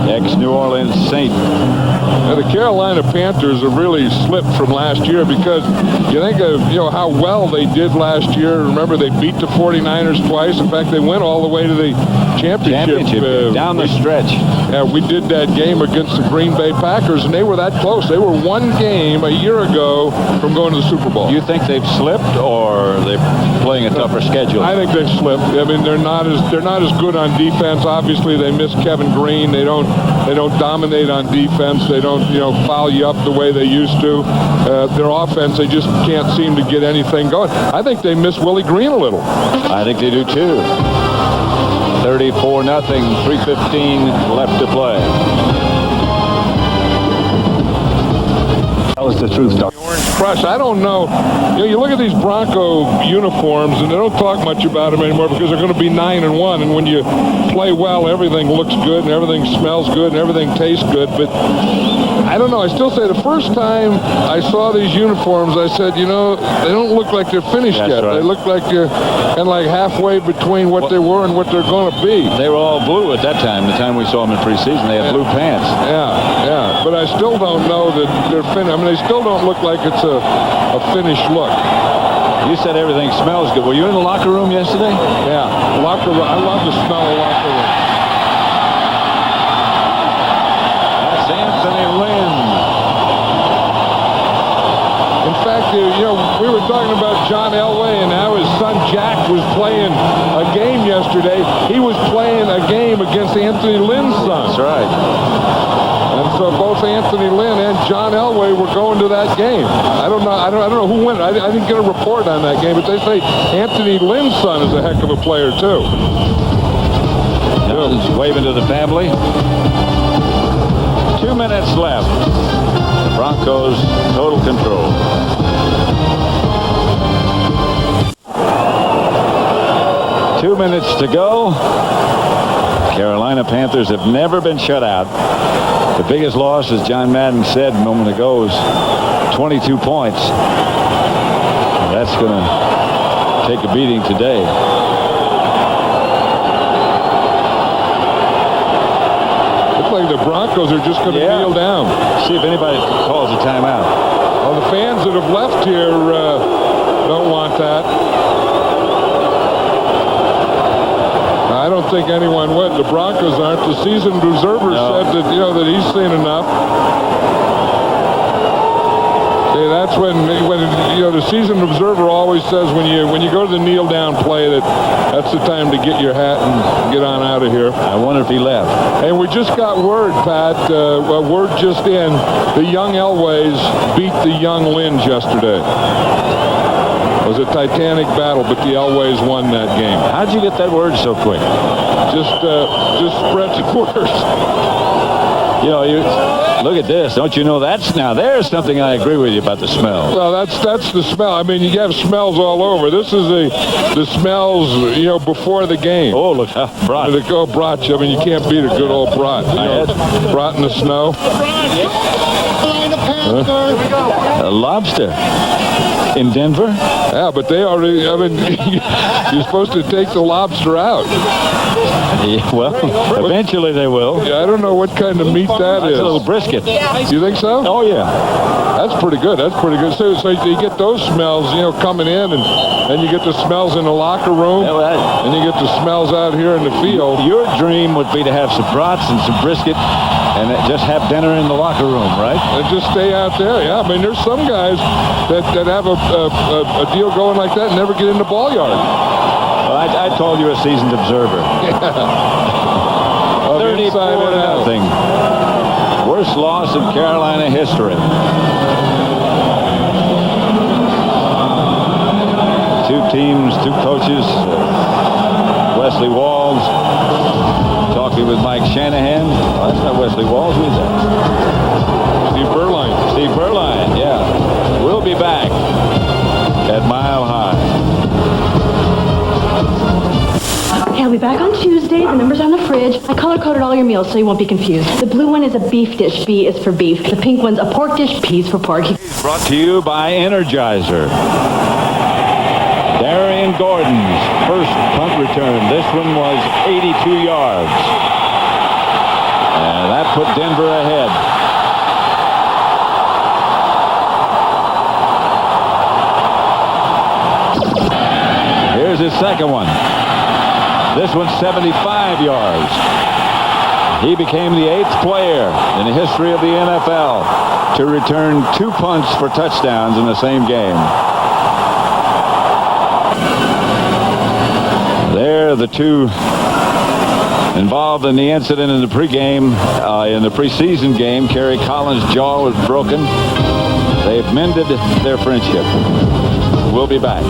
ex-New Orleans Saint.
Now, the Carolina Panthers have really slipped from last year, because you think of how well they did last year. Remember, they beat the 49ers twice. In fact, they went all the way to the championship
down the stretch.
Yeah, we did that game against the Green Bay Packers, and they were that close. They were 1 game a year ago from going to the Super Bowl.
You think they've slipped, or they're playing a tougher schedule?
I think they've slipped. I mean, they're not as good on defense. Obviously, they miss Kevin Green. They don't dominate on defense. They don't foul you up the way they used to. Their offense, they just can't seem to get anything going. I think they miss Willie Green a little.
I think they do too. 34-0, 3:15 left to play.
Tell us the truth, Doc.
Crush. I don't know. You look at these Bronco uniforms, and they don't talk much about them anymore because they're going to be 9-1. And when you play well, everything looks good, and everything smells good, and everything tastes good. But I don't know. I still say the first time I saw these uniforms, I said, they don't look like they're finished yet.
Right.
They look like they're kind of like halfway between what they were and what they're going to be.
They were all blue at that time. The time we saw them in preseason, they had blue pants.
Yeah. But I still don't know that they're finished. I mean, they still don't look like it's a finished look.
You said everything smells good. Were you in the locker room yesterday?
Yeah, locker room. I love the smell of locker room.
That's Anthony Lynn.
In fact, we were talking about John Elway and how his son Jack was playing a game yesterday. He was playing a game against Anthony Lynn's son.
That's right.
And so both Anthony Lynn and John Elway were going to that game. I don't know who went. I didn't get a report on that game, but they say Anthony Lynn's son is a heck of a player too.
Jones waving to the family. 2 minutes left. The Broncos total control. Two minutes to go. Carolina Panthers have never been shut out. The biggest loss, as John Madden said a moment ago, is 22 points. That's going to take a beating today.
Looks like the Broncos are just going to kneel down.
See if anybody calls a timeout.
Well, the fans that have left here don't want that. I don't think anyone would. The Broncos aren't. The seasoned observer said that that he's seen enough. Hey, that's when the seasoned observer always says when you go to the kneel down play that's the time to get your hat and get on out of here.
I wonder if he left.
And we just got word, Pat. Word just in: the young Elways beat the young Lynns yesterday. It was a titanic battle, but the Elways won that game.
How'd you get that word so quick?
Just spread the word.
You look at this. Don't you know there's something I agree with you about the smell.
Well, that's the smell. I mean, you have smells all over. This is the smells, before the game.
Oh, look, brat.
Brat. I mean, you can't beat a good old brat. Brat in the snow.
A lobster in Denver?
Yeah, but they already, you're supposed to take the lobster out.
Yeah, well, eventually they will.
Yeah, I don't know what kind of meat that is.
A little brisket.
You think so?
Oh, yeah.
That's pretty good. So you get those smells, coming in, and you get the smells in the locker room, and you get the smells out here in the field.
Your dream would be to have some brats and some brisket and just have dinner in the locker room, right?
And just stay out there, yeah. I mean, there's some guys that have a deal going like that and never get in the ball yard.
Well, I told you a seasoned observer.
Yeah.
34-0. Worst loss in Carolina history. Two teams, two coaches. Wesley Walls talking with Mike Shanahan. Oh, that's not Wesley Walls, who's that?
Steve Berline.
Steve Berline, yeah. We'll be back at Mile High.
Okay, I'll be back on Tuesday. The number's on the fridge. I color-coded all your meals so you won't be confused. The blue one is a beef dish. B is for beef. The pink one's a pork dish. P is for pork.
Brought to you by Energizer. Darian Gordon's first punt return. This one was 82 yards. And that put Denver ahead. Here's his second one. This one's 75 yards. He became the 8th player in the history of the NFL to return 2 punts for touchdowns in the same game. They're the two involved in the incident in the pregame, in the preseason game. Kerry Collins' jaw was broken. They've mended their friendship. We'll be back.